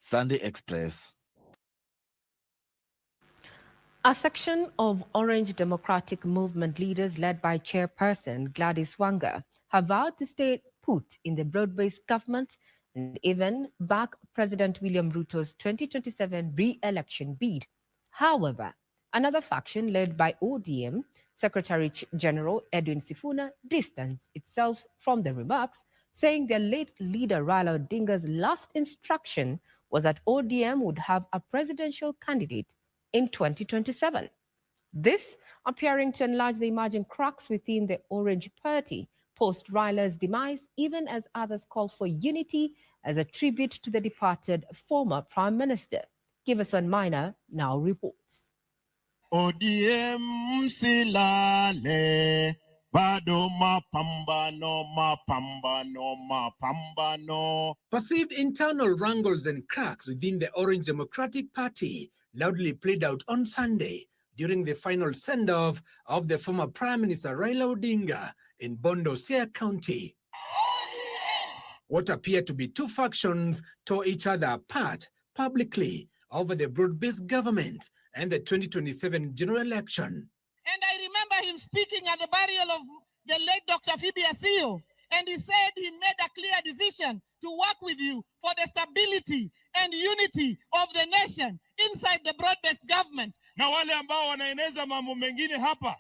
Sunday Express. A section of Orange Democratic Movement leaders led by Chairperson Gladys Wanga have vowed to stay put in the broad-based government and even back President William Ruto's 2027 re-election bid. However, another faction led by ODM, Secretary General Edwin Sifuna distanced itself from the remarks, saying their late leader Raila Odinga's last instruction was that ODM would have a presidential candidate in 2027. This appearing to enlarge the emerging cracks within the Orange Party post Raila's demise, even as others call for unity as a tribute to the departed former Prime Minister. Giverson Minor now reports. ODM silale bado mapambano. Perceived internal wrangles and cracks within the Orange Democratic Party loudly played out on Sunday during the final send-off of the former Prime Minister Raila Odinga in Bondo, Siaya County. What appeared to be two factions tore each other apart publicly over the broad-based government and the 2027 general election. And I remember him speaking at the burial of the late Dr. Phoebe Asio, and he said he made a clear decision to work with you for the stability and unity of the nation inside the broad-based government. Na wale ambao wanaeneza mambo mengine hapa,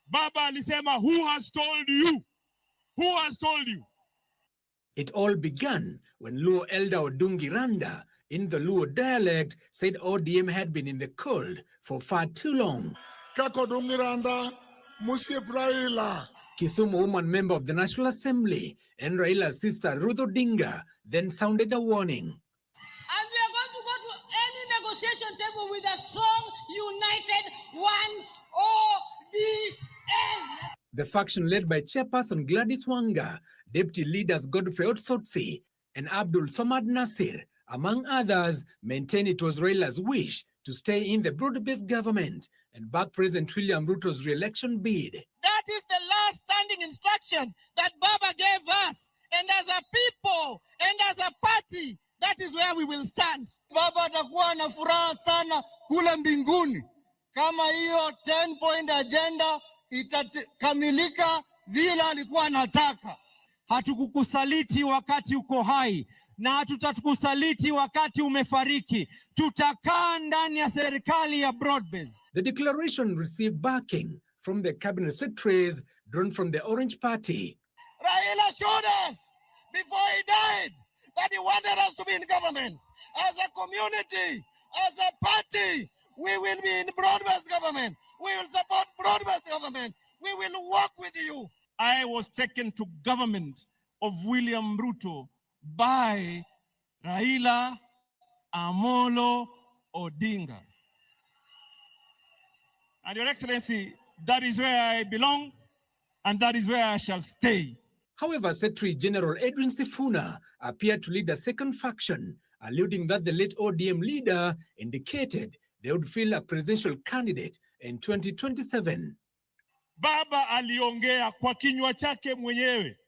Baba alisema, who has told you? Who has told you? It all began when Luo elder Odungi Randa, in the Luo dialect, said ODM had been in the cold for far too long. Kisumu woman member of the National Assembly and Raila's sister Ruth Odinga then sounded a warning. And we are going to go to any negotiation table with a strong, united one ODM. The faction led by Chairperson Gladys Wanga, Deputy Leaders Godfrey Otsotsi, and Abdul Somad Nasir, among others, maintained it was Raila's wish to stay in the broad-based government and back President William Ruto's re-election bid. That is the last standing instruction that Baba gave us. And as a people and as a party, that is where we will stand. Baba atakuwa na furaha sana kule mbinguni kama hiyo 10-point agenda itakamilika vile alikuwa anataka. Hatukukusaliti wakati uko hai na hatutakusaliti wakati umefariki. Tutakaa ndani ya serikali ya broad-based. The declaration received backing from the cabinet secretaries drawn from the Orange Party. Raila showed us before he died that he wanted us to be in government. As a community, as a party, we will be in broad-based government. We will support broad-based government. We will work with you. I was taken to government of William Ruto by Raila Amolo Odinga. And Your Excellency, that is where I belong and that is where I shall stay. However, Secretary General Edwin Sifuna appeared to lead a second faction, alluding that the late ODM leader indicated they would field a presidential candidate in 2027. Baba aliongea kwa kinywa chake mwenyewe.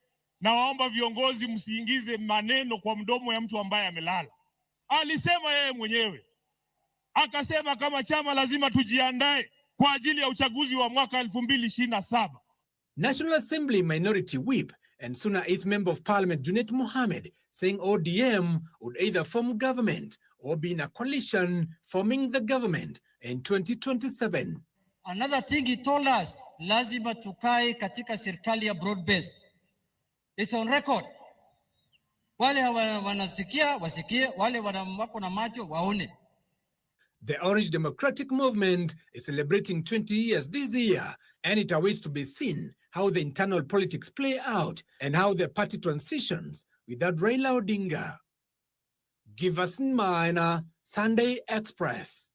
Na waomba viongozi msiingize maneno kwa mdomo ya mtu ambaye amelala. Alisema yeye mwenyewe. Akasema kama chama lazima tujiandae kwa ajili ya uchaguzi wa mwaka 2027. National Assembly Minority Whip and Suna 8th Member of Parliament Junet Mohammed saying ODM would either form government or be in a coalition forming the government in 2027. Another thing he told us, lazima tukae katika serikali ya broad-based. It's on record. Wale wanasikia wasikie, wale wako na macho waone. The Orange Democratic Movement is celebrating 20 years this year, and it awaits to be seen how the internal politics play out and how the party transitions without Raila Odinga. Giverson Minor, Sunday Express.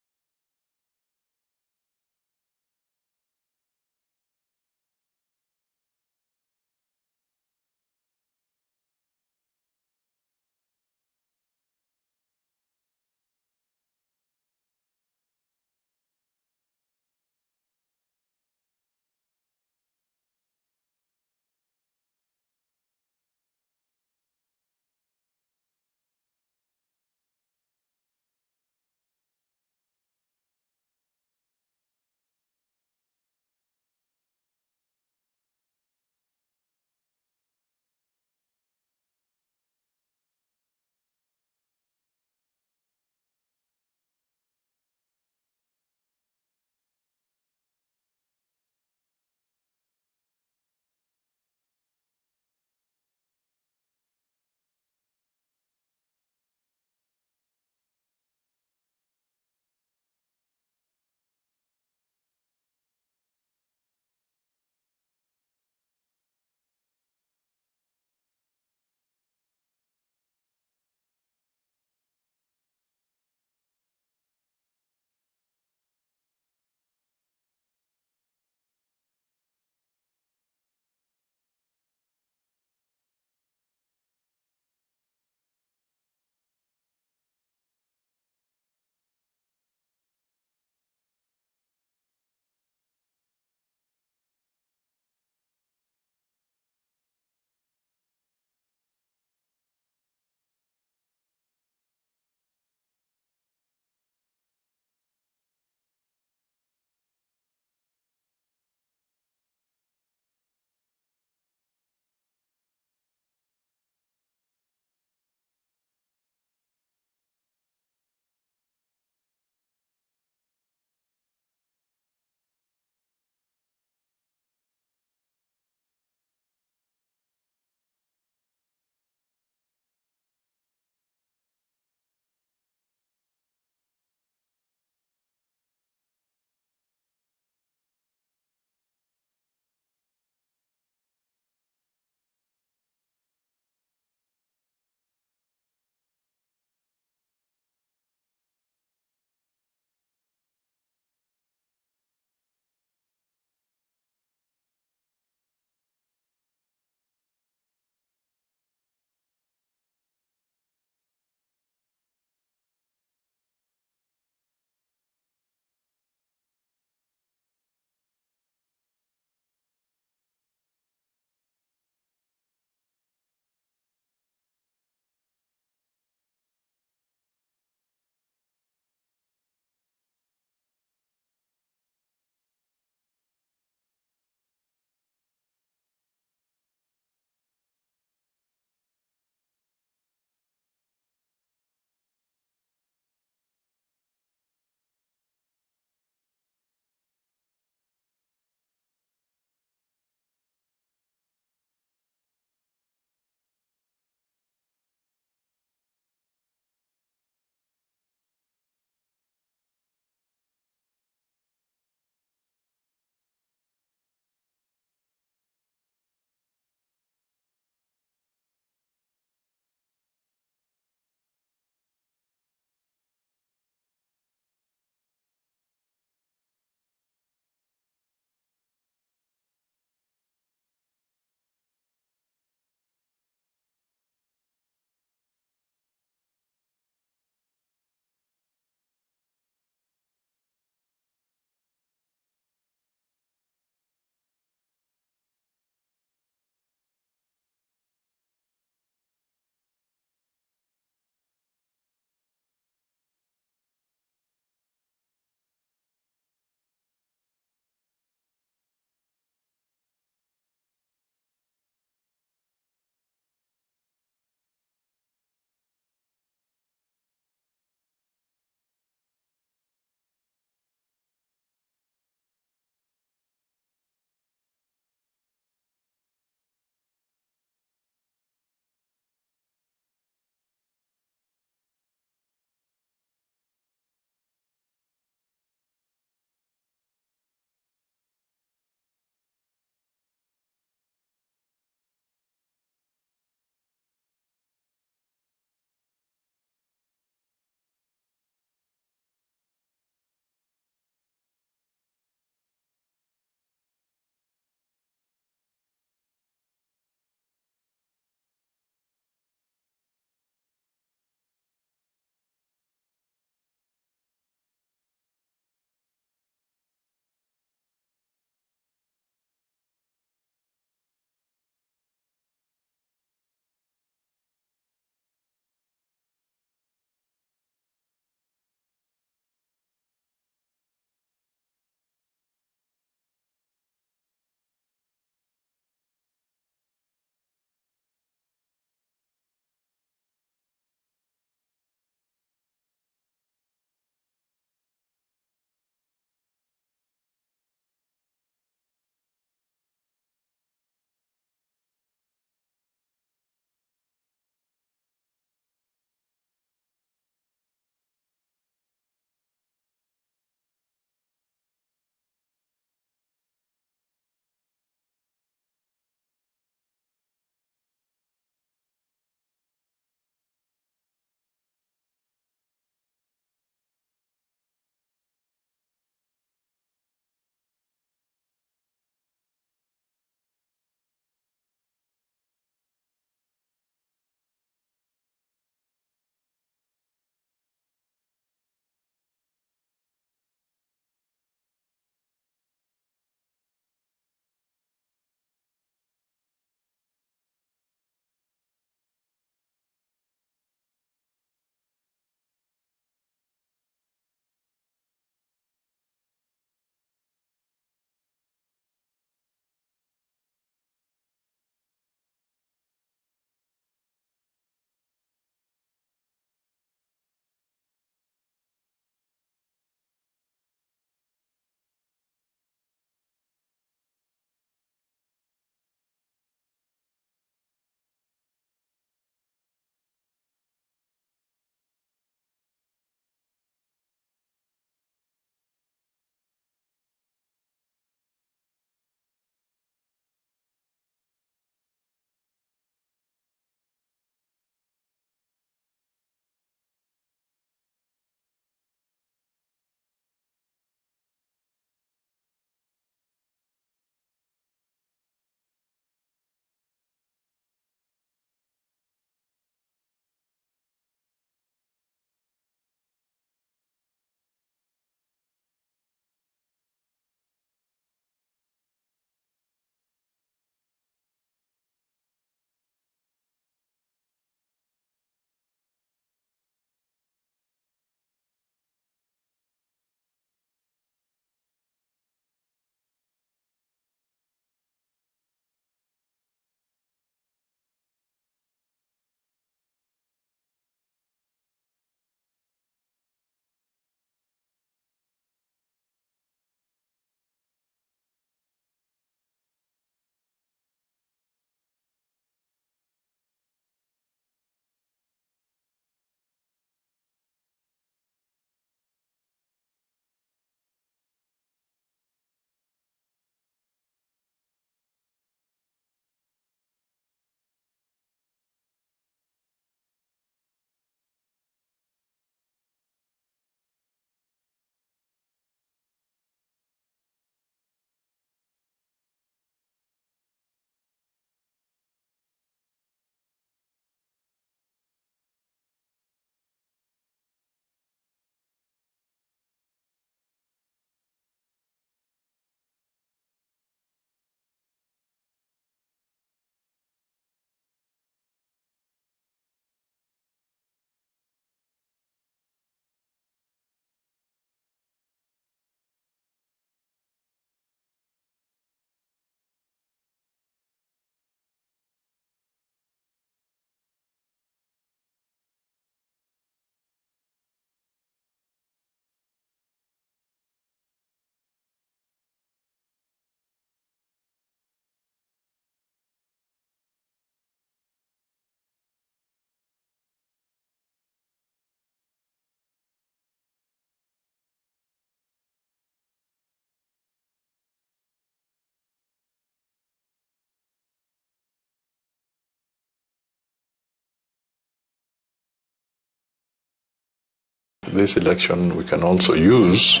this election we can also use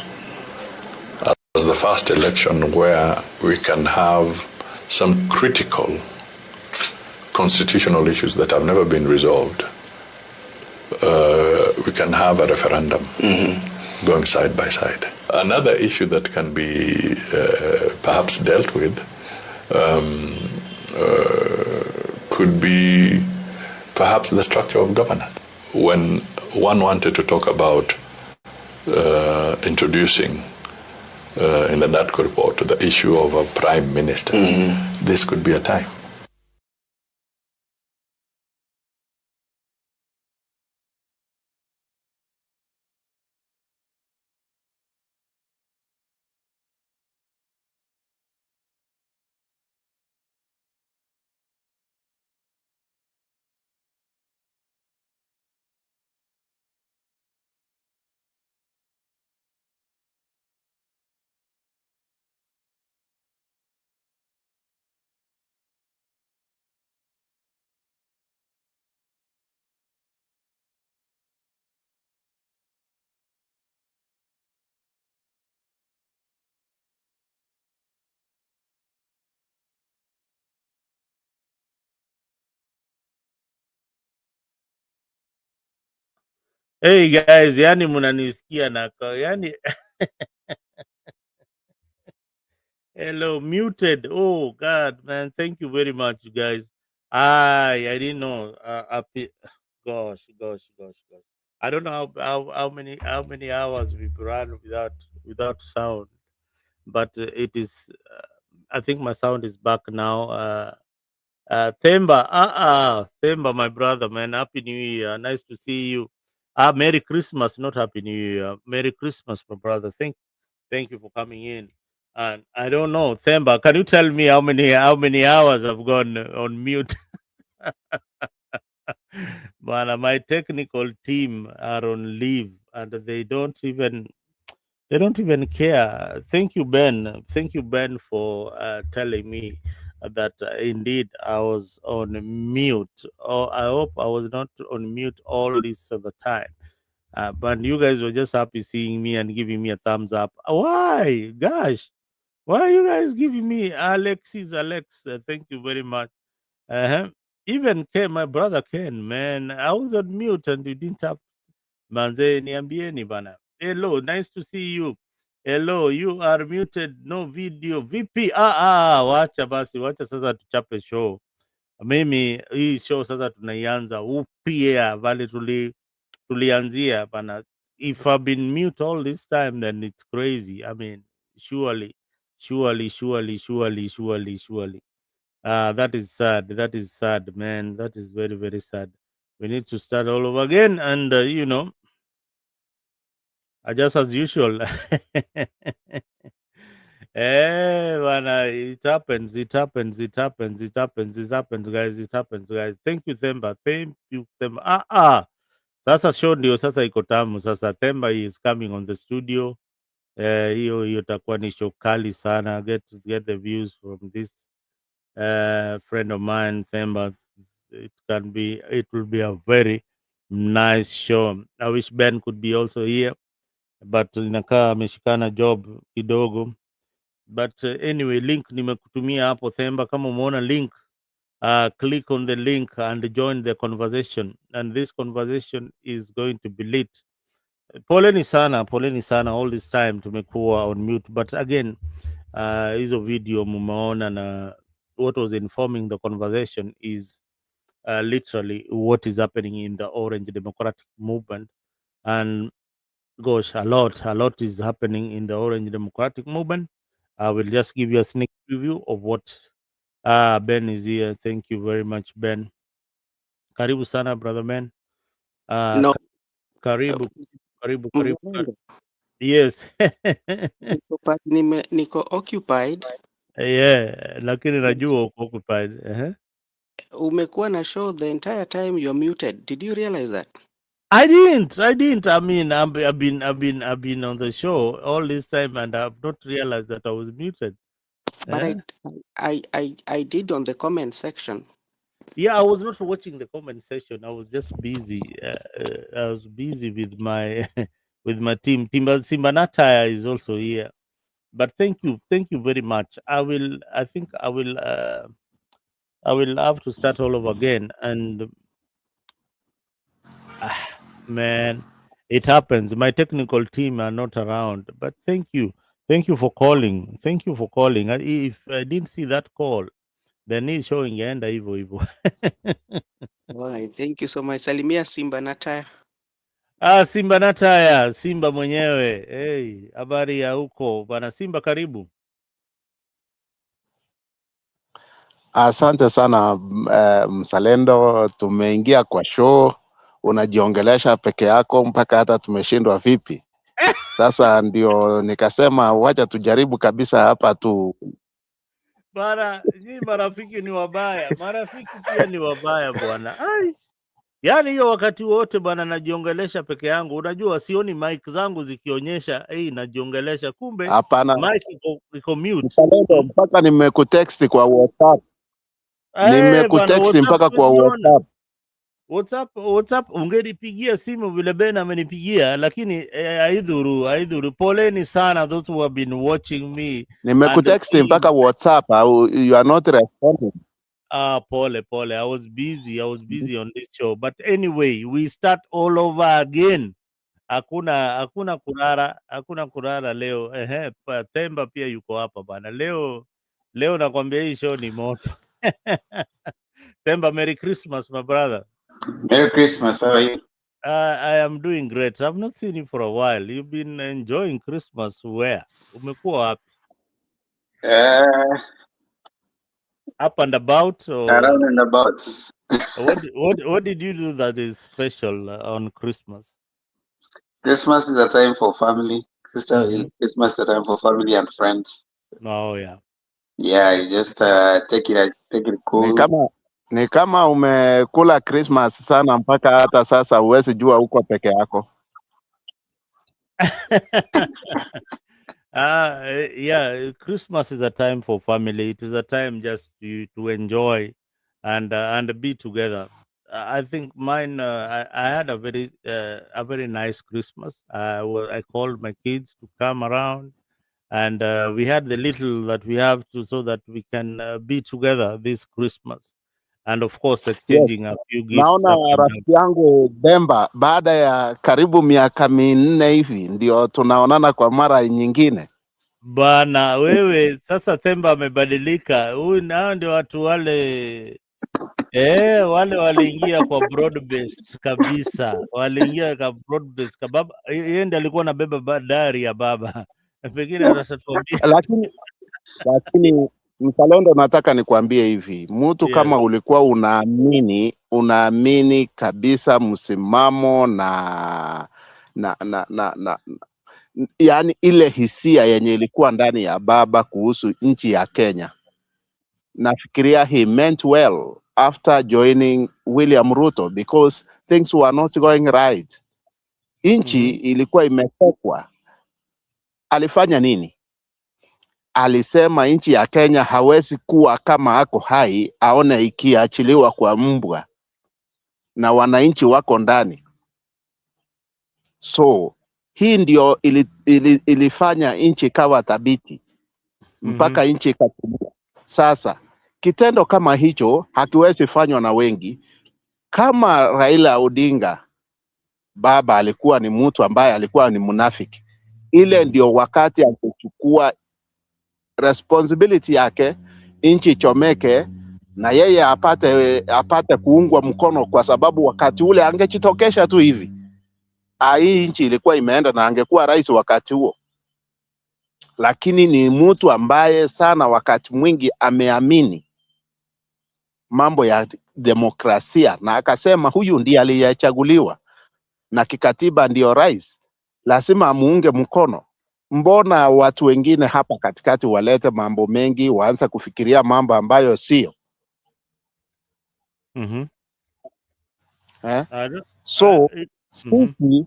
as the first election where we can have some critical constitutional issues that have never been resolved. We can have a referendum going side by side. Another issue that can be perhaps dealt with could be perhaps the structure of governance. When one wanted to talk about introducing in the NATCO report the issue of a prime minister, this could be a time. Hey guys, yani munanisikia na yani hello muted. Oh God, man, thank you very much, you guys. I didn't know. Gosh. I don't know how many hours we've run without sound, but it is. I think my sound is back now. Themba, Themba, my brother, man, happy New Year. Nice to see you. Merry Christmas, not Happy New Year. Merry Christmas, my brother. Thank you for coming in. And I don't know, Themba, can you tell me how many hours I've gone on mute? Man, my technical team are on leave and they don't even care. Thank you, Ben. Thank you, Ben, for telling me that indeed I was on mute. Oh, I hope I was not on mute all this of the time. But you guys were just happy seeing me and giving me a thumbs up. Why? Gosh, why are you guys giving me Alex? Thank you very much. Uh-huh. Even Ken, my brother Ken, man, I was on mute and you didn't have manze niambieni bana. Hello, nice to see you. Hello, you are muted, no video. VP, wacha basi, wacha sasa tuchape show. Mimi hii show sasa tunaianza upya vale tulianzia bana. If I've been mute all this time, then it's crazy. I mean, surely. That is sad. That is sad, man. That is very, very sad. We need to start all over again. And, just as usual. Bana, it happens, guys. Thank you, Themba. Thank you, Themba. Sasa show ndio sasa iko tamu. Sasa Themba is coming on the studio. Hiyo itakuwa ni show kali sana. Get the views from this friend of mine, Themba. It will be a very nice show. I wish Ben could be also here, but inakaa ameshikana job kidogo. But anyway, link nimekutumia hapo Themba. Kama umeona link, click on the link and join the conversation. And this conversation is going to be lit. Poleni sana. All this time tumekuwa on mute, but again, hizo video mumeona, na what was informing the conversation is literally what is happening in the Orange Democratic Movement. And gosh, a lot is happening in the Orange Democratic Movement. I will just give you a sneak preview of what Ben is here. Thank you very much, Ben. Karibu sana, brother man. No, Karibu. mzalendo. Yes. Niko occupied. Yeah, lakini najua uko occupied. Umekuwa na show the entire time you're muted. Did you realize that? I didn't. I mean, I've been on the show all this time, and I've not realized that I was muted. But I did on the comment section. Yeah, I was not watching the comment section. I was just busy. I was busy with my with my team. Simba Nataya is also here. But thank you very much. I think I will have to start all over again. And man, it happens. My technical team are not around. But thank you for calling. Thank you for calling. If I didn't see that call, then he's showing enda hivyo hivyo. Alright, thank you so much. Salimia Simba Nataya. Simba Nataya, Simba mwenyewe. Hey, habari ya huko bana Simba, karibu. Asante sana Mzalendo, tumeingia kwa show, unajiongelesha peke yako mpaka hata tumeshindwa vipi. Sasa ndio nikasema wacha tujaribu kabisa hapa tu. Bana, nyinyi marafiki ni wabaya. Marafiki pia ni wabaya bwana. Ai. Yaani hiyo wakati wote bwana najiongelesha peke yangu. Unajua sioni mic zangu zikionyesha najiongelesha, kumbe Hapana, mic iko mute. Mzalendo, mpaka nimekutext kwa WhatsApp. Bana Nimekutext mpaka kwa nimeona. WhatsApp. WhatsApp ungenipigia simu vile Ben amenipigia, lakini haidhuru. Poleni sana those who have been watching me. Nimekutext mpaka WhatsApp, you are not responding. Pole. I was busy on this show. But anyway, we start all over again. Hakuna kurara leo. Temba pia yuko hapa bana. Leo nakwambia hii show ni moto. Temba, Merry Christmas my brother. Merry Christmas. How are you? I am doing great. I've not seen you for a while. You've been enjoying Christmas where? Umekuwa wapi? Up and about, or around and about. what did you do that is special on Christmas? Christmas is a time for family. Christmas is a time for family and friends. Oh yeah. Yeah, you just take it cool. Ni kama umekula Christmas sana mpaka hata sasa uwezi jua uko peke yako. Yeah, Christmas is a time for family. It is a time just to enjoy and be together. I think mine. I had a very nice Christmas. I called my kids to come around, and we had the little that we have to, so that we can be together this Christmas, and of course exchanging a few gifts. Naona rafiki yangu Demba, baada ya karibu miaka 4 hivi ndio tunaonana kwa mara nyingine. Bana wewe sasa Temba amebadilika. Huyu nao ndio watu wale wale waliingia kwa broad based kabisa. Waliingia kwa broad based kababa. Yeye ndiye alikuwa anabeba diary ya baba. Pengine atatuambia. Lakini Mzalendo, nataka nikwambie hivi, mtu kama ulikuwa unaamini kabisa msimamo na yani ile hisia yenye ilikuwa ndani ya baba kuhusu nchi ya Kenya, nafikiria he meant well after joining William Ruto, because things were not going right. Nchi ilikuwa imetekwa. Alifanya nini? Alisema nchi ya Kenya hawezi kuwa kama ako hai aone ikiachiliwa kwa mbwa na wananchi wako ndani. So hii ndio ilifanya nchi kawa thabiti mpaka nchi ikatumia. Sasa kitendo kama hicho hakiwezi fanywa na wengi. Kama Raila Odinga baba alikuwa ni mtu ambaye alikuwa ni munafiki, ile ndio wakati alichukua responsibility yake, nchi chomeke na yeye apate kuungwa mkono, kwa sababu wakati ule angejitokesha tu hivi, hii nchi ilikuwa imeenda na angekuwa rais wakati huo. Lakini ni mtu ambaye sana wakati mwingi ameamini mambo ya demokrasia, na akasema huyu ndiye aliyechaguliwa na kikatiba ndio rais, lazima amuunge mkono. Mbona watu wengine hapa katikati walete mambo mengi, waanza kufikiria mambo ambayo sio? So sisi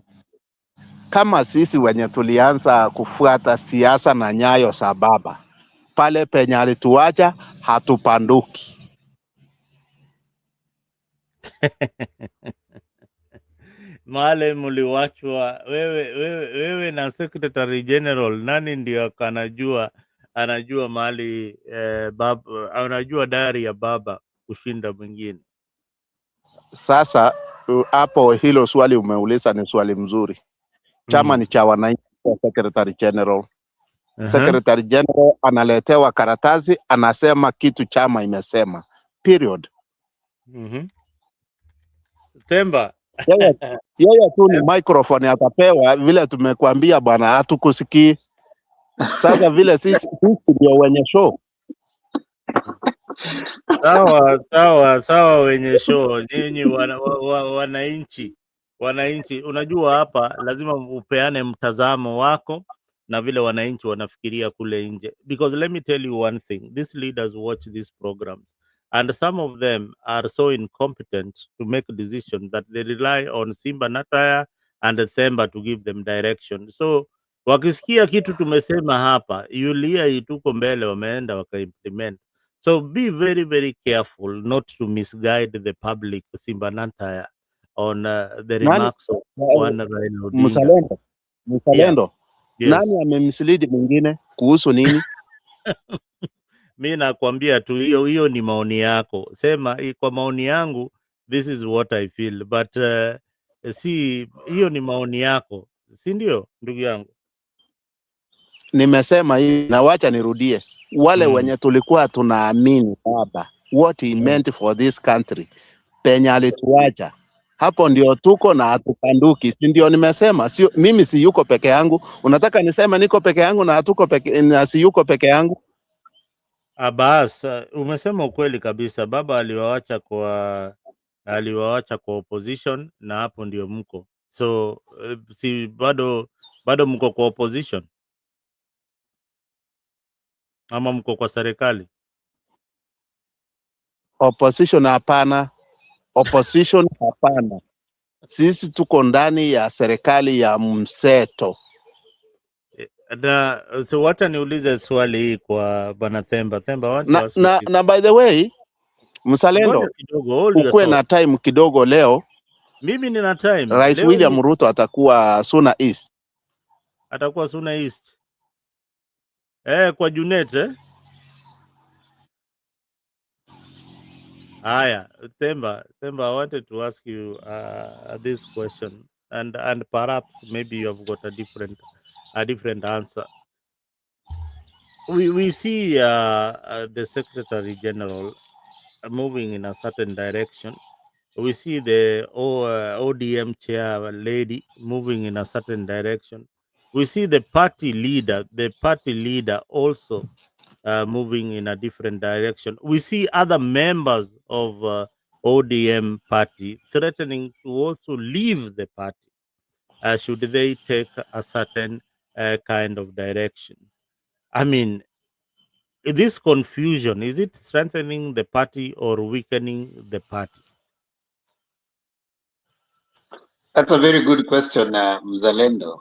kama sisi wenye tulianza kufuata siasa na nyayo za baba, pale penye alituacha hatupanduki. Male mliwachwa wewe na Secretary General, nani ndio anajua mali baba, anajua dari ya baba kushinda mwingine? Sasa hapo hilo swali umeuliza ni swali mzuri. Chama ni cha wananchi kwa Secretary General. Secretary General analetewa karatasi, anasema kitu chama imesema. Period. Temba. Yeye tu ni microphone atapewa, vile tumekuambia bwana, hatukusikii. Sasa vile sisi ndio wenye show. Sawa wenye show, nyinyi wananchi. Unajua hapa lazima upeane mtazamo wako na vile wananchi wanafikiria kule nje, because let me tell you one thing, these leaders watch these programs and some of them are so incompetent to make decisions that they rely on Simba Nataya and Themba to give them direction. So wakisikia kitu tumesema hapa, yulia ituko mbele, wameenda wakaimplement. So be very, very careful not to misguide the public, Simba Nataya, on the remarks of one Raila Odinga. Mzalendo. Yes. Nani amemmislead mwingine kuhusu nini? Mi nakwambia tu hiyo ni maoni yako. Sema kwa maoni yangu, this is what I feel, but si hiyo ni maoni yako, si ndio ndugu yangu? Nimesema hii na wacha nirudie. Wale wenye tulikuwa tunaamini baba what he meant for this country, penye alituacha, hapo ndio tuko na hatupanduki, si ndio? Nimesema sio mimi, si yuko peke yangu. Unataka nisema niko peke yangu na hatuko peke, na si yuko peke yangu? Abas, umesema ukweli kabisa. Baba aliwaacha kwa opposition na hapo ndio mko. So si bado mko kwa opposition ama mko kwa serikali? Opposition hapana. Opposition hapana. Sisi tuko ndani ya serikali ya mseto. Na so wacha niulize swali hii kwa Bwana Themba. Themba, na by the way, Mzalendo, ukue na time kidogo leo. Mimi nina time. Rais leo William Ruto atakuwa Suna East. Atakuwa Suna East. Kwa Junet Aya, Themba, I wanted to ask you this question, and perhaps maybe you have got a different answer. We see the Secretary General moving in a certain direction. We see the ODM chair lady moving in a certain direction. We see the party leader also moving in a different direction. We see other members of ODM party threatening to also leave the party should they take a certain kind of direction. I mean, this confusion, is it strengthening the party or weakening the party? That's a very good question, Mzalendo.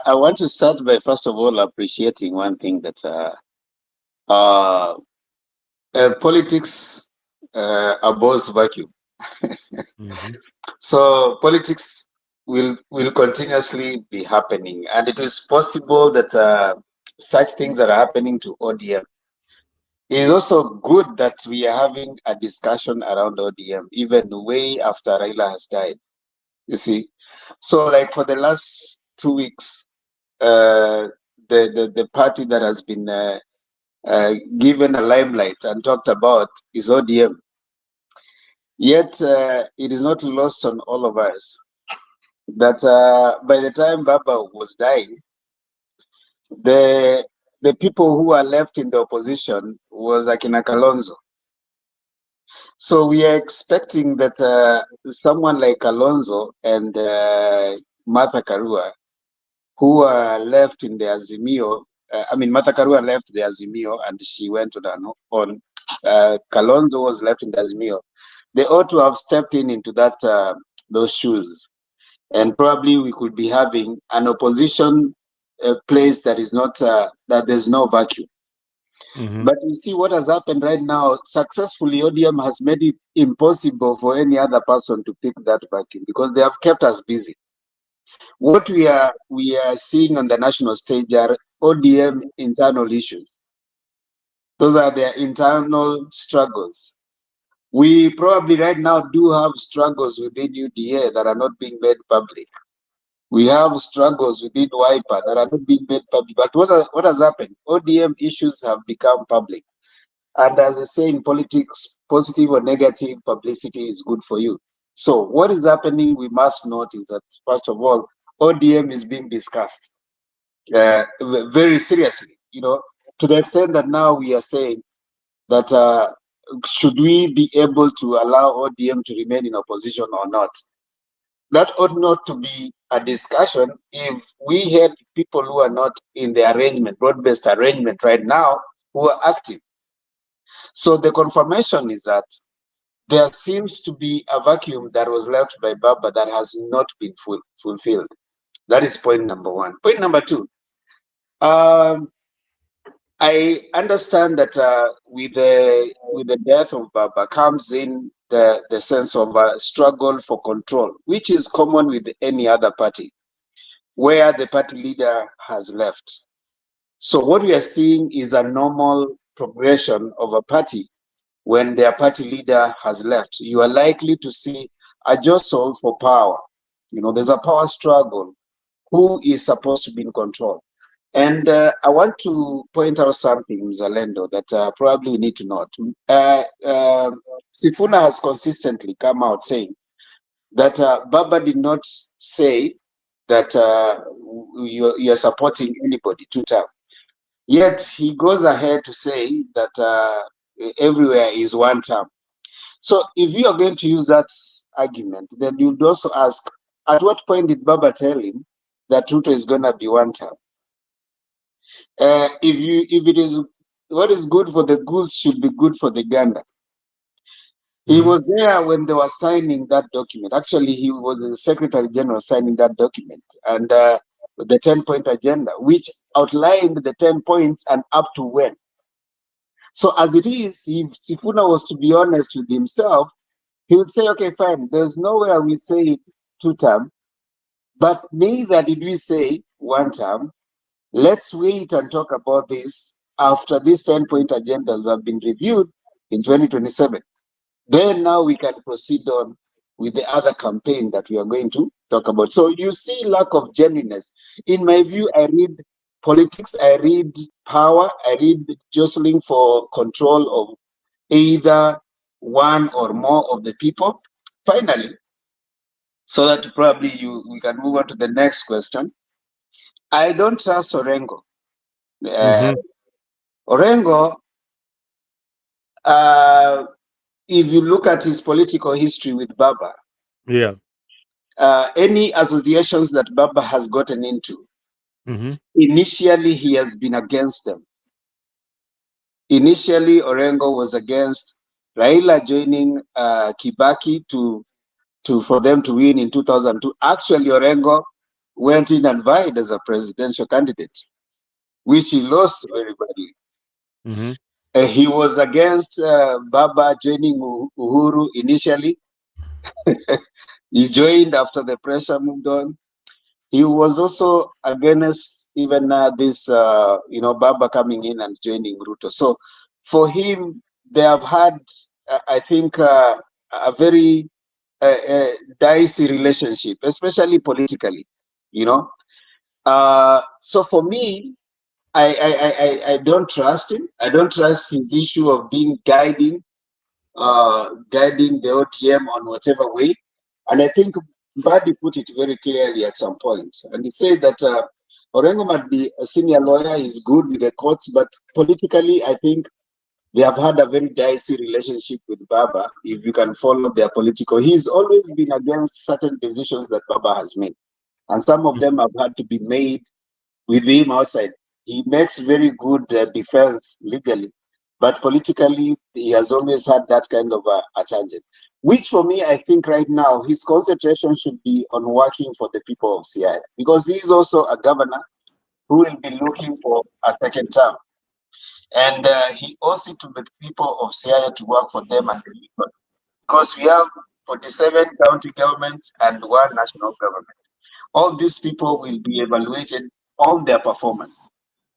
I want to start by, first of all, appreciating one thing that politics abhors vacuum. So politics will continuously be happening, and it is possible that such things are happening to ODM. It is also good that we are having a discussion around ODM, even way after Raila has died. You see, so like for the last 2 weeks, the party that has been given a limelight and talked about is ODM. Yet it is not lost on all of us that by the time Baba was dying, the people who are left in the opposition was Akina Kalonzo. So we are expecting that someone like Kalonzo and Martha Karua, who are left in the Azimio, Martha Karua left the Azimio and she went on. Kalonzo was left in the Azimio. They ought to have stepped into that those shoes, and probably we could be having an opposition place that is not that there's no vacuum. But you see what has happened right now. Successfully, ODM has made it impossible for any other person to pick that vacuum because they have kept us busy. What we are seeing on the national stage are ODM internal issues. Those are their internal struggles. We probably right now do have struggles within UDA that are not being made public. We have struggles within WIPA that are not being made public. But what has happened? ODM issues have become public. And as I say in politics, positive or negative publicity is good for you. So what is happening, we must note, is that, first of all, ODM is being discussed very seriously, to the extent that now we are saying that should we be able to allow ODM to remain in opposition or not? That ought not to be a discussion if we had people who are not in the arrangement, broad-based arrangement right now, who are active. So the confirmation is that there seems to be a vacuum that was left by Baba that has not been fulfilled. That is point number one. Point number two, I understand that with the death of Baba comes in the sense of a struggle for control, which is common with any other party, where the party leader has left. So what we are seeing is a normal progression of a party. When their party leader has left, you are likely to see a jostle for power. There's a power struggle. Who is supposed to be in control? And I want to point out something, Mzalendo, that probably we need to note. Sifuna has consistently come out saying that Baba did not say that you're supporting anybody 2 term. Yet he goes ahead to say that everywhere is 1 term. So if you are going to use that argument, then you'd also ask, at what point did Baba tell him that Ruto is going to be 1 term? If it is what is good for the goose should be good for the gander. He was there when they were signing that document. Actually, he was the Secretary General signing that document, and the 10-point agenda, which outlined the 10 points and up to when. So as it is, if Sifuna was to be honest with himself, he would say, okay, fine, there's nowhere we say 2 term, but neither did we say 1 term. Let's wait and talk about this after these 10-point agendas have been reviewed in 2027. Then now we can proceed on with the other campaign that we are going to talk about. So you see lack of genuineness. In my view, I read politics, I read power, I read jostling for control of either one or more of the people. Finally, so that probably we can move on to the next question. I don't trust Orengo. Orengo, if you look at his political history with Baba, any associations that Baba has gotten into, initially he has been against them. Initially, Orengo was against Raila joining Kibaki for them to win in 2002. Actually, Orengo went in and vied as a presidential candidate, which he lost very badly. He was against Baba joining Uhuru initially. He joined after the pressure moved on. He was also against even this, Baba coming in and joining Ruto. So for him, they have had, I think, a very dicey relationship, especially politically, So for me, I don't trust him. I don't trust his issue of being guiding the ODM on whatever way. And I think Mbadi put it very clearly at some point. And he said that Orengo might be a senior lawyer, he's good with the courts, but politically, I think they have had a very dicey relationship with Baba, if you can follow their political. He's always been against certain decisions that Baba has made. And some of them have had to be made with him outside. He makes very good defense legally, but politically, he has always had that kind of a tangent. Which for me, I think right now, his concentration should be on working for the people of CI, because he is also a governor who will be looking for a second term. And he owes it to the people of Siaya to work for them and deliver. Because we have 47 county governments and one national government. All these people will be evaluated on their performance.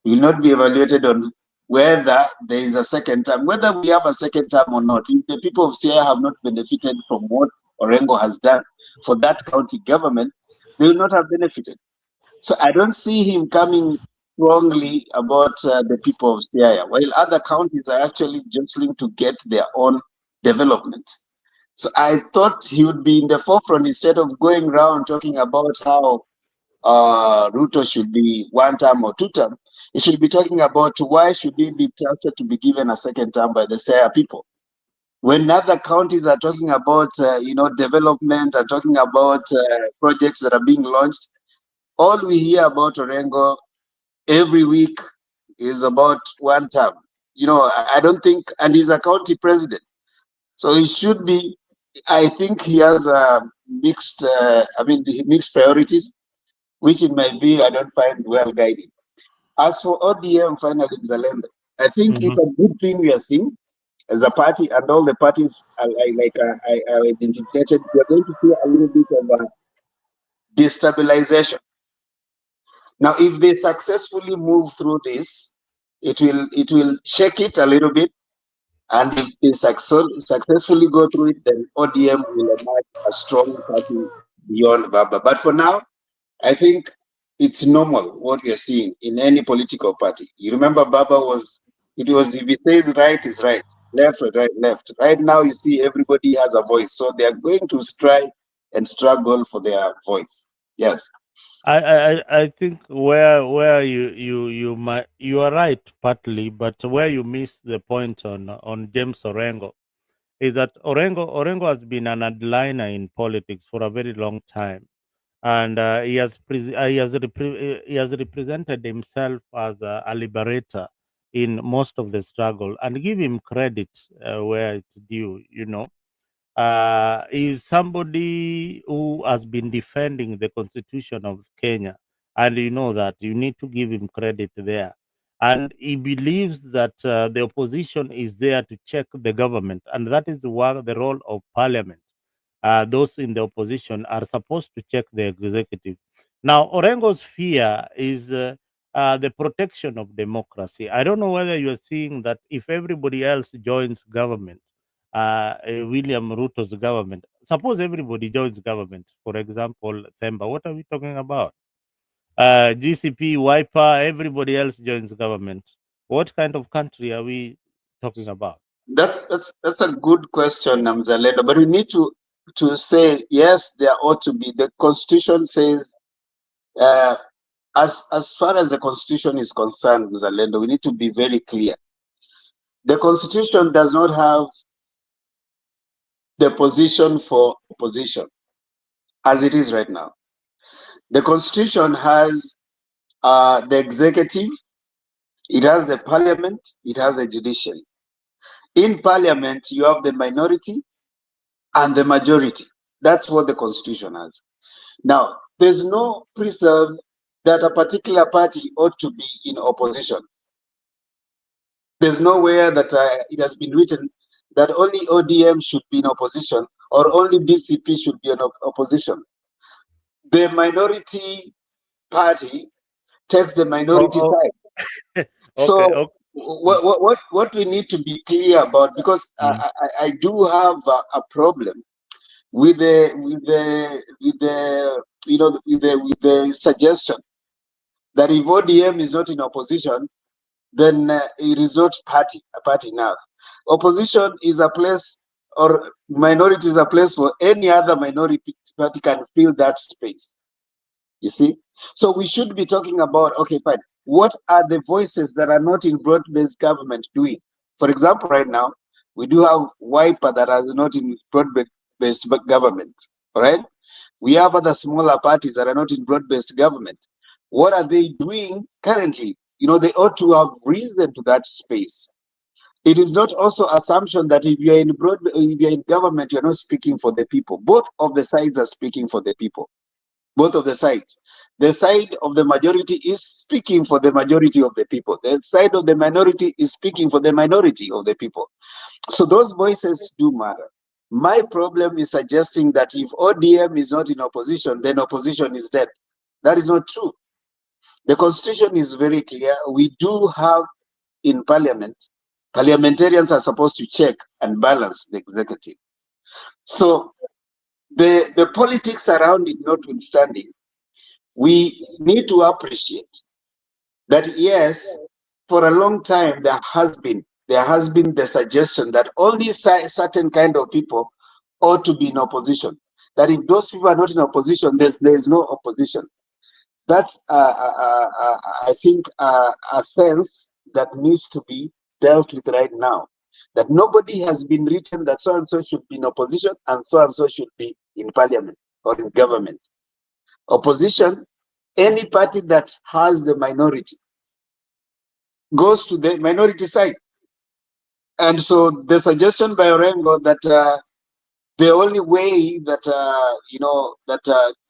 Will not be evaluated on whether there is a second term, whether we have a second term or not. If the people of Siaya have not benefited from what Orengo has done for that county government, they will not have benefited. So I don't see him coming strongly about the people of Siaya, while other counties are actually jostling to get their own development. So I thought he would be in the forefront instead of going around talking about how Ruto should be one term or two term. He should be talking about why should he be trusted to be given a second term by the Siaya people. When other counties are talking about development, are talking about projects that are being launched, all we hear about Orengo every week is about one term. I don't think, and he's a county president, so he should be. I think he has mixed priorities, which in my view I don't find well guided. As for ODM, finally, Mzalendo, I think it's a good thing we are seeing as a party, and all the parties I identified. We are going to see a little bit of a destabilization. Now, if they successfully move through this, it will shake it a little bit, and if they successfully go through it, then ODM will emerge a strong party beyond Baba. But for now, I think it's normal what we are seeing in any political party. You remember Baba if he says right is right, left right, left. Right now you see everybody has a voice, so they are going to strive and struggle for their voice. Yes. I think where you are right partly, but where you miss the point on James Orengo is that Orengo has been an headliner in politics for a very long time, and he has represented himself as a liberator in most of the struggle, and give him credit where it's due. Is somebody who has been defending the constitution of Kenya, and you know that you need to give him credit there. And he believes that the opposition is there to check the government, and that is the role of parliament. Those in the opposition are supposed to check the executive. Now, Orengo's fear is the protection of democracy. I don't know whether you are seeing that if everybody else joins government, William Ruto's government. Suppose everybody joins government, for example, Themba. What are we talking about? GCP, Wiper, everybody else joins government. What kind of country are we talking about? That's a good question, Namzalendo. But we need to say yes, there ought to be. The Constitution says, as far as the Constitution is concerned, Namzalendo, we need to be very clear. The Constitution does not have the position for opposition as it is right now. The Constitution has the executive, it has the parliament, it has the judiciary. In parliament, you have the minority and the majority. That's what the Constitution has. Now, there's no preserve that a particular party ought to be in opposition. There's nowhere that it has been written that only ODM should be in opposition or only DCP should be in opposition. The minority party takes the minority side. So what we need to be clear about, because I do have a problem with the suggestion that if ODM is not in opposition, then it is not a party enough. Opposition is a place, or minority is a place where any other minority party can fill that space. You see? So we should be talking about, okay, fine, what are the voices that are not in broad-based government doing? For example, right now, we do have Wiper that are not in broad-based government, all right? We have other smaller parties that are not in broad-based government. What are they doing currently? They ought to have reason to that space. It is not also assumption that if you're in government, you're not speaking for the people. Both of the sides are speaking for the people. both of the sides. The side of the majority is speaking for the majority of the people. The side of the minority is speaking for the minority of the people. So those voices do matter. My problem is suggesting that if ODM is not in opposition, then opposition is dead. That is not true. The constitution is very clear. We do have in parliament, parliamentarians are supposed to check and balance the executive. So the politics around it notwithstanding, we need to appreciate that yes, for a long time there has been the suggestion that only certain kind of people ought to be in opposition. That if those people are not in opposition, there's no opposition. That's I think a sense that needs to be dealt with right now. That nobody has been written that so and so should be in opposition and so should be in parliament or in government. Opposition, any party that has the minority goes to the minority side. And so the suggestion by Orengo that the only way that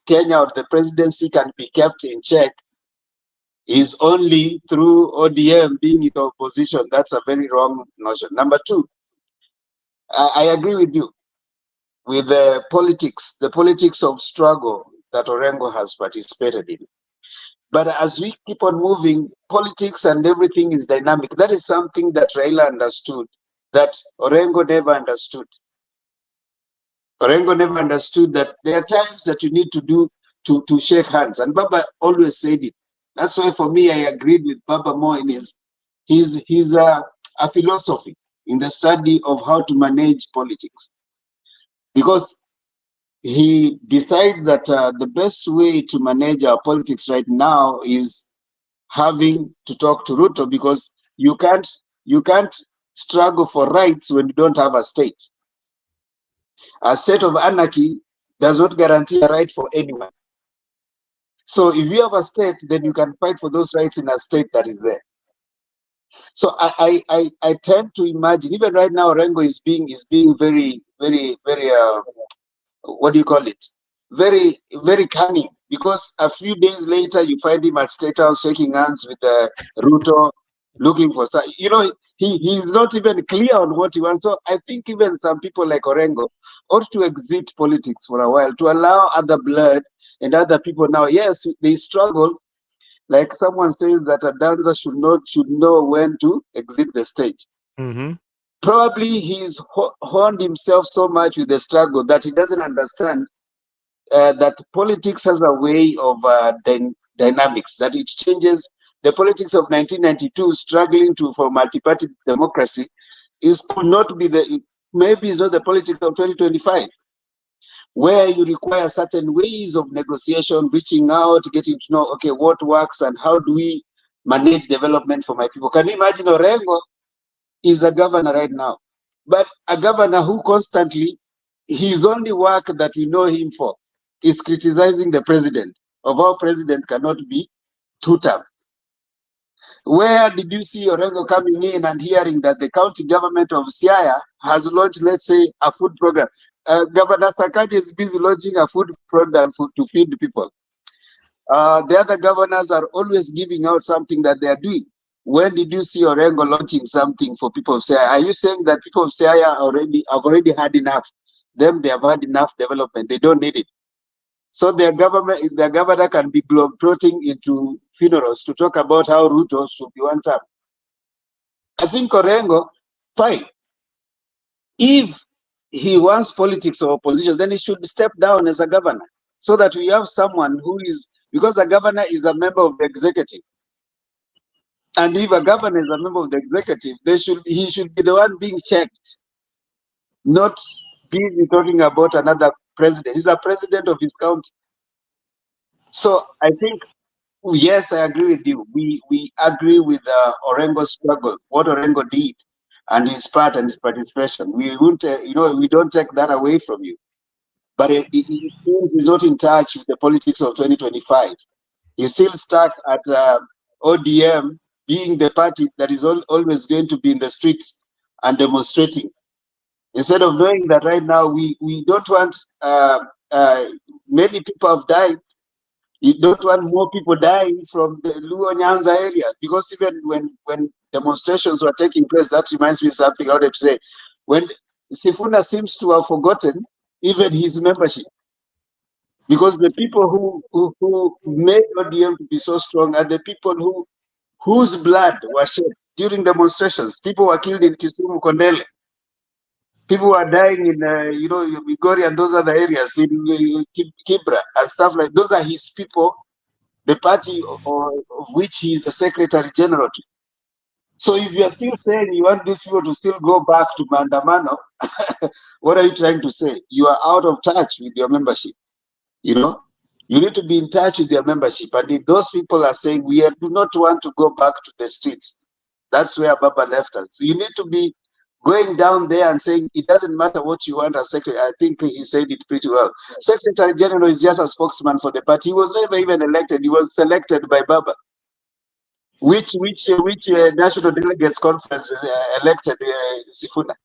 Kenya or the presidency can be kept in check is only through ODM being in opposition. That's a very wrong notion. Number two, I agree with you with the politics of struggle that Orengo has participated in. But as we keep on moving, politics and everything is dynamic. That is something that Raila understood, that Orengo never understood. Orengo never understood that there are times that you need to shake hands. And Baba always said it. That's why for me, I agreed with Baba more in his a philosophy in the study of how to manage politics. Because he decides that the best way to manage our politics right now is having to talk to Ruto, because you can't struggle for rights when you don't have a state. A state of anarchy does not guarantee a right for anyone. So if you have a state, then you can fight for those rights in a state that is there. So I tend to imagine, even right now, Orengo is being very, very, very what do you call it? Very, very cunning, because a few days later you find him at State House shaking hands with Ruto, looking for he's not even clear on what he wants. So I think even some people like Orengo ought to exit politics for a while to allow other blood and other people. Now, yes, they struggle. Like someone says that a dancer should know when to exit the stage. Mm-hmm. Probably he's honed himself so much with the struggle that he doesn't understand that politics has a way of dynamics, that it changes. The politics of 1992, struggling for multi-party democracy, could not be maybe it's not the politics of 2025, where you require certain ways of negotiation, reaching out, getting to know, okay, what works and how do we manage development for my people. Can you imagine Orengo is a governor right now, but a governor who constantly, his only work that we know him for is criticizing the president, of how president cannot be two-term. Where did you see Orengo coming in and hearing that the county government of Siaya has launched, let's say, a food program? Governor Sakaja is busy launching a food program to feed people. The other governors are always giving out something that they are doing. When did you see Orengo launching something for people of Siaya? Are you saying that people of Siaya have already had enough? They have had enough development. They don't need it. So their governor can be globetrotting into funerals to talk about how Ruto should be one term. I think Orengo, fine. If he wants politics or opposition, then he should step down as a governor, so that we have someone who is, because a governor is a member of the executive. And if a governor is a member of the executive, he should be the one being checked, not busy talking about another president. He's a president of his county. So I think, yes, I agree with you. We agree with Orengo's struggle, what Orengo did, and his part and his participation. We won't, we don't take that away from you. But it seems he's not in touch with the politics of 2025. He's still stuck at ODM being the party that is always going to be in the streets and demonstrating. Instead of knowing that right now we don't want, many people have died You don't want more people dying from the Luo Nyanza area, because even when demonstrations were taking place, that reminds me of something I would say. When Sifuna seems to have forgotten even his membership, because the people who made ODM to be so strong are the people whose blood was shed during demonstrations. People were killed in Kisumu, Kondele. People were dying in, Migori and those other areas, in Kibra and stuff like. Those are his people, the party of which he is the Secretary General to. So if you are still saying you want these people to still go back to Mandamano, what are you trying to say? You are out of touch with your membership. You need to be in touch with your membership. And if those people are saying we do not want to go back to the streets, that's where Baba left us. So you need to be going down there and saying it doesn't matter what you want as secretary. I think he said it pretty well. Secretary General is just a spokesman for the party. He was never even elected. He was selected by Baba. Which National Delegates Conference elected Sifuna?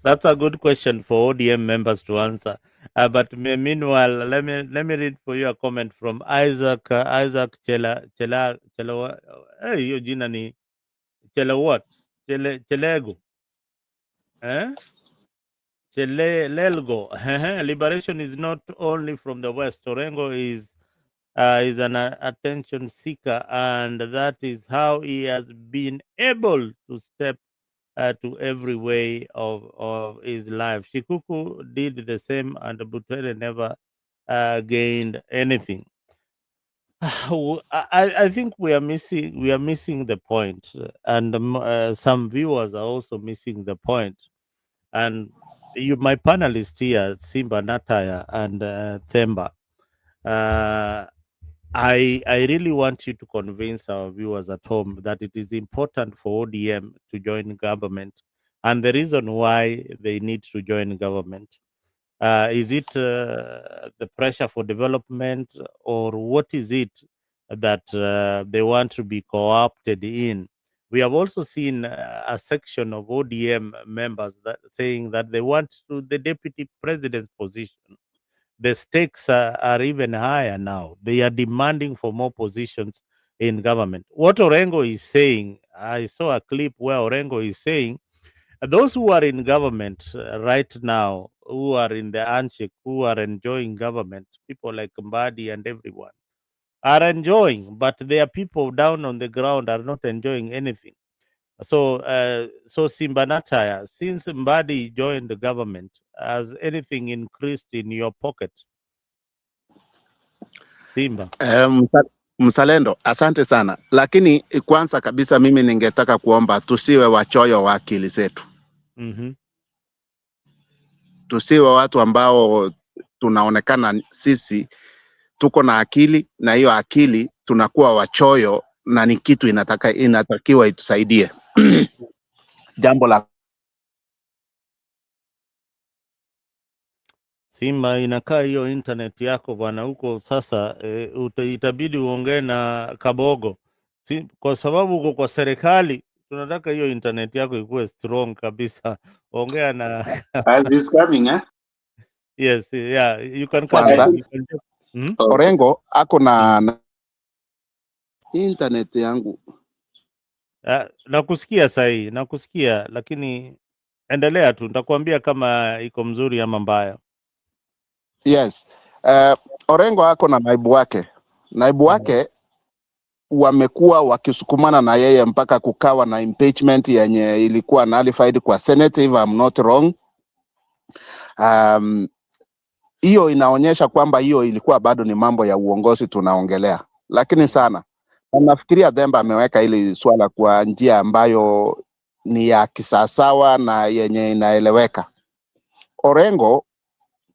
That's a good question for ODM members to answer. But meanwhile, let me read for you a comment from Isaac. Isaac Chela. Hey, hiyo jina ni Chela what? Chelego. Chelelgo. Liberation is not only from the West. Orengo is an attention seeker, and that is how he has been able to step to every way of his life. Shikuku did the same, and Butere never gained anything. I think we are missing the point, and some viewers are also missing the point. And my panelists here, Simba Nataya and Themba, I really want you to convince our viewers at home that it is important for ODM to join government, and the reason why they need to join government. Is it the pressure for development, or what is it that they want to be co-opted in? We have also seen a section of ODM members that saying that they want the deputy president's position. The stakes are even higher now. They are demanding for more positions in government. What Orengo is saying, I saw a clip where Orengo is saying, those who are in government right now, who are in the handshake, who are enjoying government, people like Mbadi and everyone, are enjoying, but there are people down on the ground are not enjoying anything. So, Simba Nataya, since Mbadi joined the government, has anything increased in your pocket? Simba. Mzalendo, asante sana, lakini kwanza kabisa mimi ningetaka kuomba tusiwe wachoyo wa akili zetu. Tusiwe watu ambao tunaonekana sisi tuko na akili, na hiyo akili tunakuwa wachoyo, na ni kitu inatakiwa itusaidie. Jambo la Simba, inakaa hiyo internet yako bwana huko sasa, itabidi uongee na Kabogo, kwa sababu uko kwa serikali. Tunataka hiyo internet yako ikuwe strong kabisa. Ongea na As is coming, eh? Yes, yeah, you can come in. You can just... Orengo ako na internet yangu. Nakusikia sahi, nakusikia, lakini endelea tu, nitakwambia kama iko mzuri ama mbaya. Yes. Orengo ako na naibu wake. Naibu wake wamekuwa wakisukumana na yeye mpaka kukawa na impeachment yenye ilikuwa nullified kwa Senate, if I'm not wrong. Hiyo inaonyesha kwamba hiyo ilikuwa bado ni mambo ya uongozi tunaongelea. Lakini sana, nafikiria Themba ameweka ili swala kwa njia ambayo ni ya kisasawa na yenye inaeleweka. Orengo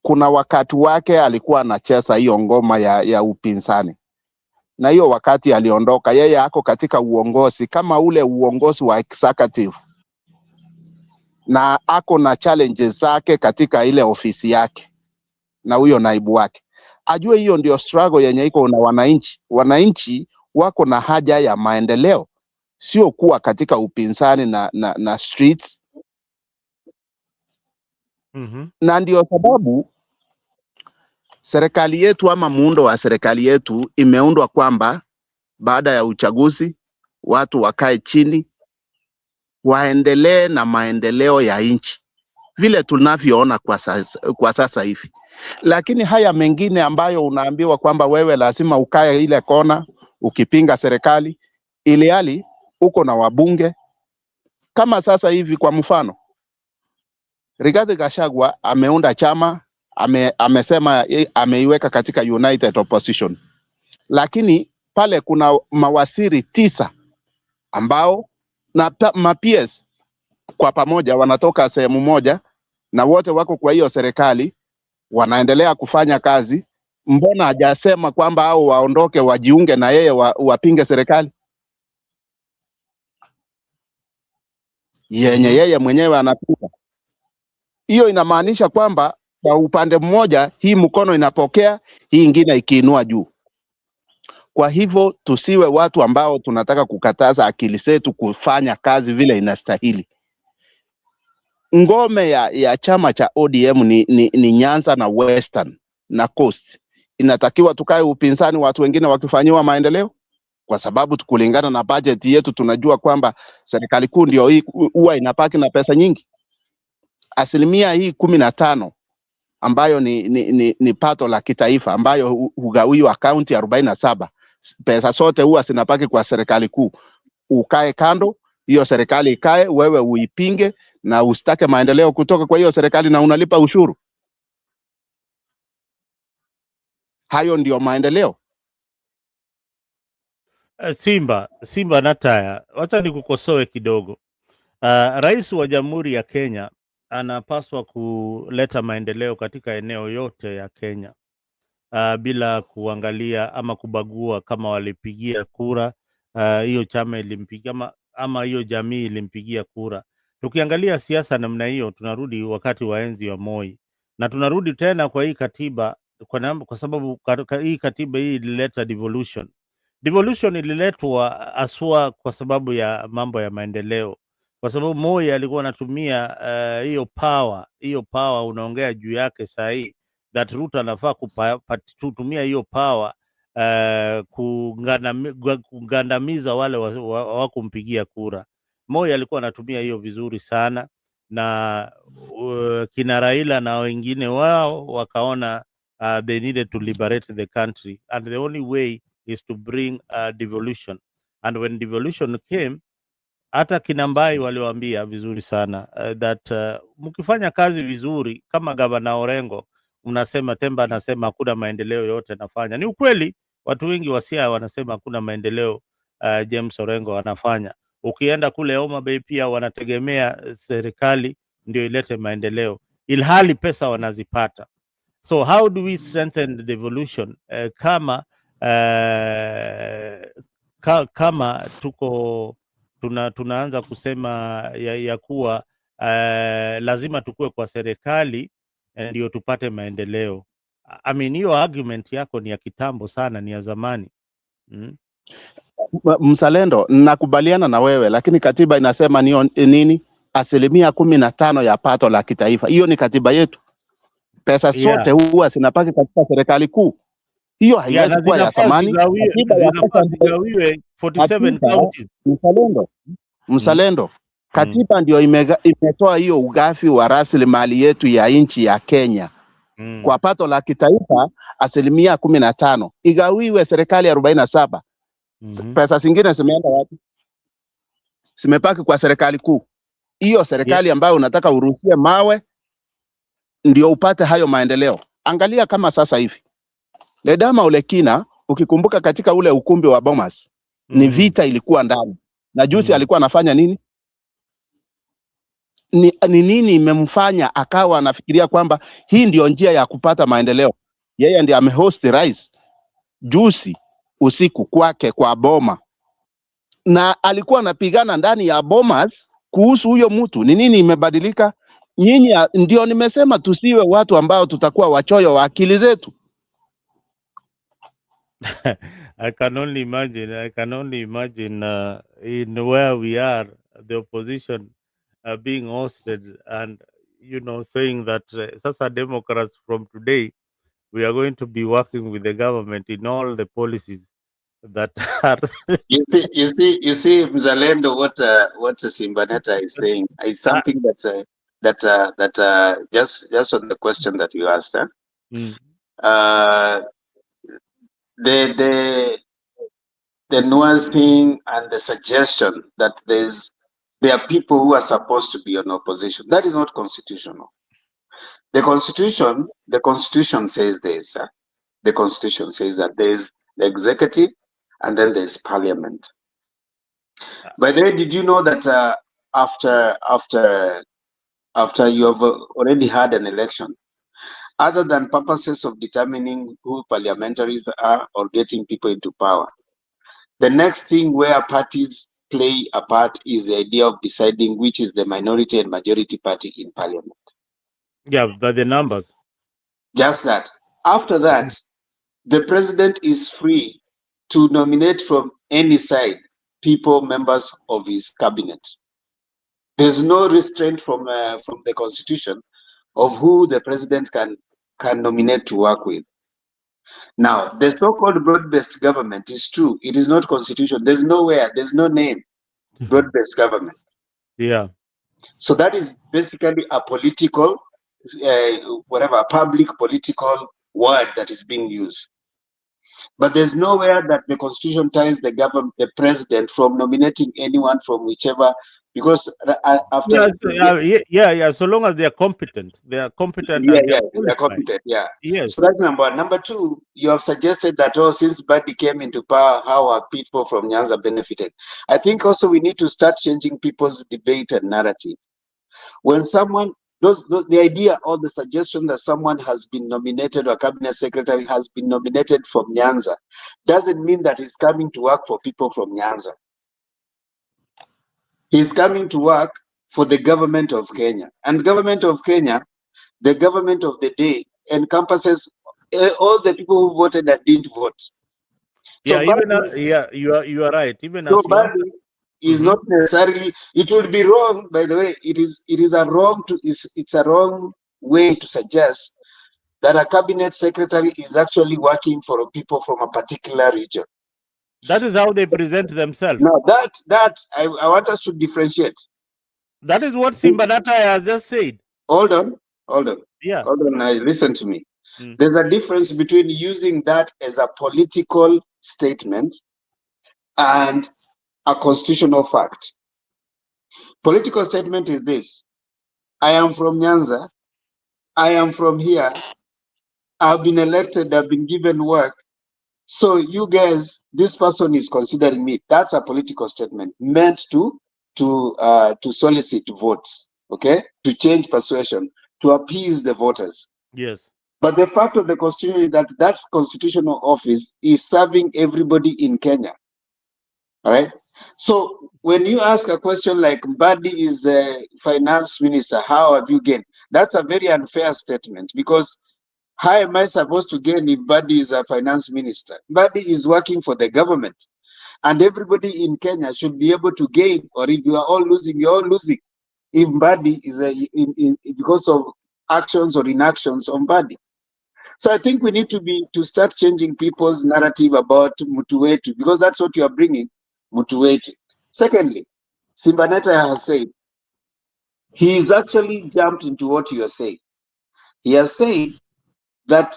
kuna wakati wake alikuwa anacheza hiyo ngoma ya upinzani. Na hiyo wakati aliondoka, yeye ako katika uongozi kama ule uongozi wa executive. Na ako na challenges zake katika ile ofisi yake na huyo naibu wake. Ajue hiyo ndio struggle yenye iko na wananchi. Wananchi wako na haja ya maendeleo, sio kuwa katika upinzani na streets. Na ndio sababu serikali yetu ama muundo wa serikali yetu imeundwa kwamba baada ya uchaguzi watu wakae chini waendelee na maendeleo ya nchi vile tunavyoona kwa sasa hivi. Lakini haya mengine ambayo unaambiwa kwamba wewe lazima ukae ile kona ukipinga serikali, ili hali uko na wabunge kama sasa hivi. Kwa mfano, Rigathi Gachagua ameunda chama, amesema ameiweka katika United Opposition, lakini pale kuna mawaziri 9 ambao na ma-PS kwa pamoja wanatoka sehemu moja na wote wako kwa hiyo serikali wanaendelea kufanya kazi. Mbona hajasema kwamba hao waondoke wajiunge na yeye wapinge serikali yenye yeye mwenyewe anapinga? Hiyo inamaanisha kwamba kwa upande mmoja hii mkono inapokea, hii ingine ikiinua juu. Kwa hivyo tusiwe watu ambao tunataka kukataza akili zetu kufanya kazi vile inastahili. Ngome ya chama cha ODM ni Nyanza na Western na Coast. Inatakiwa tukae upinzani watu wengine wakifanyiwa maendeleo, kwa sababu kulingana na budget yetu tunajua kwamba serikali kuu ndio hii huwa inapaki na pesa nyingi. Asilimia hii 15 ambayo ni pato la kitaifa ambayo hugawiwa kaunti 47, pesa zote huwa zinapaki kwa serikali kuu. Ukae kando, hiyo serikali ikae, wewe uipinge na usitake maendeleo kutoka kwa hiyo serikali na unalipa ushuru. Hayo ndio maendeleo. Simba Nataya, wacha nikukosoe kidogo. Rais wa Jamhuri ya Kenya anapaswa kuleta maendeleo katika eneo yote ya Kenya, bila kuangalia ama kubagua kama walipigia kura hiyo chama ilimpigia ama hiyo jamii ilimpigia kura. Tukiangalia siasa namna hiyo, tunarudi wakati wa enzi wa Moi na tunarudi tena kwa hii katiba, kwa sababu hii katiba hii ilileta devolution. Devolution ililetwa aswa kwa sababu ya mambo ya maendeleo, kwa sababu Moi alikuwa anatumia hiyo power unaongea juu yake sahi, that Ruto anafaa kutumia hiyo power kugandamiza wale wakumpigia kura. Moi alikuwa anatumia hiyo vizuri sana, na kina Raila na wengine wao wakaona they needed to liberate the country, and the only way is to bring devolution. And when devolution came, hata Kinambai waliwaambia vizuri sana that mkifanya kazi vizuri kama gavana Orengo, unasema Temba anasema hakuna maendeleo yote nafanya. Ni ukweli, watu wengi wa Siaya wanasema hakuna maendeleo James Orengo anafanya. Ukienda kule Homa Bay pia wanategemea serikali ndio ilete maendeleo, ilhali pesa wanazipata. So how do we strengthen the devolution kama tunaanza kusema ya kuwa lazima tukue kwa serikali ndio tupate maendeleo? I mean, hiyo argument yako ni ya kitambo sana, ni ya zamani. Mzalendo, nakubaliana na wewe, lakini katiba inasema nini? 15% ya pato la kitaifa. Hiyo ni katiba yetu. Pesa zote huwa zinapaki katika serikali kuu. Hiyo haiwezi kuwa ya zamani. Zigawiwe 47 counties. Mzalendo, katiba ndio imetoa hiyo ugafi wa rasilimali yetu ya nchi ya Kenya. Kwa pato la kitaifa 15%, igawiwe serikali 47. Pesa zingine zimeenda wapi? Zimepaki kwa serikali kuu. Hiyo serikali ambayo unataka urushie mawe ndio upate hayo maendeleo. Angalia kama sasa hivi Ledama Olekina, ukikumbuka katika ule ukumbi wa Bomas, ni vita ilikuwa ndani. Na juzi alikuwa anafanya nini? Ni nini imemfanya akawa anafikiria kwamba hii ndio njia ya kupata maendeleo? Yeye ndiye amehost rais juzi usiku kwake kwa Boma, na alikuwa anapigana ndani ya Bomas kuhusu huyo mtu. Ni nini imebadilika? Nyinyi ndio nimesema tusiwe watu ambao tutakuwa wachoyo wa akili zetu. I can only imagine in where we are, the opposition being hosted and saying that sasa Democrats from today we are going to be working with the government in all the policies that are. You see, Mzalendo, what Simbaneta is saying is something that just on the question that you asked, Mm. uh, the the nuancing and the suggestion that there are people who are supposed to be in opposition. That is not constitutional. The constitution says this. The constitution says that there is the executive and then there's parliament. By the way, did you know that after you have already had an election, other than purposes of determining who parliamentaries are or getting people into power, the next thing where parties play a part is the idea of deciding which is the minority and majority party in parliament. Yeah, by the numbers. Just that. After that, the president is free to nominate from any side people, members of his cabinet. There's no restraint from the constitution of who the president can nominate to work with. Now, the so-called broad-based government is true. It is not constitution. There's no name, broad-based government. Yeah. So that is basically a political, a public political word that is being used. But there's nowhere that the constitution ties the president from nominating anyone from whichever, because after Yeah. So long as they are competent, and they are they're qualified. competent. Yeah. Yes. So that's number one. Number two, you have suggested that since Badi came into power, how have people from Nyanza benefited? I think also we need to start changing people's debate and narrative. When someone the idea or the suggestion that someone has been nominated or a cabinet secretary has been nominated from Nyanza doesn't mean that he's coming to work for people from Nyanza. He's coming to work for the government of Kenya. And government of Kenya, the government of the day, encompasses all the people who voted and didn't vote. So you are right. Even so as you Badi is not necessarily. It would be wrong, by the way. It's a wrong way to suggest that a cabinet secretary is actually working for people from a particular region. that is how they present themselves. Now that I want us to differentiate. That is what Simbanata has just said. Hold on. Yeah. Hold on. Listen to me. Mm. There's a difference between using that as a political statement and a constitutional fact. Political statement is this: I am from Nyanza. I am from here. I've been elected. I've been given work. So you guys, this person is considering me. That's a political statement meant to solicit votes, okay, to change persuasion, to appease the voters. Yes. But the fact of the constitution is that constitutional office is serving everybody in Kenya. All right. So when you ask a question like Mbadi is the finance minister, how have you gained? That's a very unfair statement, because how am I supposed to gain if Mbadi is a finance minister? Mbadi is working for the government, and everybody in Kenya should be able to gain. Or if you are all losing, you're all losing. If Mbadi is because of actions or inactions on Mbadi. So I think we need to start changing people's narrative about Mutuwetu, because that's what you are bringing, Mutuwetu. Secondly, Simbaneta has said he's actually jumped into what you are saying. He has said that,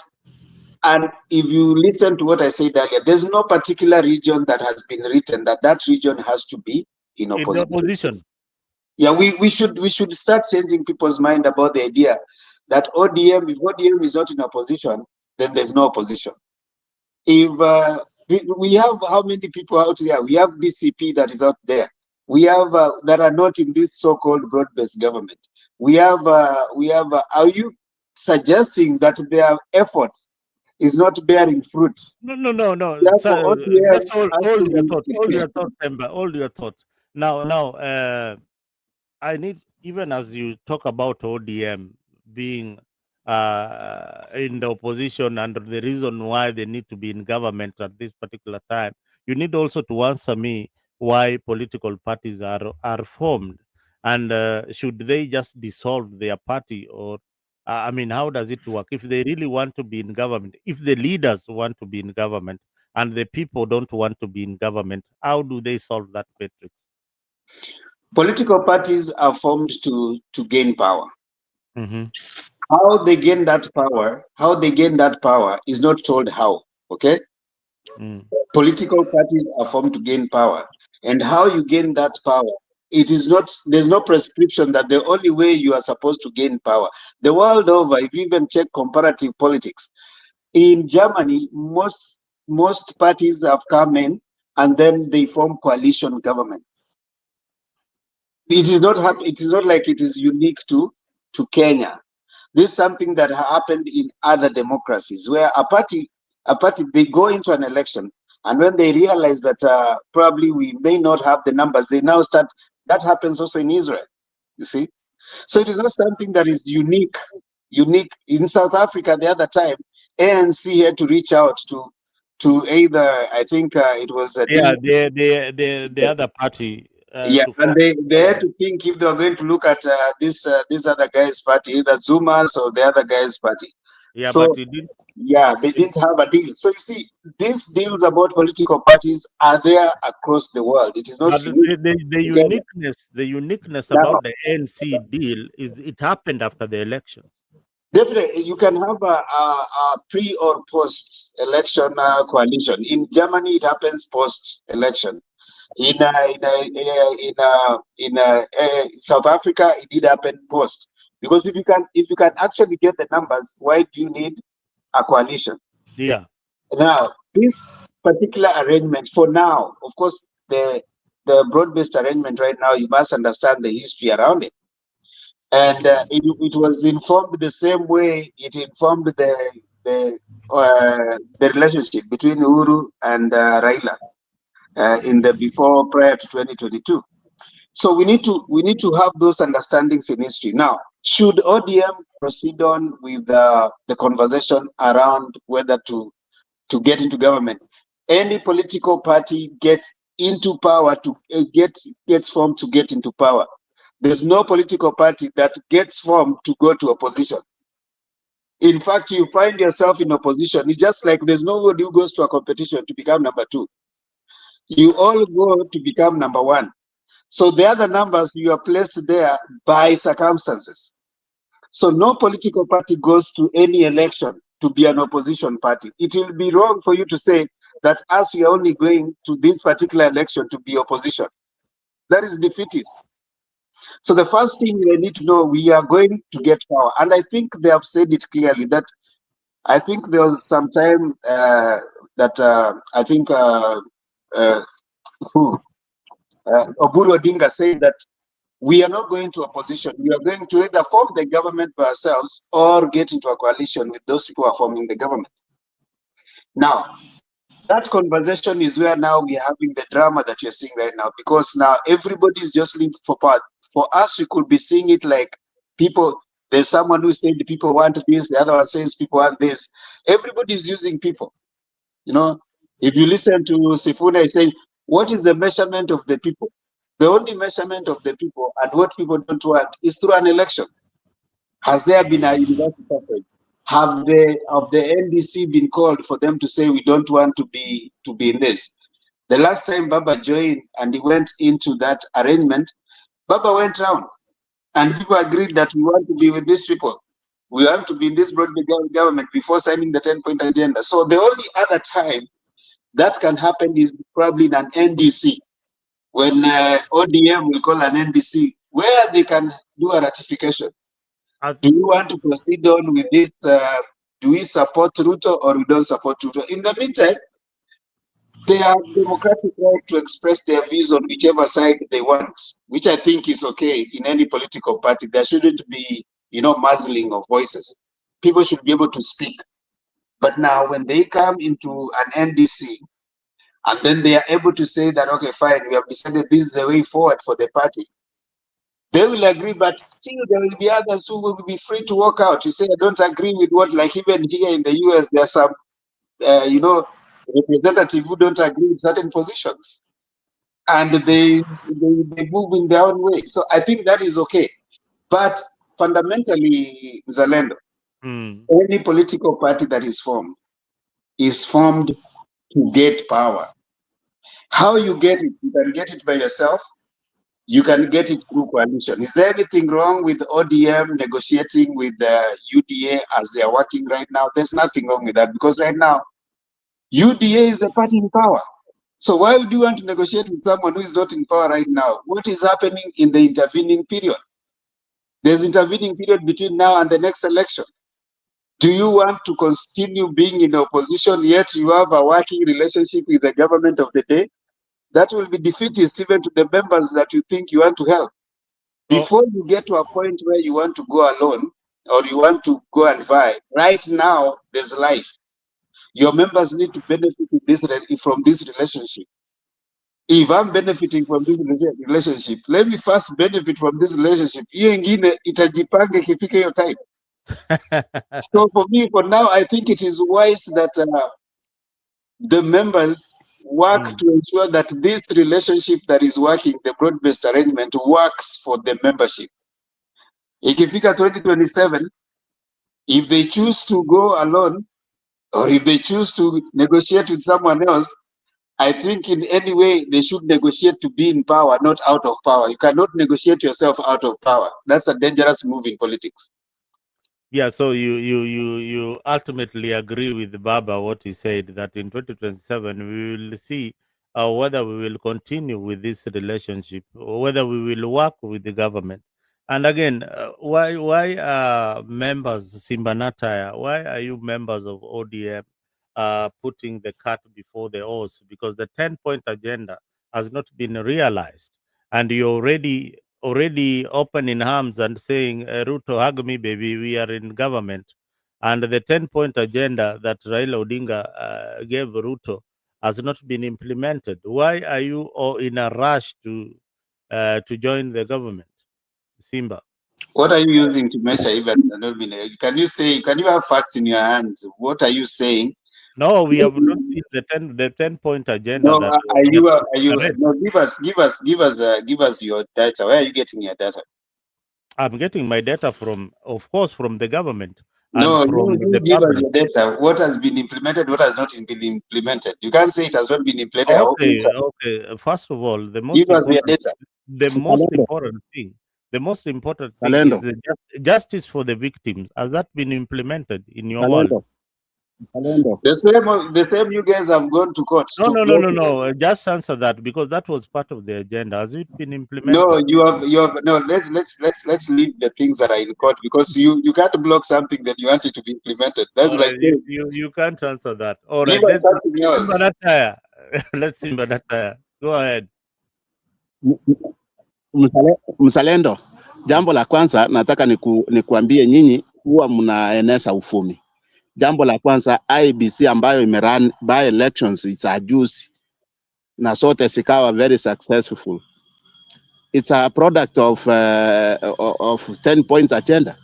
and if you listen to what I said earlier, there's no particular region that has been written that region has to be in opposition. Yeah, we should start changing people's mind about the idea that ODM, if ODM is not in opposition, then there's no opposition. If we have how many people out there? We have DCP that is out there. We have that are not in this so-called broad-based government. We have. Are you suggesting that their efforts is not bearing fruit? No. Therefore, ODM Just hold your thought. Hold your thought. Now, I need, even as you talk about ODM being in the opposition and the reason why they need to be in government at this particular time, you need also to answer me why political parties are formed, and should they just dissolve their party, or I mean, how does it work? If they really want to be in government, if the leaders want to be in government and the people don't want to be in government, how do they solve that matrix? Political parties are formed to gain power. Mm-hmm. How they gain that power is not told how. Okay. Political parties are formed to gain power, and how you gain that power, it is not, there's no prescription that the only way you are supposed to gain power. The world over, if you even check comparative politics, in Germany, most parties have come in and then they form coalition government. It is not like it is unique to Kenya. This is something that happened in other democracies where a party they go into an election, and when they realize that probably we may not have the numbers, they now start. That happens also in Israel, you see. So it is not something that is unique in South Africa. The other time, ANC had to reach out to either, I think it was The other party. Yeah, To and form. they had to think if they were going to look at this other guy's party, either Zuma's or the other guy's party. Yeah, So but it didn't. yeah, they didn't have a deal. So you see, these deals about political parties are there across the world. It is not But unique the to Kenya. uniqueness Now, about the ANC deal is it happened after the election. definitely, you can have a pre or post election coalition. In Germany, it happens post election. In South Africa, it did happen post, because if you can actually get the numbers, why do you need a coalition? Yeah. Now, this particular arrangement, for now, of course, the broad-based arrangement right now, you must understand the history around it, and it was informed the same way it informed the relationship between Uhuru and Raila in the prior to 2022. So we need to have those understandings in history. Now, should ODM proceed on with the conversation around whether to get into government? Any political party gets into power to gets formed to get into power. There's no political party that gets formed to go to opposition. In fact, you find yourself in opposition. It's just like there's nobody who goes to a competition to become number two. You all go to become number one. So the other numbers, you are placed there by circumstances. So no political party goes to any election to be an opposition party. It will be wrong for you to say that as we are only going to this particular election to be opposition. That is defeatist. So the first thing they need to know, we are going to get power. And I think they have said it clearly that I think there was some time that I think Oburu Odinga said that we are not going to opposition. We are going to either form the government by ourselves or get into a coalition with those people who are forming the government. Now, that conversation is where now we are having the drama that you're seeing right now, because now everybody is just looking for power. For us, we could be seeing it like people, there's someone who said the people want this, the other one says people want this. Everybody is using people. You know, if you listen to Sifuna, he's saying, what is the measurement of the people? The only measurement of the people and what people don't want is through an election. Has there been a universal suffrage? Have the NDC been called for them to say we don't want to be in this? The last time Baba joined and he went into that arrangement, Baba went round and people agreed that we want to be with these people. We want to be in this broad government before signing the 10-point agenda. So the only other time that can happen is probably in an NDC, when ODM will call an NDC, where they can do a ratification. Do you want to proceed on with this? Do we support Ruto or we don't support Ruto? In the meantime, they have democratic right to express their views on whichever side they want, which I think is okay in any political party. There shouldn't be, muzzling of voices. People should be able to speak. But now when they come into an NDC, and then they are able to say that, okay, fine, we have decided this is the way forward for the party, they will agree, but still there will be others who will be free to walk out. You say, I don't agree with what, like even here in the US, there are some, representatives who don't agree with certain positions. And they move in their own way. So I think that is okay. But fundamentally, Zalendo, any political party that is formed to get power. How you get it? You can get it by yourself. You can get it through coalition. Is there anything wrong with ODM negotiating with the UDA as they are working right now? There's nothing wrong with that, because right now, UDA is the party in power. So why would you want to negotiate with someone who is not in power right now? What is happening in the intervening period? There's intervening period between now and the next election. Do you want to continue being in opposition yet you have a working relationship with the government of the day? That will be defeatist even to the members that you think you want to help. Before you get to a point where you want to go alone or you want to go and vie, right now there's life. Your members need to benefit from this relationship. If I'm benefiting from this relationship, let me first benefit from this relationship. Hiyo ingine itajipanga ikifika hiyo time. So for me, for now, I think it is wise that the members work to ensure that this relationship that is working, the broad-based arrangement, works for the membership. Ikifika 2027, if they choose to go alone, or if they choose to negotiate with someone else, I think in any way they should negotiate to be in power, not out of power. You cannot negotiate yourself out of power. That's a dangerous move in politics. Yeah, so you ultimately agree with Baba what he said, that in 2027 we will see whether we will continue with this relationship or whether we will work with the government. And again, why members Simbanataya? Why are you members of ODM putting the cart before the horse? Because the 10-point agenda has not been realized, and you already opening arms and saying, Ruto, hug me, baby, we are in government. And the 10-point agenda that Raila Odinga gave Ruto has not been implemented. Why are you all in a rush to join the government, Simba? What are you using to measure even? Can you have facts in your hands? What are you saying? No, we have not seen the 10-point agenda. No, That no, give us your data. Where are you getting your data? I'm getting my data from, of course, from the government. No, and from you the give us public. your data. What has been implemented, what has not been implemented. You can't say it has not been implemented. Okay. First of all, the most give us your data. the most important thing is the justice for the victims. Has that been implemented in your world? The same you guys have gone to court. No. Just answer that, because that was part of the agenda. Has it been implemented? No, you have no. Let's leave the things that are in court, because you can't block something that you want it to be implemented. That's all like right, saying, you can't answer that. All give right, us something else. let's see Mbadataya. Go ahead. Mzalendo, jambo la kwanza nataka nikuambie nyinyi huwa mnaeneza ufumi. Jambo la kwanza, IBC ambayo imerun by elections za juzi na sote sikawa very successful. It's a product of 10-point agenda.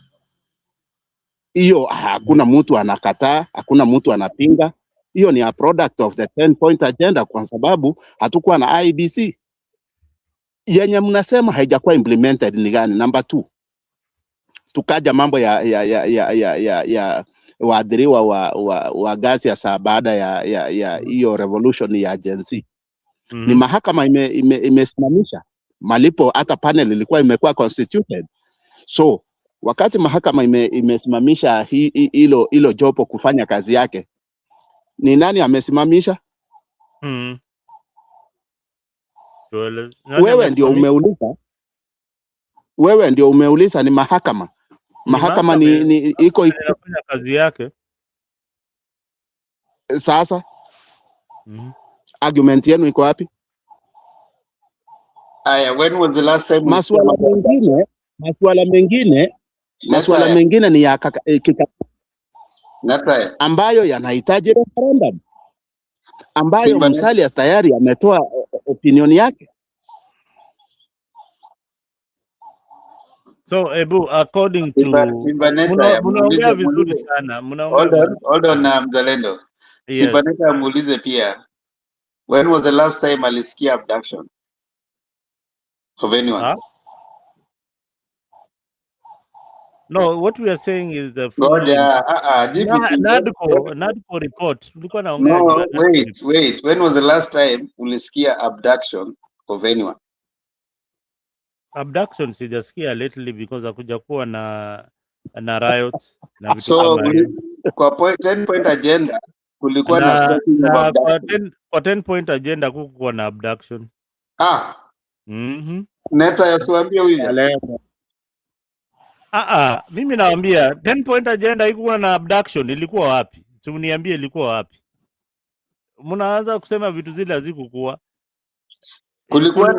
Hiyo hakuna mtu anakataa, hakuna mtu anapinga. Hiyo ni a product of the 10-point agenda, kwa sababu hatukuwa na IBC. Yenye mnasema haijakuwa implemented ni gani? Number 2, tukaja mambo ya waadhiriwa wa ghasia saa baada ya hiyo revolution ya Gen Z. Ni mahakama imesimamisha malipo, hata panel ilikuwa imekuwa constituted. So wakati mahakama imesimamisha hilo jopo kufanya kazi yake, ni nani amesimamisha? Wewe ndio umeuliza, ni mahakama. Mahakama ni iko inafanya kazi yake. Sasa argument yenu iko wapi? When was the last time Masuala mengine ni ya ambayo yanahitaji referendum, ambayo Musalia tayari ametoa opinion yake. So Ebu, according to mnaongea vizuri sana, hold on Mzalendo. Yes. Simbaneta amuulize pia, when was the last time alisikia abduction of anyone? No, what we are saying is the following. Ngoja, jibu tu. NADCO report. Tulikuwa naongea juu ya No, NADCO report. wait. When was the last time ulisikia abduction of anyone? Abduction sijasikia lately because hakuja kuwa na riots na vitu So kama hiyo. kwa 10 point agenda kulikuwa na stopping of abduction. Kwa 10 point agenda kukuwa na abduction. Neta yasiwambie huyu. Mimi naambia 10 point agenda ikuwa na abduction, ilikuwa wapi? Si uniambie ilikuwa wapi? Mnaanza kusema vitu zile hazikukuwa. Kulikuwa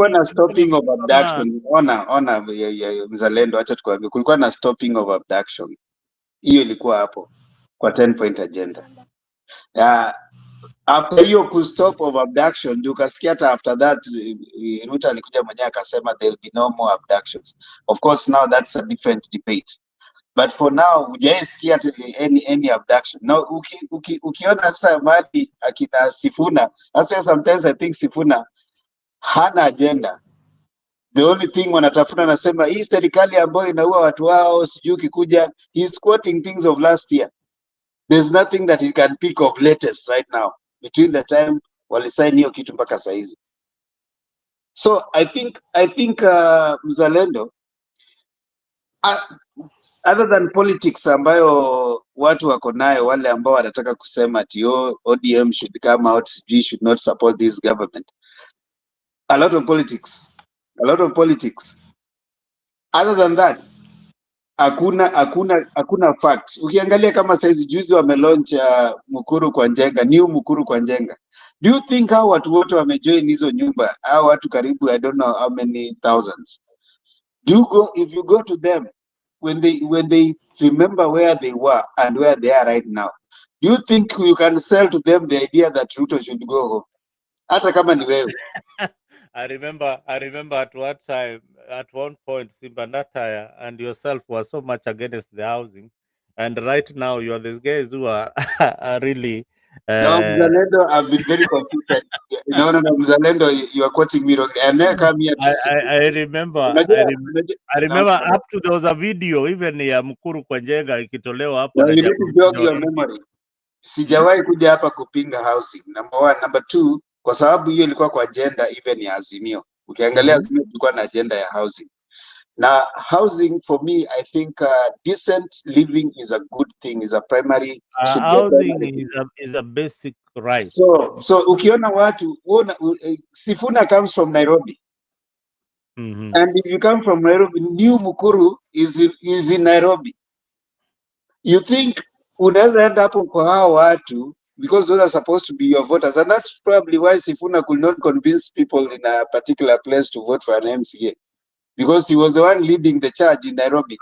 na stopping of abduction. Ona mzalendo, acha tukwambie, kulikuwa na stopping of abduction. Hiyo ilikuwa hapo kwa 10 point agenda. After hiyo ku stop of abduction, ndio ukasikia hata after that Ruto alikuja mwenyewe akasema there will be no more abductions. Of course now that's a different debate. But for now hujaisikia any abduction. Now ukiona sasa mali akina Sifuna, that's sometimes I think Sifuna hana agenda. The only thing wanatafuta, nasema hii serikali ambayo inaua watu wao, sijui kikuja, he's quoting things of last year. There's nothing that he can pick of latest right now between the time walisign hiyo kitu mpaka saizi. So I think mzalendo, other than politics ambayo watu wako nayo, wale ambao wanataka kusema ati ODM should come out, should not support this government. A lot of politics. Other than that, hakuna facts. Ukiangalia kama saizi juzi wamelaunch Mukuru kwa Njenga, new Mukuru kwa Njenga. Do you think hao watu wote wamejoin hizo nyumba? Hao watu karibu, I don't know how many thousands. If you go to them, when they remember where they were and where they are right now, do you think you can sell to them the idea that Ruto should go home? Hata kama ni wewe. I remember at one point Simba Nataya and yourself were so much against the housing, and right now you are these guys who are really No, Mzalendo, I've been very consistent. No, Mzalendo, you are quoting me wrong. And then come here to I remember up to there was a video even ya Mukuru kwa Njenga ikitolewa hapo. No, you need to jog your memory. Sijawahi kuja hapa kupinga housing. Number 1, number 2, kwa sababu hiyo ilikuwa kwa agenda even ya Azimio. Ukiangalia Azimio ilikuwa na agenda ya housing. Now, housing for me, I think decent living is a good thing, is a primary. Housing is a basic right. So ukiona watu, Sifuna comes from Nairobi. And if you come from Nairobi, new Mukuru is in Nairobi. You think unaweza enda hapo kwa hao watu, because those are supposed to be your voters, and that's probably why Sifuna could not convince people in a particular place to vote for an MCA, because he was the one leading the charge in Nairobi.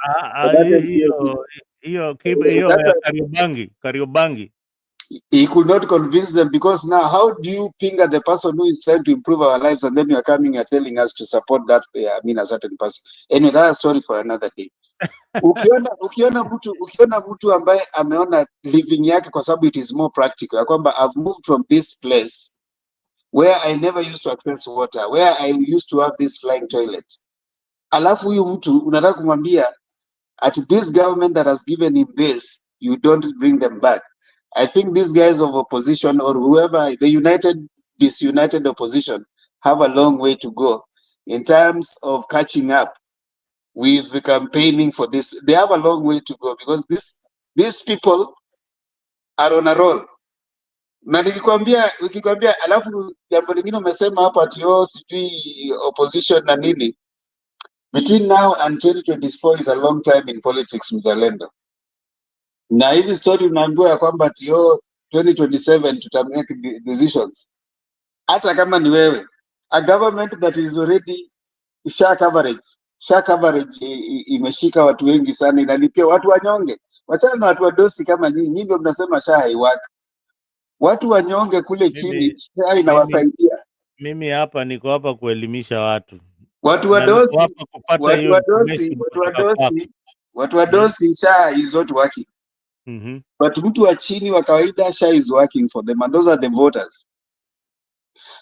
Kariobangi. He could not convince them, because now how do you finger the person who is trying to improve our lives, and then you are coming and telling us to support that, a certain person. Anyway, that's a story for another day. Ukiona mtu ambaye ameona living yake, kwa sababu it is more practical, ya kwamba I've moved from this place where I never used to access water, where I used to have this flying toilet, alafu huyu mtu unataka kumwambia at this government that has given him this, you don't bring them back. I think these guys of opposition, or whoever, the disunited opposition, have a long way to go in terms of catching up with the campaigning for this. They have a long way to go, because these people are on a roll. Na nikikwambia, alafu jambo lingine umesema hapa ati sijui opposition na nini. Between now and 2024 is a long time in politics, mzalendo. Na hizi story unaambiwa ya kwamba ati 2027 tutamake decisions. Hata kama ni wewe, a government that is already share coverage imeshika watu wengi sana, inalipia watu wanyonge. Wachana na watu wadosi kama nyinyi ndio mnasema shaa haiwaki. Watu wanyonge kule chini shaa inawasaidia. Mimi hapa niko hapa kuelimisha watu. Watu wadosi shaa is not working. But mtu wa chini wa kawaida shaa is working for them, and those are the voters.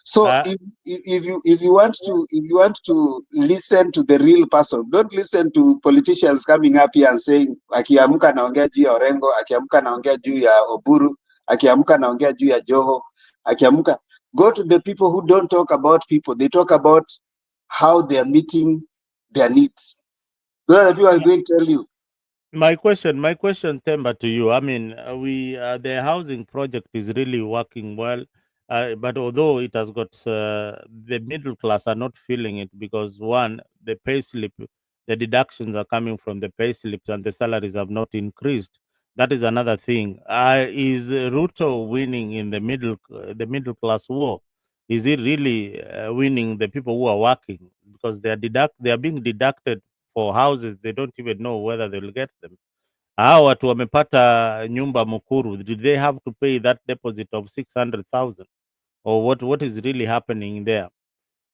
So if you want to listen to the real person, don't listen to politicians coming up here and saying akiamka naongea juu ya Orengo, akiamka naongea juu ya Oburu, akiamka naongea juu ya Joho, akiamka. Go to the people who don't talk about people. They talk about how they are meeting their needs. Those are the people are going to tell you. My question, Themba, to you. I mean, the housing project is really working well, but although it has got the middle class are not feeling it because one, the pay slip, the deductions are coming from the pay slips, and the salaries have not increased. That is another thing. Is Ruto winning in the middle class war? Is he really winning the people who are working because they are being deducted for houses they don't even know whether they will get them. Hao watu wamepata nyumba Mukuru, did they have to pay that deposit of 600,000 or what is really happening there?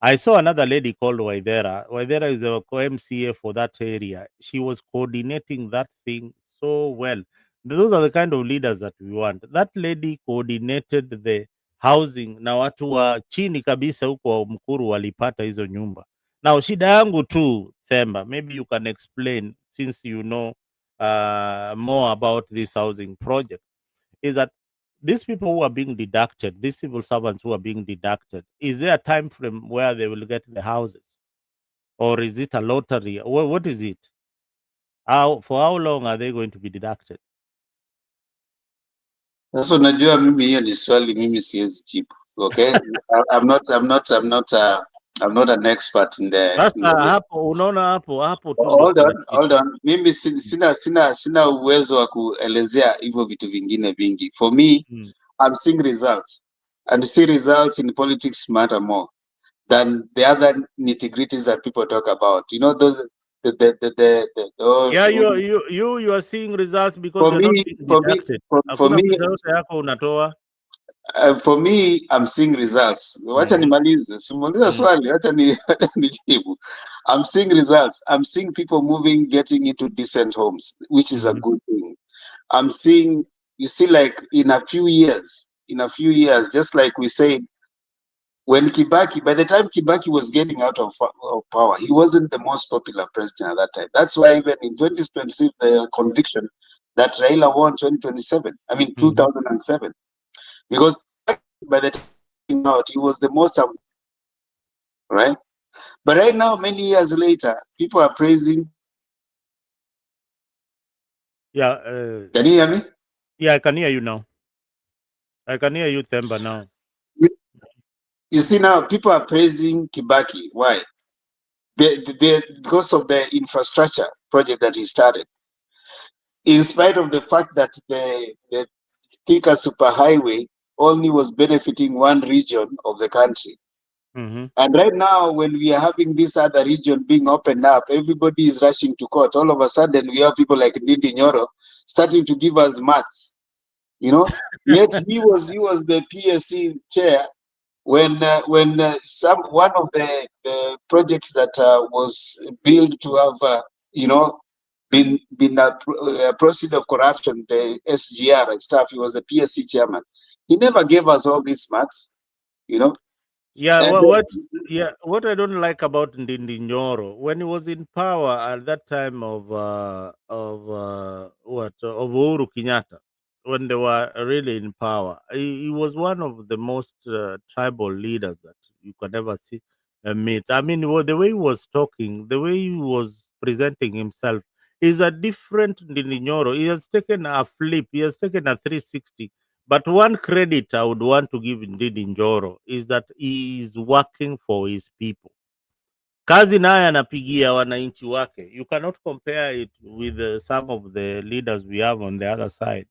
I saw another lady called Waidera. Waidera is a MCA for that area. She was coordinating that thing so well. Those are the kind of leaders that we want. That lady coordinated the housing na watu wa chini kabisa huko Mkuru walipata hizo nyumba. Now shida yangu tu Themba, maybe you can explain since you know more about this housing project, is that these people who are being deducted, these civil servants who are being deducted, is there a time frame where they will get the houses? Or is it a lottery? What is it? For how long are they going to be deducted? Sasa unajua mimi hiyo ni swali mimi siwezi jibu. Okay? I'm not an expert in the. Sasa hapo unaona hapo tu. Hold on. Mimi sina uwezo wa kuelezea hivyo vitu vingine vingi. For me, I'm seeing results. And see results in politics matter more than the other nitty-gritties that people talk about. You know, those yeah, you are seeing results because you're not being deducted. For me, I'm seeing results. Wacha nimalize. Simuuliza swali, wacha nijibu. I'm seeing results. I'm seeing people moving, getting into decent homes, which is a good thing. I'm seeing, you see, like in a few years, just like we said, when Kibaki, by the time Kibaki was getting out of power, he wasn't the most popular president at that time. That's why even in 2026, the conviction that Raila won 2007, because by the time he came out, he was the most, right? But right now, many years later, people are praising. Yeah. Can you hear me? Yeah, I can hear you now. I can hear you, Themba, now. You see now, people are praising Kibaki. Why? Because of the infrastructure project that he started. In spite of the fact that the Thika superhighway only was benefiting one region of the country. And right now, when we are having this other region being opened up, everybody is rushing to court. All of a sudden, we have people like Ndindi Nyoro starting to give us maths. You know, yet he was the PSC chair when one of the projects that was built to have been a process of corruption, the SGR and stuff. He was the PSC chairman. He never gave us all these maths, you know. Yeah, what I don't like about Ndindi Nyoro, when he was in power at that time of Uhuru Kenyatta, when they were really in power, he was one of the most tribal leaders that you could ever see meet. I mean, the way he was talking, the way he was presenting himself is a different Ndindi Nyoro. He has taken a flip. He has taken a 360. But one credit I would want to give Ndindi Nyoro is that he is working for his people. Kazi naye anapigia wananchi wake. You cannot compare it with some of the leaders we have on the other side.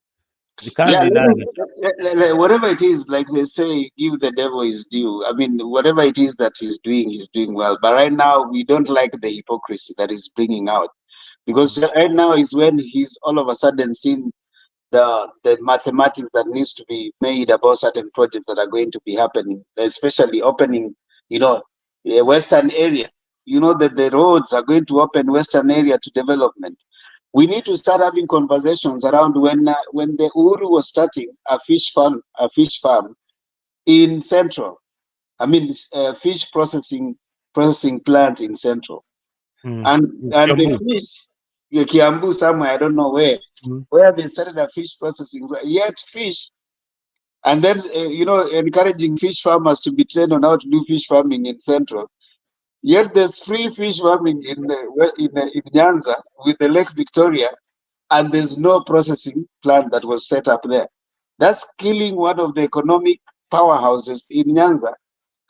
Whatever it is, like they say, give the devil his due. I mean, whatever it is that he's doing well. But right now, we don't like the hypocrisy that he's bringing out. Because right now is when he's all of a sudden seen the mathematics that needs to be made about certain projects that are going to be happening, especially opening, the western area. You know that the roads are going to open western area to development. We need to start having conversations around when the Uhuru was starting a fish farm in Central. fish processing plant in Central. And the fish, Kiambu somewhere, I don't know where they started a fish processing, yet fish, and then, encouraging fish farmers to be trained on how to do fish farming in Central. Yet there's free fish farming in Nyanza with the Lake Victoria, and there's no processing plant that was set up there. That's killing one of the economic powerhouses in Nyanza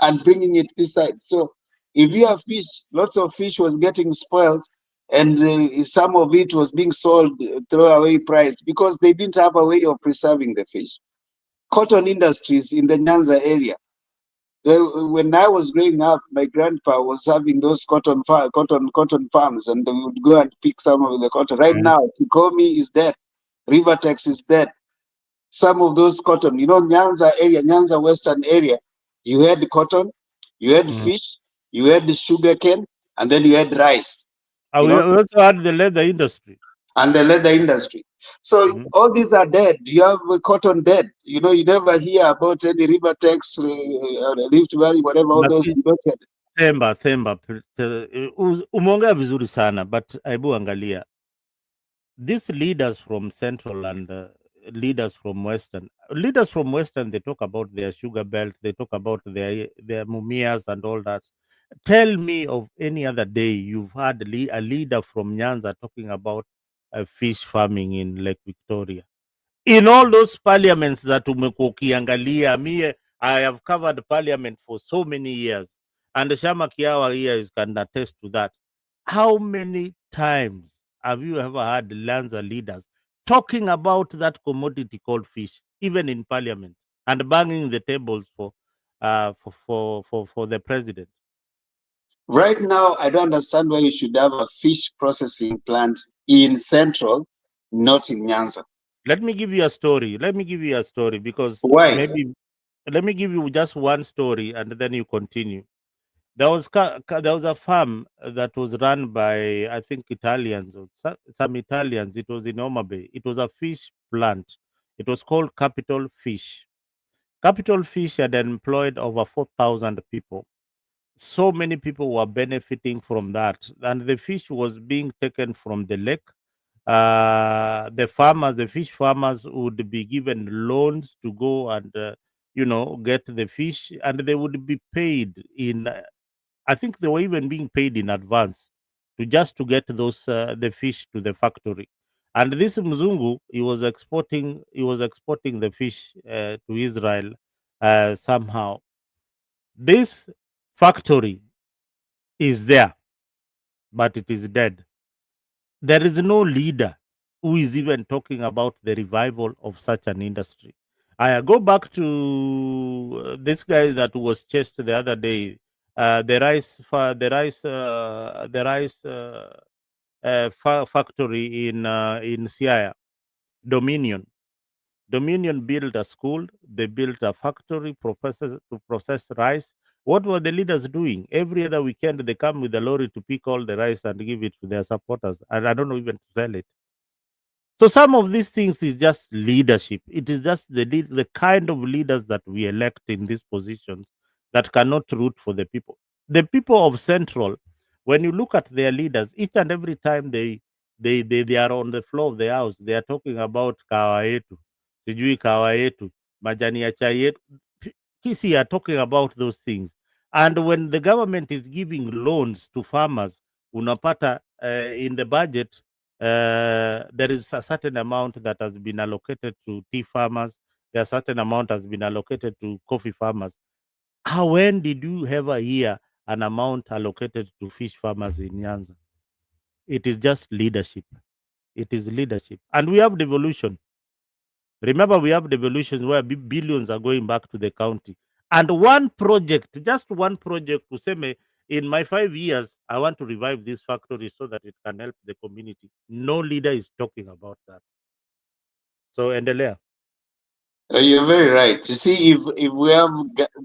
and bringing it this side. So if you have fish, lots of fish was getting spoiled, and some of it was being sold throwaway price because they didn't have a way of preserving the fish. Cotton industries in the Nyanza area. When I was growing up, my grandpa was having those cotton farms, and we would go and pick some of the cotton. Right now, Tikomi is dead, Rivertex is dead. Some of those cotton, Nyanza area, Nyanza Western area, you had cotton, you had fish, you had the sugar cane, and then you had rice. We also had the leather industry. And the leather industry. So all these are dead. You have cotton dead. You never hear about any Rivertex, Rift Valley, whatever, all those. Themba, umeongea vizuri sana, but hebu angalia. These leaders from Central and leaders from Western, they talk about their sugar belt, they talk about their mumias and all that. Tell me of any other day you've had a leader from Nyanza talking about fish farming in Lake Victoria. In all those parliaments that umekuwa ukiangalia, I have covered parliament for so many years, and Shama Kiawa here can attest to that. How many times have you ever had Nyanza leaders talking about that commodity called fish, even in parliament, and banging the tables for the president? Right now, I don't understand why you should have a fish processing plant in Central, not in Nyanza. Let me give you a story. Because why? Maybe let me give you just one story and then you continue. There was a farm that was run by, I think, Italians or some Italians. It was in Homa Bay. It was a fish plant. It was called Capital Fish. Capital Fish had employed over 4,000 people. So many people were benefiting from that, and the fish was being taken from the lake. The fish farmers would be given loans to go and get the fish, and they would be paid in. I think they were even being paid in advance to get those the fish to the factory. And this Mzungu, he was exporting the fish to Israel somehow. This factory is there, but it is dead. There is no leader who is even talking about the revival of such an industry. I go back to this guy that was chased the other day, the rice factory in Siaya, Dominion. Dominion built a school, they built a factory to process rice. What were the leaders doing? Every other weekend, they come with a lorry to pick all the rice and give it to their supporters. And I don't know even to sell it. So some of these things is just leadership. It is just the kind of leaders that we elect in these positions that cannot root for the people. The people of Central, when you look at their leaders, each and every time they are on the floor of the house, they are talking about kawa yetu, sijui kawa yetu, majani ya chai yetu. Kisi are talking about those things. And when the government is giving loans to farmers, unapata in the budget, there is a certain amount that has been allocated to tea farmers. There a certain amount has been allocated to coffee farmers. When did you ever hear an amount allocated to fish farmers in Nyanza? It is just leadership. It is leadership. And we have devolution. Remember, we have devolution where billions are going back to the county. And one project, just one project, to say, in my 5 years, I want to revive this factory so that it can help the community. No leader is talking about that. So, endelea. You're very right. You see, if we have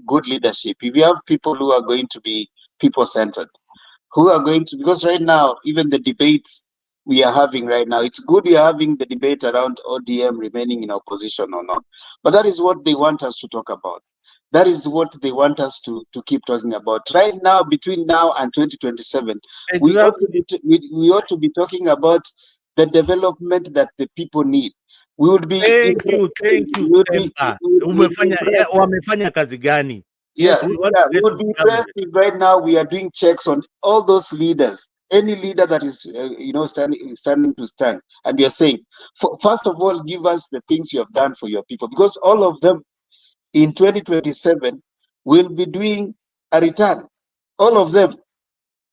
good leadership, if you have people who are going to be people-centered, because right now, even the debates we are having right now, it's good we are having the debate around ODM remaining in opposition or not. But that is what they want us to talk about. That is what they want us to keep talking about. Right now, between now and 2027, we ought to be talking about the development that the people need. We would be Thank you, Temba. Wamefanya kazi gani? Yes, we want to we get would to be the impressed government. if right now we are doing checks on all those leaders. Any leader that is, standing to stand, and we are saying, first of all, give us the things you have done for your people, because all of them in 2027 will be doing a return. All of them,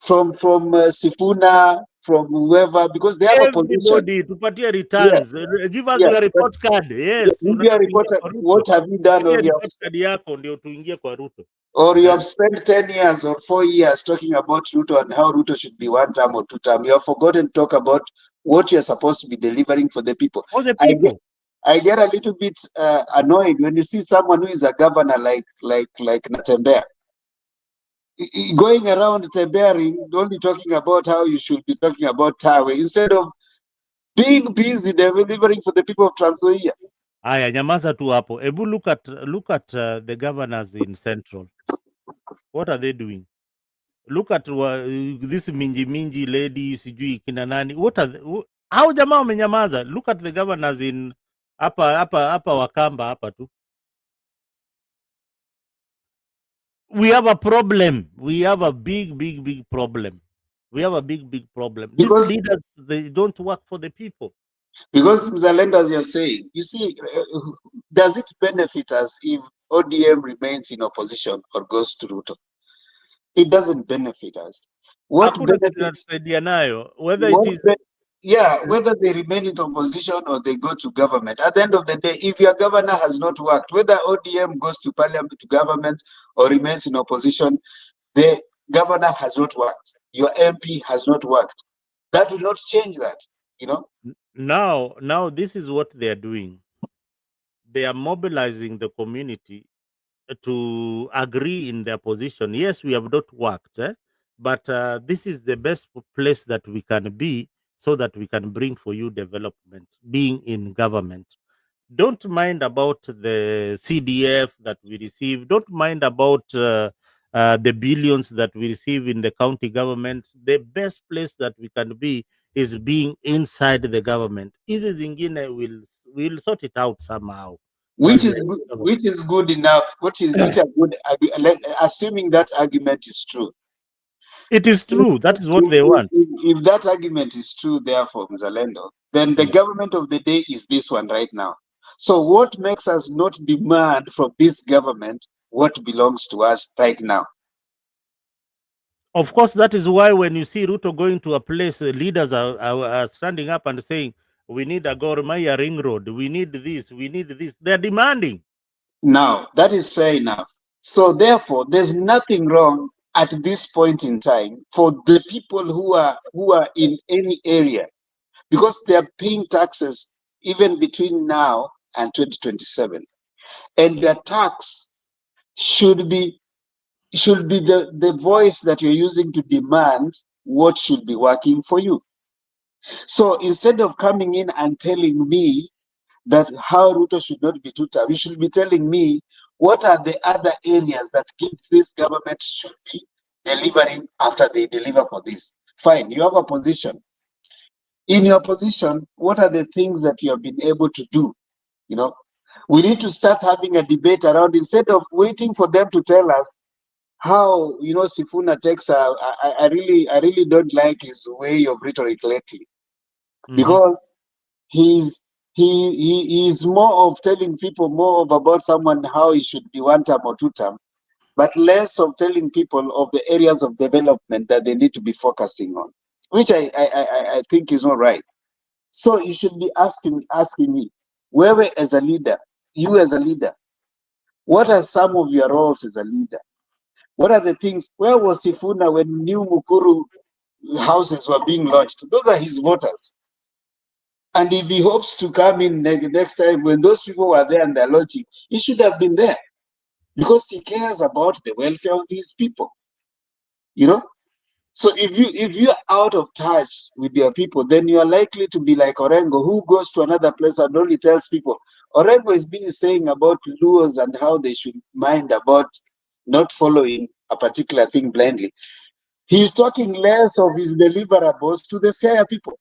from Sifuna, from whoever, because they have a position. Everybody, tupatie Yeah, returns. Give us yeah. your But report card. Yes, give you a unataka report. kuingia kwa What Ruto. have you done, Tupatie report card yako ndio tuingie kwa Ruto. or you have spent 10 years or 4 years talking about Ruto and how Ruto should be 1 term or 2 term. You have forgotten to talk about what you're supposed to be delivering for the people. For the people. I get a little bit annoyed when you see someone who is a governor like Natembea going around Tembearing, only talking about how you should be talking about Tawe instead of being busy delivering for the people of Trans Nzoia. Aya, nyamaza tu hapo. Ebu look at the governors in Central. What are they doing? Look at this minji lady, sijui kina nani. What are how jamaa wamenyamaza? Look at the governors in hapa Wakamba hapa tu. We have a problem. We have a big problem. We have a big problem. Because, these leaders, they don't work for the people. Because Mzalendo, as you're saying, you see, does it benefit us if ODM remains in opposition or goes to Ruto? It doesn't benefit us. What benefits? Whether it is whether they remain in opposition or they go to government. At the end of the day, if your governor has not worked, whether ODM goes to parliament, to government, or remains in opposition, the governor has not worked. Your MP has not worked. That will not change that, you know. Now this is what they are doing. They are mobilizing the community to agree in their position. Yes, we have not worked, but this is the best place that we can be, so that we can bring for you development, being in government. Don't mind about the CDF that we receive. Don't mind about the billions that we receive in the county government. The best place that we can be is being inside the government. Hizi zingine will sort it out somehow. Which is good enough. Which are good, assuming that argument is true. It is true. That is what they want. If that argument is true, therefore, Mzalendo, then the government of the day is this one right now. So what makes us not demand from this government what belongs to us right now? Of course, that is why when you see Ruto going to a place, leaders are standing up and saying, we need a Gor Mahia ring road, we need this, we need this. They're demanding. Now, that is fair enough. So therefore, there's nothing wrong at this point in time for the people who are in any area, because they are paying taxes even between now and 2027. And their tax should be the voice that you're using to demand what should be working for you. So instead of coming in and telling me that how Ruto should not be two-term, you should be telling me what are the other areas that this government should be delivering after they deliver for this. Fine, you have a position. In your position, what are the things that you have been able to do? You know, we need to start having a debate around, instead of waiting for them to tell us how, Sifuna takes I really don't like his way of rhetoric lately, because he is more of telling people more about someone how he should be 1 term or 2 term, but less of telling people of the areas of development that they need to be focusing on, which I think is not right. So you should be asking me, where as a leader, you as a leader, what are some of your roles as a leader? What are the things? Where was Sifuna when new Mukuru houses were being launched? Those are his voters. And if he hopes to come in next time when those people were there and they're launching, he should have been there, because he cares about the welfare of these people. So if you're out of touch with your people, then you are likely to be like Orengo, who goes to another place and only tells people, Orengo is busy saying about Luos and how they should mind about not following a particular thing blindly. He's talking less of his deliverables to the Siaya people.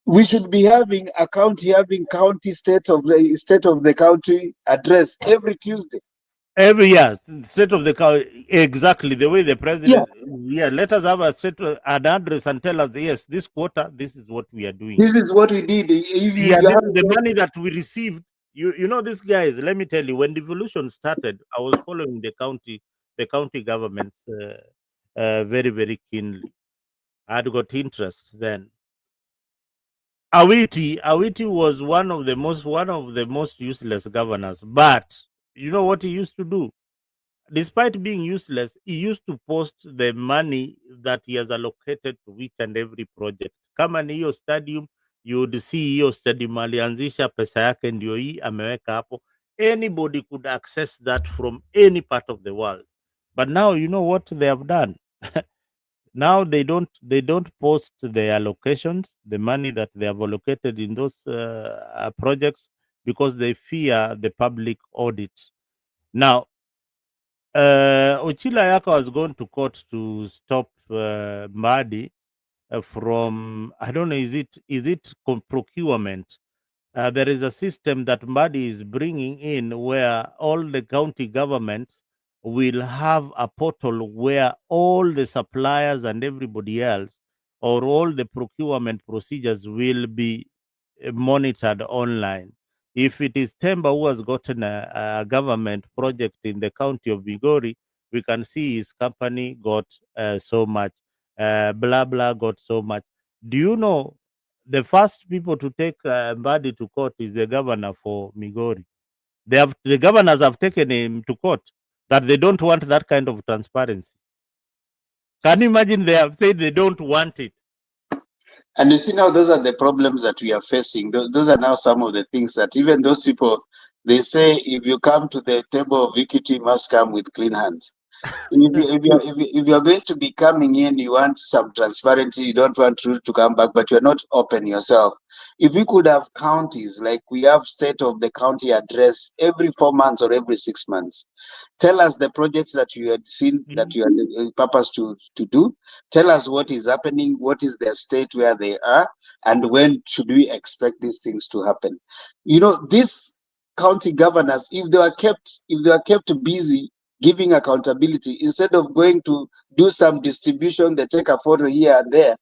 We should be having a county state of the country address every Tuesday. Every year, state of the cow, exactly the way the Yeah, president. Yeah, let us have an address and tell us, yes, this quarter, this is what we are doing. this is what we did. If you, Yeah, you this have is the money that we received. You know, these guys. Let me tell you, when devolution started, I was following the county governments very, very keenly. I had got interest then. Awiti was one of the most useless governors. But you know what he used to do? Despite being useless, he used to post the money that he has allocated to each and every project. Kama ni hiyo stadium, you would see hiyo stadium alianzisha, pesa yake ndio hii ameweka hapo. Anybody could access that from any part of the world. But now you know what they have done. Now they don't post the allocations, the money that they have allocated in those projects, because they fear the public audit. Now, Ochila Yaka was going to court to stop Madi from, I don't know, is it procurement? There is a system that Madi is bringing in where all the county governments will have a portal where all the suppliers and everybody else, or all the procurement procedures, will be monitored online. If it is Temba who has gotten a government project in the county of Migori, we can see his company got so much, blah blah got so much. Do you know the first people to take Mbadi to court is the governor for Migori? The governors have taken him to court that they don't want that kind of transparency. Can you imagine? They have said they don't want it. and you see now those are the problems that we are facing. Those are now some of the things that even those people, they say if you come to the table of equity, you must come with clean hands. If you're going to be coming in, you want some transparency, you don't want to come back, but you're not open yourself. If we could have counties, like we have state of the county address every 4 months or every 6 months, tell us the projects that you had seen that you had purpose to do. Tell us what is happening, what is their state where they are, and when should we expect these things to happen. You know, these county governors, if they are kept busy giving accountability, instead of going to do some distribution, they take a photo here and there,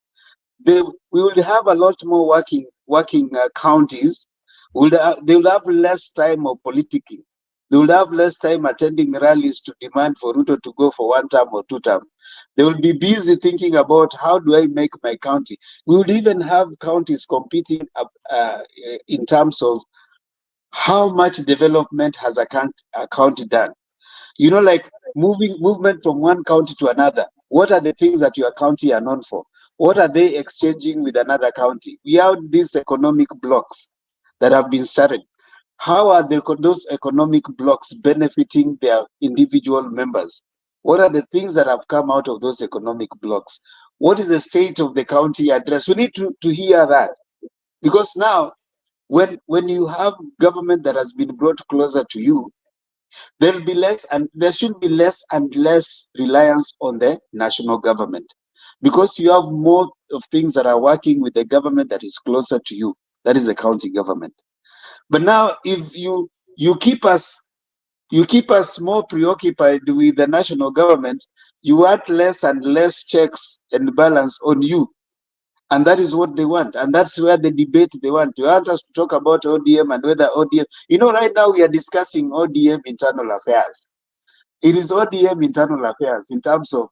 we will have a lot more working counties. They will have less time of politicking. They will have less time attending rallies to demand for Ruto to go for 1 term or 2 term. They will be busy thinking about how do I make my county. We would even have counties competing in terms of how much development has a county done. You know, like movement from one county to another. What are the things that your county are known for? What are they exchanging with another county? We have these economic blocks that have been started. How are those economic blocks benefiting their individual members? What are the things that have come out of those economic blocks? What is the state of the county address? We need to hear that, because now when you have government that has been brought closer to you, there should be less and less reliance on the national government, because you have more of things that are working with the government that is closer to you, that is the county government. But now if you keep us more preoccupied with the national government, you want less and less checks and balance on you. And that is what they want. And that's where the debate they want. You want us to talk about ODM and whether ODM, right now we are discussing ODM internal affairs. It is ODM internal affairs in terms of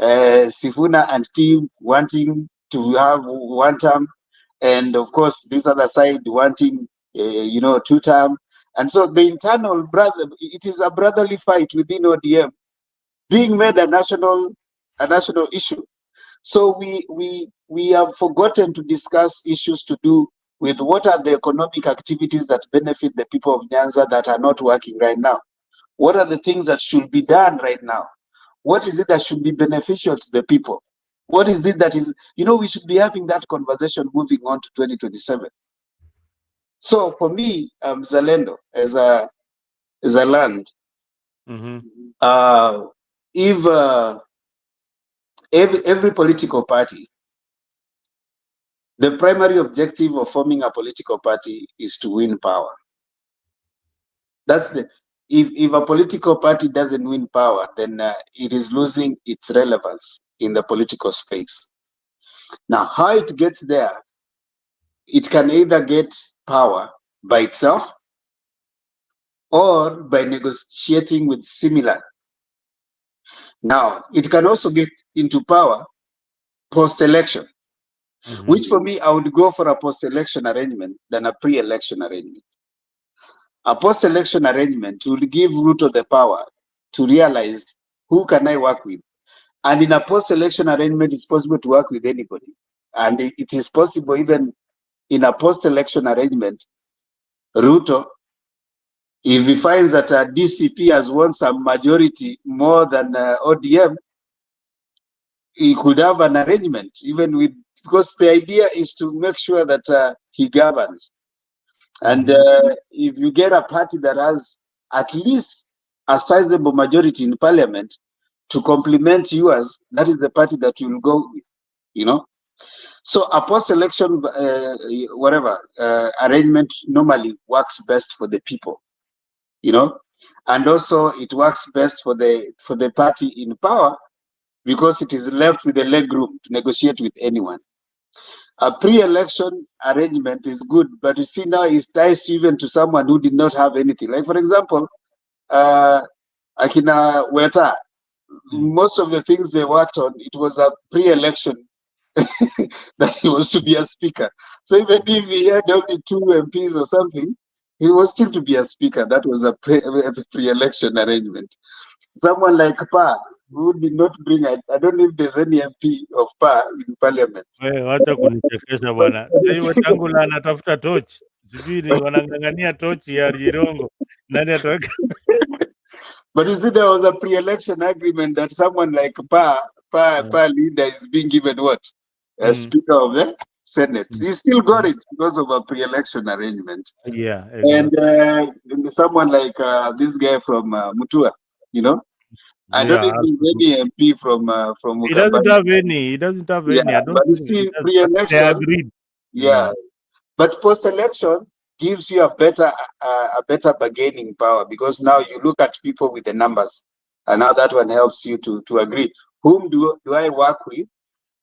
Sifuna and team wanting to have 1 term, and of course this other side wanting 2 term. And so the internal it is a brotherly fight within ODM being made a national issue. So we have forgotten to discuss issues to do with what are the economic activities that benefit the people of Nyanza that are not working right now. What are the things that should be done right now? What is it that should be beneficial to the people? What is it that is, we should be having that conversation moving on to 2027. So for me, Zalendo as a land, if every political party, the primary objective of forming a political party is to win power. That's the if a political party doesn't win power, then it is losing its relevance in the political space. Now, how it gets there, it can either get power by itself or by negotiating with similar. Now, it can also get into power post-election, which for me, I would go for a post-election arrangement than a pre-election arrangement. A post-election arrangement will give Ruto the power to realize who can I work with. And in a post-election arrangement, it's possible to work with anybody. And it is possible even in a post-election arrangement, Ruto, if he finds that DCP has won some majority more than ODM, he could have an arrangement, even with, because the idea is to make sure that he governs. And if you get a party that has at least a sizable majority in parliament to complement yours, that is the party that you'll go with, you know. So a post-election, arrangement normally works best for the people, you know, and also it works best for the party in power because it is left with the leg room to negotiate with anyone. A pre-election arrangement is good, but you see now it's ties even to someone who did not have anything. Like for example, Akina Weta, most of the things they worked on, it was a pre-election that he was to be a speaker. So even if he had only 2 MPs or something, he was still to be a speaker. That was a pre-election arrangement. Someone like Pa, who did not bring, I don't know if there's any MP of Pa in parliament. Wacha kunichekesha bwana. Sasa Wetangula anatafuta tochi. Sijui ni wanang'ang'ania tochi ya Jirongo. Nani ataweka? But you see, there was a pre-election agreement that someone like Pa leader is being given what? A Speaker of the Senate. He still got it because of a pre-election arrangement. Yeah, exactly. And someone like this guy from Mutua, you know, I don't know if there's any MP from He doesn't Mukambani. have any. He doesn't have any. I don't But you think he see, does. pre-election, They agreed. yeah. But post-election gives you a better bargaining power because now you look at people with the numbers, and now that one helps you to agree whom do I work with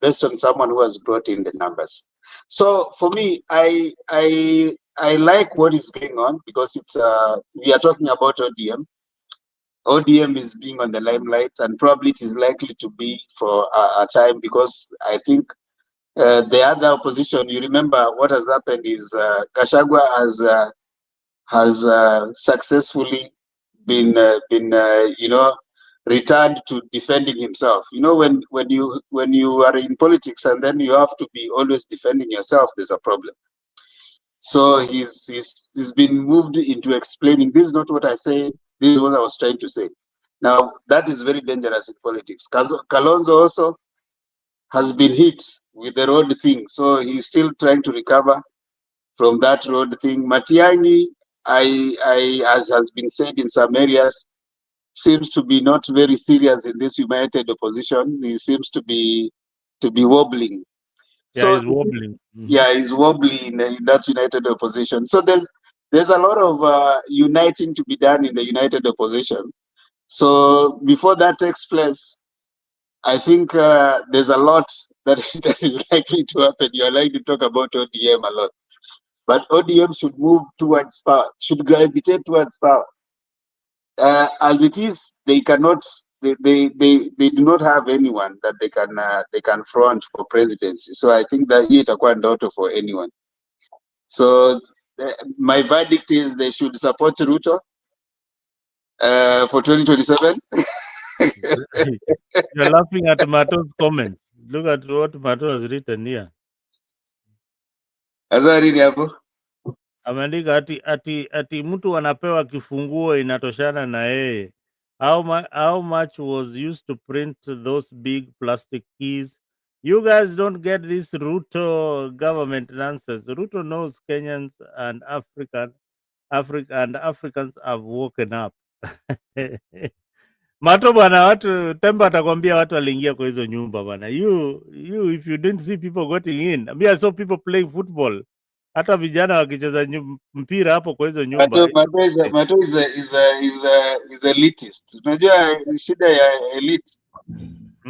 based on someone who has brought in the numbers. So for me, I like what is going on because it's we are talking about ODM. ODM is being on the limelight, and probably it is likely to be for a time because I think the other opposition, you remember what has happened is Gachagua has successfully been returned to defending himself. You know, when you are in politics and then you have to be always defending yourself, there's a problem. So he's been moved into explaining, this is not what I say, this is what I was trying to say. Now that is very dangerous in politics. Kalonzo also has been hit with the road thing, so he's still trying to recover from that road thing. Matiang'i, as has been said in some areas, seems to be not very serious in this united opposition. He seems to be wobbling. Yeah, So he's wobbling. yeah, he's wobbling in that united opposition. So there's a lot of uniting to be done in the united opposition. So before that takes place, I think there's a lot that is likely to happen. You're likely to talk about ODM a lot. But ODM should move towards power, should gravitate towards power. As it is, they cannot, they do not have anyone that they can front for presidency. So I think that hii itakuwa ndoto for anyone. So my verdict is they should support Ruto for 2027. You're laughing at Mato's comment. Look at what Mato has written here. Azari hapo. Ameandika ati mtu anapewa kifunguo inatoshana na yeye. How much was used to print those big plastic keys? You guys don't get this Ruto government nonsense. Ruto knows Kenyans and Africans have woken up. Mato bwana, watu Temba atakwambia watu waliingia kwa hizo nyumba bwana. You if you didn't see people getting in. I mean, I saw people playing football. Hata vijana wakicheza mpira hapo kwa hizo nyumba. Mato is elitist. Unajua shida ya elite.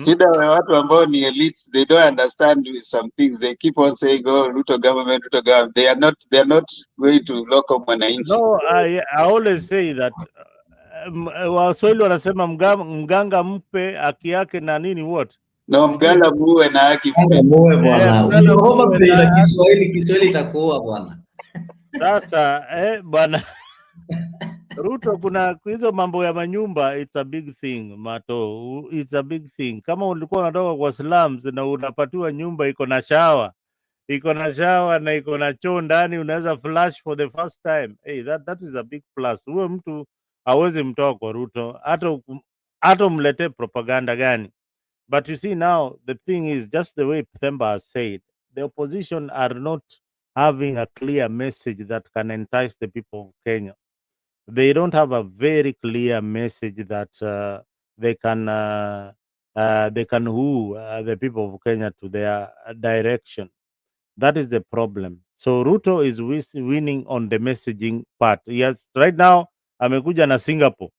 Shida ya watu ambao ni elites, they don't understand some things. They keep on saying, oh, Ruto government, Ruto government. They are not going to lock up wananchi. No, I always say that Waswahili wanasema mganga mpe haki yake na nini what? No, mganga muwe na haki mpe. Muwe bwana. Kiswahili itakuwa bwana. Sasa bwana Ruto, kuna hizo mambo ya manyumba, it's a big thing Mato, it's a big thing. Kama ulikuwa unatoka kwa slums na unapatiwa nyumba iko na shower na iko na choo ndani, unaweza flush for the first time. Hey, that is a big plus. Huyo mtu hawezi mtoa kwa Ruto, hata umletee propaganda gani. But you see now, the thing is just the way Themba has said, the opposition are not having a clear message that can entice the people of Kenya. They don't have a very clear message that they can woo the people of Kenya to their direction. That is the problem. So Ruto is winning on the messaging part. Yes, right now amekuja na Singapore.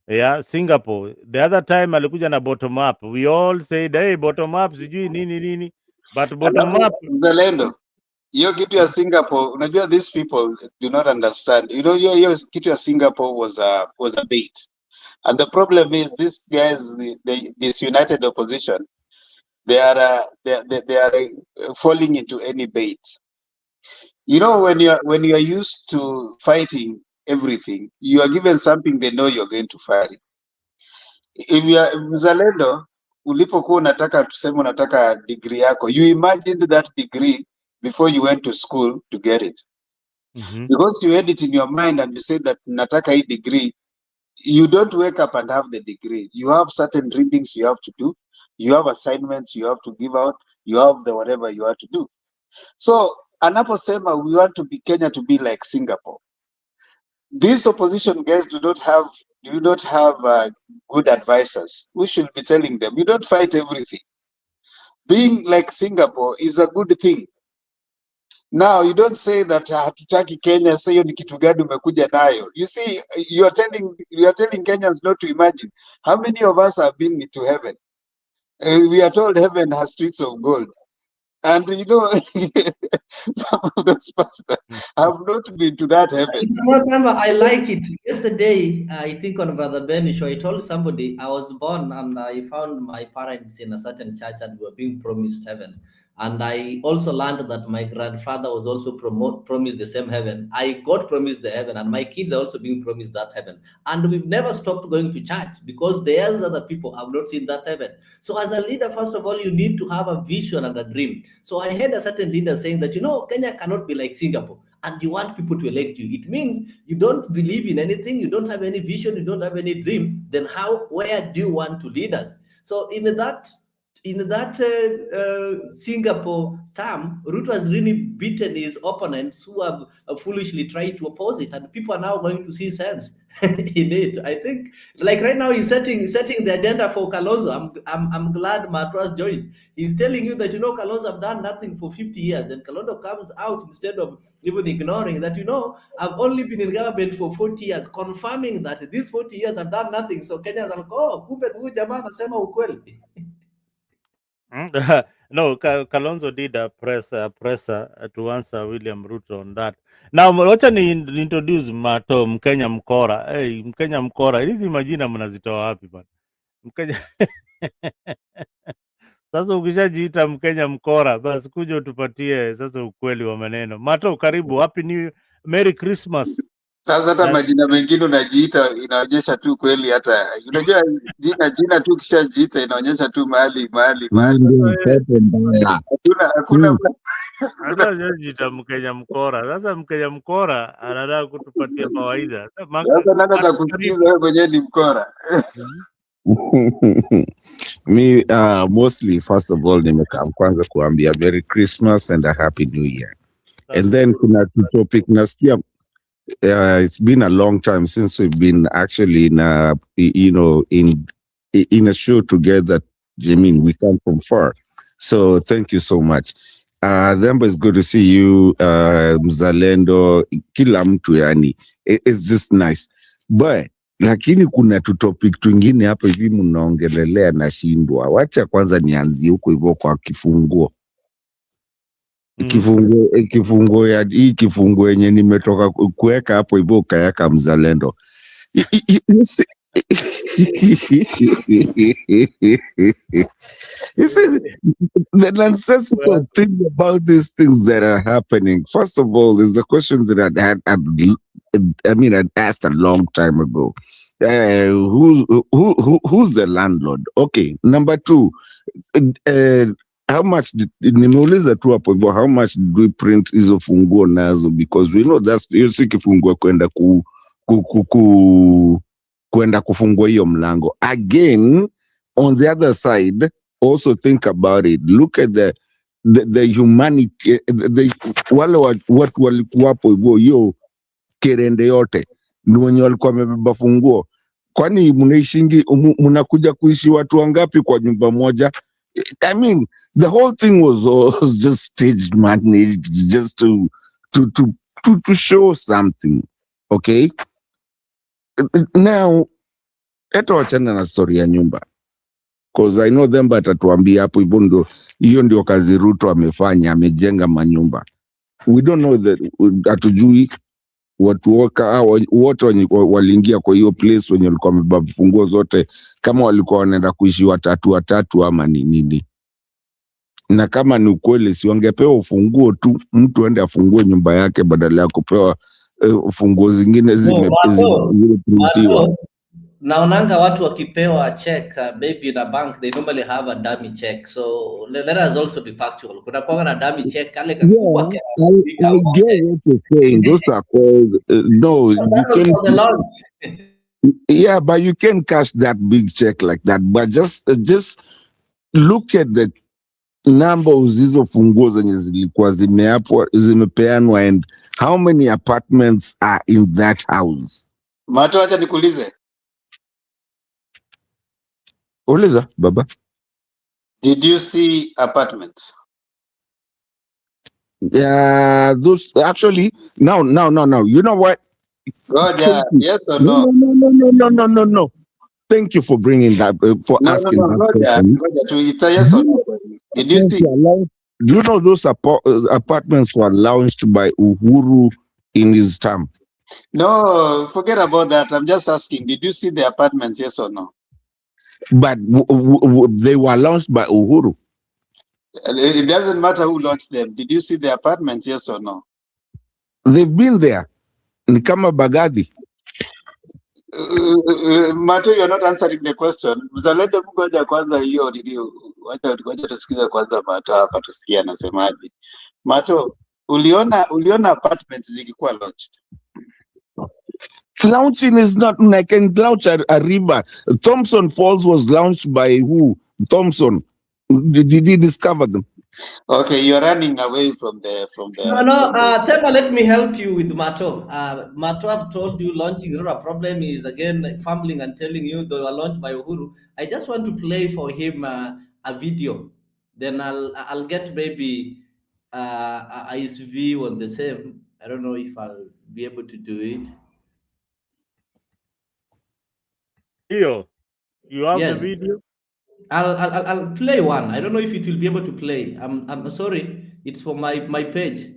Yeah, Singapore. The other time alikuja na bottom up. We all said, hey, bottom up sijui nini. But bottom up Mzalendo. Hiyo kitu ya Singapore, unajua these people do not understand. You know, hiyo kitu ya Singapore was a bait. And the problem is these guys, this united opposition, they are falling into any bait. You know, when you are used to fighting everything, you are given something they know you're going to fight. If you are mzalendo, ulipokuwa unataka tuseme unataka degree yako, you imagined that degree before you went to school to get it. Because you had it in your mind and you said that nataka hii degree, you don't wake up and have the degree. You have certain readings you have to do. You have assignments you have to give out. You have the whatever you have to do. So, anaposema we want to be Kenya to be like Singapore. These opposition guys do not have good advisors. We should be telling them, you don't fight everything. Being like Singapore is a good thing. Now, you don't say that hatutaki Kenya, say hiyo ni kitu gani umekuja nayo. You see, you are telling Kenyans not to imagine. How many of us have been to heaven? We are told heaven has streets of gold. And you know, some of those pastors have not been to that heaven. I like it. Yesterday, I think on Brother Benny show, I told somebody I was born and I found my parents in a certain church and were being promised heaven. And I also learned that my grandfather was also promised the same heaven. I got promised the heaven, and my kids are also being promised that heaven. And we've never stopped going to church because the other people have not seen that heaven. So as a leader, first of all, you need to have a vision and a dream. So I heard a certain leader saying that, you know, Kenya cannot be like Singapore, and you want people to elect you. It means you don't believe in anything, you don't have any vision, you don't have any dream. Then where do you want to lead us? So in that Singapore term, Ruto has really beaten his opponents who have foolishly tried to oppose it, and people are now going to see sense in it. I think, like right now, he's setting the agenda for Kalonzo. I'm glad Mato has joined. He's telling you that, you know, Kalonzo have done nothing for 50 years. Then Kalonzo comes out instead of even ignoring that, you know, I've only been in government for 40 years, confirming that these 40 years I've done nothing. So Kenyans will go, kumbe huyu jamaa anasema ukweli. No, Kalonzo did a presser to answer William Ruto on that. Now, wacha ni introduce Mato Mkenya Mkora. Hey, Mkenya Mkora. Hizi majina mnazitoa wapi bana? Mkenya Sasa ukishajiita Mkenya Mkora, basi kuja utupatie sasa ukweli wa maneno. Mato, karibu. Happy New Merry Christmas. Sasa hata majina mengine unajiita inaonyesha tu kweli, hata unajua jina tu kishajiita inaonyesha tu mahali. Hakuna jiita Mkenya Mkora. Sasa Mkenya Mkora anataka kutupatia mawaidha. Sasa nani atakusikiza wewe mwenyewe ni mkora? Me, mostly, first of all, nimekam kwanza kuambia Merry Christmas and a Happy New Year. And then kuna topic nasikia, it's been a long time since we've been actually in a, in a show together. I mean, we come from far. So thank you so much. Themba, it's good to see you, Mzalendo, kila mtu yani. It's just nice. But lakini kuna topic twingine hapa hivi mnaongelelea na shindwa. Wacha kwanza nianzie huko hivyo kwa kifunguo. Kifunguo ya hii kifunguo yenye nimetoka kuweka hapo hivyo ukaweka Mzalendo. You see, the nonsensical thing about these things that are happening. First of all, is a question that I'd asked a long time ago. Who's the landlord? Okay. Number two, how much nimeuliza tu hapo hivyo, how much did we print hizo funguo nazo, because we know that's hiyo si kifunguo kwenda kufungua hiyo mlango. Again, on the other side, also think about it. Look at the humanity, wale watu walikuwa hapo hivyo, hiyo kerende yote ni wenye walikuwa wamebeba funguo. Kwani mnakuja kuishi watu wangapi kwa nyumba moja? I mean, the whole thing was just staged, managed, just to show something. Okay? Now, eto wachana na story ya nyumba. Because I know them atatuambia hapo hivyo hiyo ndio kazi Ruto amefanya, amejenga manyumba. We don't know that, hatujui watu wote waliingia kwa hiyo place wenye walikuwa wamebeba funguo zote, kama walikuwa wanaenda kuishi watatu ama ni nini. Na kama ni ukweli, si wangepewa ufunguo tu, mtu aende afungue nyumba yake badala ya kupewa funguo zingine zimeprintiwa. Naonanga watu wakipewa check maybe in a bank, they normally have a dummy check, so let us also be factual. Kuna kwa na dummy check kale kakubwa I get what you're saying. Those are called no, you can. Yeah, but you can cash that big check like that. But just look at the number of hizo funguo zenye zilikuwa zimepeanwa and how many apartments are in that house. Mato, acha nikuulize. Uliza baba. Did you see apartments? Yeah, those actually no. You know what? Roger, yes or no? No. Thank you for bringing that, asking that question. Roger, it's a yes or no. Did you see? Do you know those apartments were launched by Uhuru in his term? No, forget about that. I'm just asking, did you see the apartments, yes or no? But they were launched by Uhuru. It doesn't matter who launched them. Did you see the apartments, yes or no? They've been there. Ni kama Bagadi. Mato, you're not answering the question. Mzalendo mgoja kwanza hiyo ndio. Wacha tusikize kwanza Mato hapa tusikie anasemaje. Mato, uliona apartments zikikuwa launched? Launching is not like can launch a river. Thompson Falls was launched by who? Thompson. Did he discover them? Okay, you're running away from the. No. Themba, let me help you with Mato. Mato, I've told you launching a problem is again fumbling and telling you they were launched by Uhuru. I just want to play for him a video. Then I'll get maybe his view on the same. I don't know if I'll be able to do it. Here, you have Yes. the video? I'll play one. I don't know if it will be able to play. I'm sorry. It's for my page.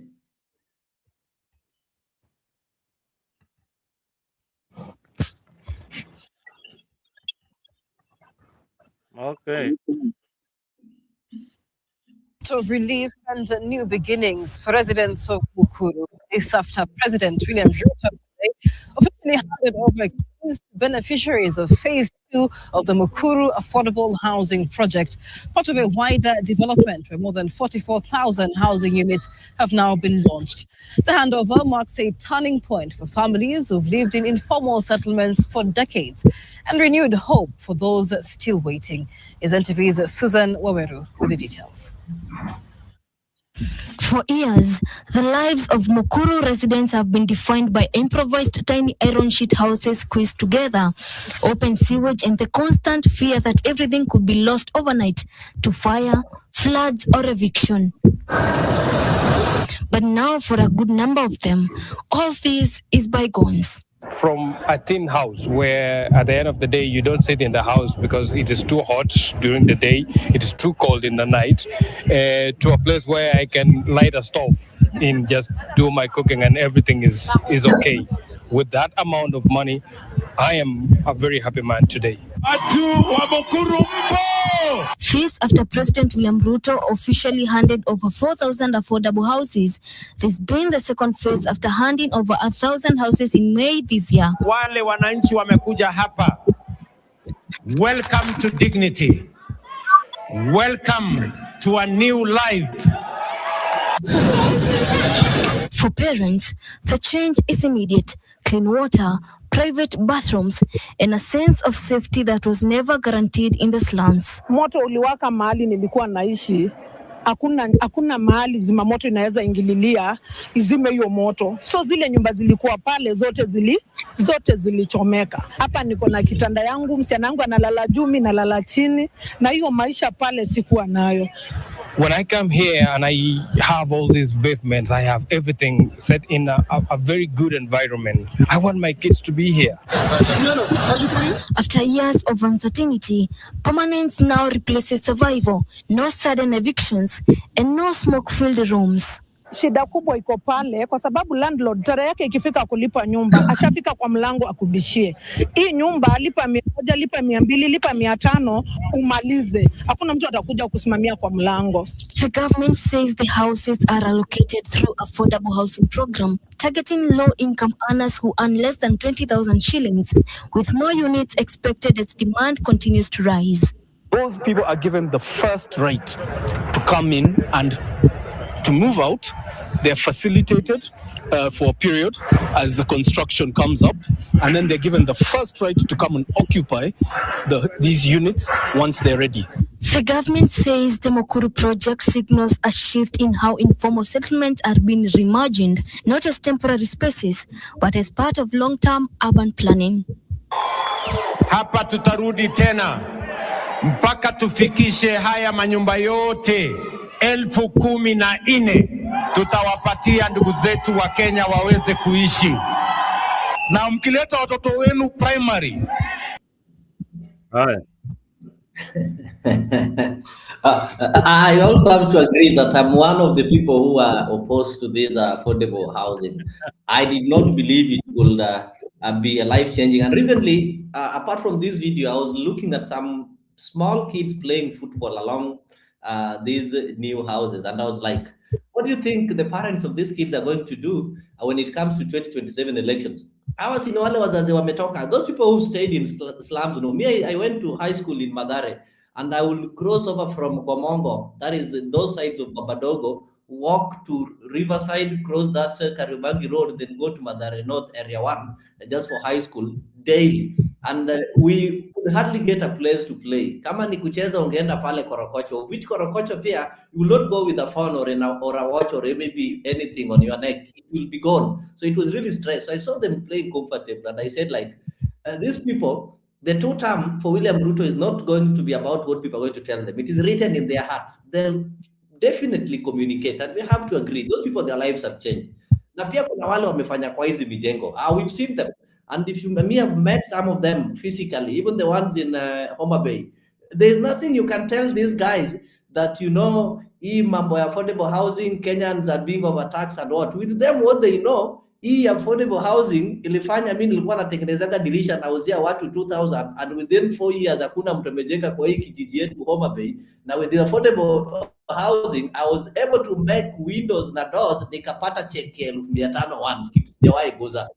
Okay. Of relief and new beginnings for residents of Bukuru. This after President William Ruto officially handed over beneficiaries of Phase 2 of the Mukuru Affordable Housing Project, part of a wider development where more than 44,000 housing units have now been launched. The handover marks a turning point for families who've lived in informal settlements for decades and renewed hope for those still waiting. Is NTV's Susan Waweru with the details. For years, the lives of Mukuru residents have been defined by improvised tiny iron sheet houses squeezed together, open sewage, and the constant fear that everything could be lost overnight to fire, floods, or eviction. But now, for a good number of them, all this is bygones. From a tin house where at the end of the day you don't sit in the house because it is too hot during the day, it is too cold in the night, to a place where I can light a stove and just do my cooking and everything is okay. With that amount of money, I am a very happy man today. This after President William Ruto officially handed over 4,000 affordable houses. This being the second phase after handing over 1,000 houses in May this year. Wale wananchi wamekuja hapa. Welcome to dignity. Welcome to a new life. For parents, the change is immediate. Clean water, private bathrooms, and a sense of safety that was never guaranteed in the slums. Moto uliwaka mahali nilikuwa naishi. Hakuna mahali zimamoto inaweza ingililia izime hiyo moto. So zile nyumba zilikuwa pale zote zilichomeka. Hapa niko na kitanda yangu, msichana wangu analala juu, mimi nalala chini, na hiyo maisha pale sikuwa nayo. When I come here and I have all these pavements, I have everything set in a very good environment. I want my kids to be here. After years of uncertainty, permanence now replaces survival. No sudden evictions and no smoke-filled rooms. Shida kubwa iko pale kwa sababu landlord tarehe yake ikifika kulipa nyumba, ashafika kwa mlango akubishie. Hii nyumba lipa 100, lipa 200, lipa 500 umalize. Hakuna mtu atakuja kusimamia kwa mlango. The government says the houses are allocated through affordable housing program, targeting low-income earners who earn less than 20,000 shillings, with more units expected as demand continues to rise. Those people are given the first right to come in and to move out. They're facilitated for a period as the construction comes up, and then they're given the first right to come and occupy these units once they're ready. The government says the Mukuru project signals a shift in how informal settlements are being reimagined, not as temporary spaces, but as part of long-term urban planning. Hapa tutarudi tena mpaka tufikishe haya manyumba yote 14,000 tutawapatia ndugu zetu wa Kenya waweze kuishi. Na mkileta watoto wenu primary. Haya. I also have to agree that I'm one of the people who are opposed to this affordable housing. I did not believe it would be a life-changing. And recently, apart from this video, I was looking at some small kids playing football along these new houses, and I was like, what do you think the parents of these kids are going to do when it comes to 2027 elections? I was in wale wazazi wametoka, those people who stayed in slums. You know, me, I went to high school in Madare, and I would cross over from Gomongo, that is those sides of Babadogo, walk to Riverside, cross that Karibangi Road, then go to Madare North Area 1, just for high school, daily. And we could hardly get a place to play. Kama ni kucheza ungeenda pale Korokocho, which Korokocho pia, you will not go with a phone or a watch or maybe anything on your neck. It will be gone. So it was really stressed. So I saw them playing comfortable, and I said, like, these people, the two-term for William Ruto is not going to be about what people are going to tell them. It is written in their hearts. They'll definitely communicate, and we have to agree. Those people, their lives have changed. Na pia kuna wale wamefanya kwa hizi mijengo. We've seen them. And if you may have met some of them physically, even the ones in Homa Bay, there's nothing you can tell these guys that, you know, hii mambo ya affordable housing, Kenyans are being overtaxed and what. With them, what they know hii affordable housing ilifanya mimi nilikuwa natengenezaga dirisha nauzia watu 2000 and within 4 years hakuna mtu amejenga kwa hii kijiji yetu Homa Bay, na with the affordable housing I was able to make windows na doors nikapata cheki 1500 once, kitu sijawahi guza.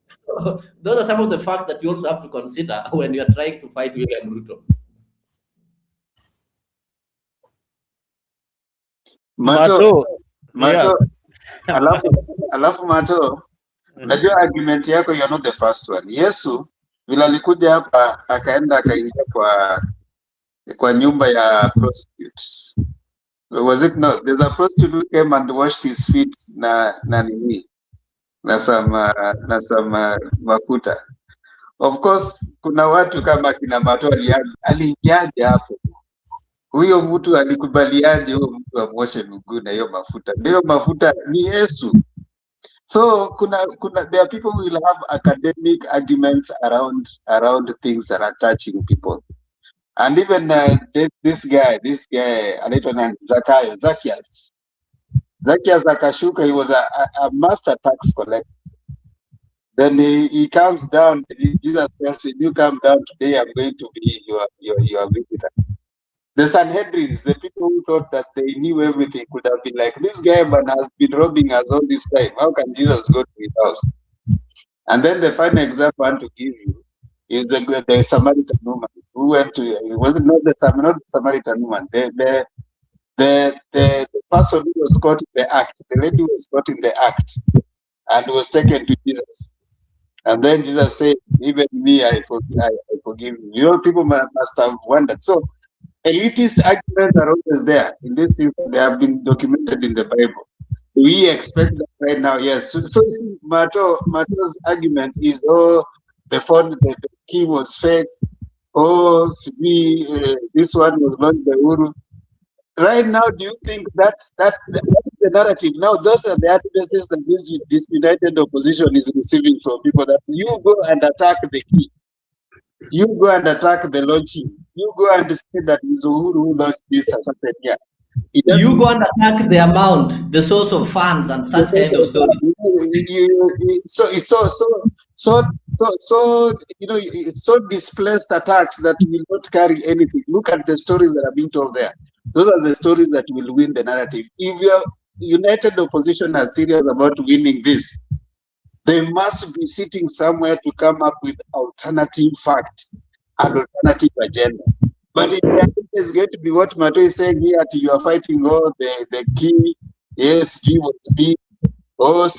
Those are some of the facts that you also have to consider when you are trying to fight William Ruto. Mato, Yeah. alafu Mato, najua argument yako, you're not the first one. Yesu vile alikuja hapa akaenda akaingia kwa nyumba ya prostitutes. Was it not? There's a prostitute who came and washed his feet na nini na some mafuta. Of course kuna watu kama kina Mato aliingiaje hapo? Huyo mtu alikubaliaje huyo mtu amwoshe miguu na hiyo mafuta? Hiyo mafuta ni Yesu. So there are people who will have academic arguments around things that are touching people. And even this guy anaitwa nani? Zacchaeus akashuka, he was a master tax collector. Then he comes down, Jesus tells him, you come down today, I'm going to be your visitor. The Sanhedrins, the people who thought that they knew everything, could have been like, this guy has been robbing us all this time. How can Jesus go to his house? And then the final example I want to give you is the Samaritan woman who went to, it wasn't not the Samaritan woman, the person who was caught in the act, the lady who was caught in the act and was taken to Jesus. And then Jesus said, even me, I forgive you. You know, people must have wondered. So elitist arguments are always there in these things that they have been documented in the Bible. We expect that right now, yes. So see, Mato's argument is, oh, the key was fake. Oh, this one was not the Uru. Right now, do you think that's the narrative? Now, those are the evidences that this disunited opposition is receiving from people, that you go and attack the key. You go and attack the launching. You go and say that it's Uhuru who launched this a certain year. You go and attack the amount, the source of funds, and such kind of story. So you know, it's so displaced attacks that will not carry anything. Look at the stories that are being told there. Those are the stories that will win the narrative. If your united opposition are serious about winning this, they must be sitting somewhere to come up with alternative facts and alternative agenda. But if it's going to be what Mato is saying here, you are fighting all the key, yes, G was B, what,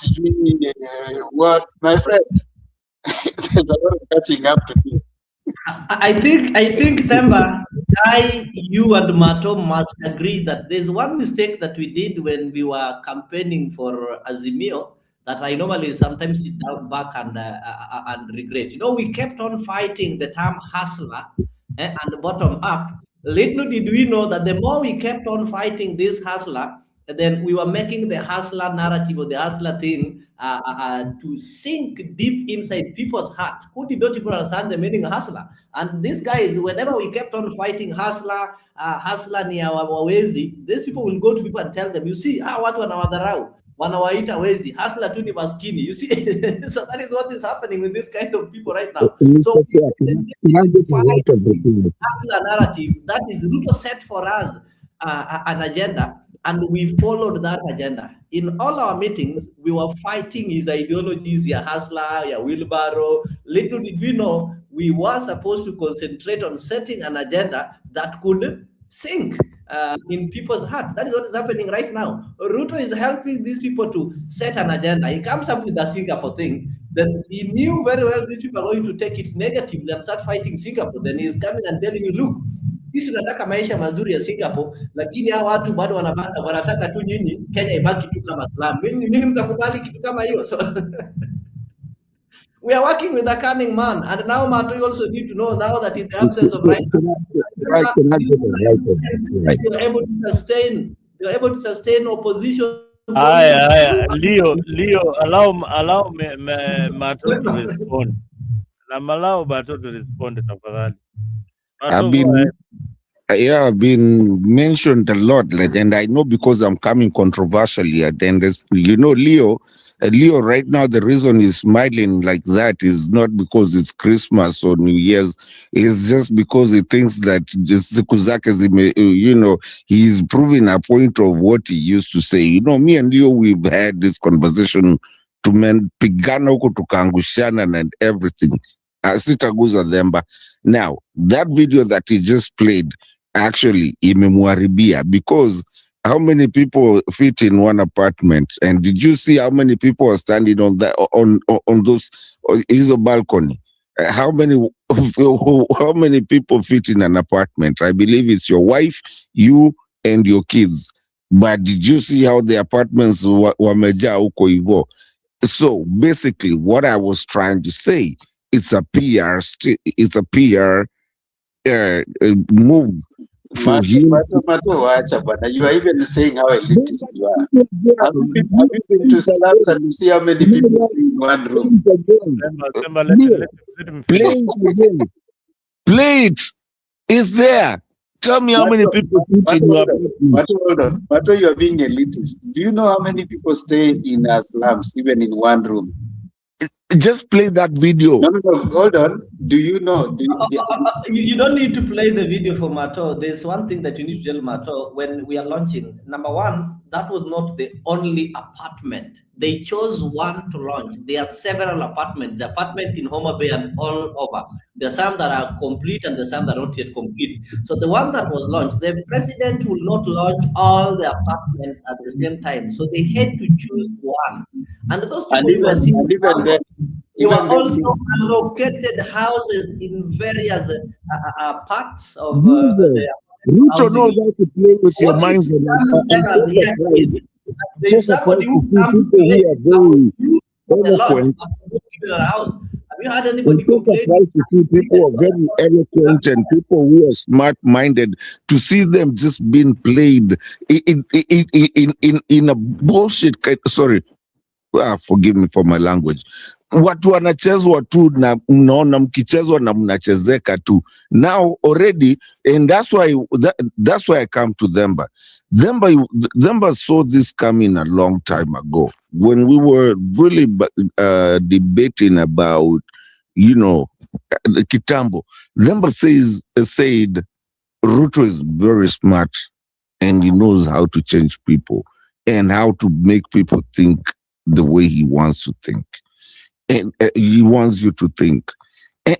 my friend, there's a lot of catching up to do. I think Temba, you and Mato must agree that there's one mistake that we did when we were campaigning for Azimio that I normally sometimes sit down back and regret. You know, we kept on fighting the term hustler and bottom up. Little did we know that the more we kept on fighting this hustler, then we were making the hustler narrative or the hustler thing to sink deep inside people's heart who did not even understand the meaning of hustler. And these guys, whenever we kept on fighting hustler ni wawezi, these people will go to people and tell them, you see, watu wanawadharau, wanawaita wezi, hustler tu ni maskini, you see. So that is what is happening with this kind of people right now. So hustler narrative, that is Ruto set for us an agenda, and we followed that agenda. In all our meetings, we were fighting his ideologies, your hustler, your wheelbarrow. Little did we know, we were supposed to concentrate on setting an agenda that could sink in people's heart. That is what is happening right now. Ruto is helping these people to set an agenda. He comes up with the Singapore thing. Then he knew very well these people are going to take it negatively and start fighting Singapore. Then he's coming and telling you, look, sisi tunataka maisha mazuri ya Singapore, lakini hao watu bado wanataka tu nyinyi Kenya ibaki tu kama slum. Mimi mtakubali kitu kama hiyo? So we are working with a cunning man, and now Mato, you also need to know now that in the absence of right, you're able to sustain opposition. Leo, allow me Mato to respond. Allow Mato to respond, tafadhali. Yeah, been mentioned a lot, like, and I know because I'm coming controversially, and then there's, Leo right now, the reason he's smiling like that is not because it's Christmas or New Year's. It's just because he thinks that just he's proving a point of what he used to say. Me and Leo, we've had this conversation to pigana huko tukaangushana and everything. Sitaguza themba. Now, that video that he just played, actually imemwaribia, because how many people fit in one apartment? And did you see how many people are standing on that on those is a balcony? How many people fit in an apartment? I believe it's your wife, you, and your kids. But did you see how the apartments wameja huko hivyo? So basically, what I was trying to say, it's a PR move for him. Wacha bwana. You are even saying how elitist you are. Have you been to slums and you see how many people stay in one room? Play it. It's there. Tell me how many people fit in your apartment. Hold on. Mato, you are being elitist. Do you know how many people stay in slums, even in one room? Just play that video. No, hold on. Do you know? You don't need to play the video for Mato. There's one thing that you need to tell Mato when we are launching. Number one, that was not the only apartment. They chose one to launch. There are several apartments. The apartments in Homa Bay and all over. There are some that are complete and there are some that are not yet complete. So the one that was launched, the president will not launch all the apartments at the same time. So they had to choose one. And those people you are seeing, they were also allocated houses in various parts of the Ruto knows how to play with your minds. There's somebody who comes to play the launch a house. Have you had anybody complain? People are very eloquent and people who are smart-minded, to see them just being played in a bullshit. Sorry. Forgive me for my language. Watu wanachezwa tu na mnaona mkichezwa na mnachezeka tu. Now already, and that's why I come to Themba. Themba saw this coming a long time ago when we were really debating about, Kitambo. Themba said Ruto is very smart and he knows how to change people and how to make people think the way he wants to think, and he wants you to think.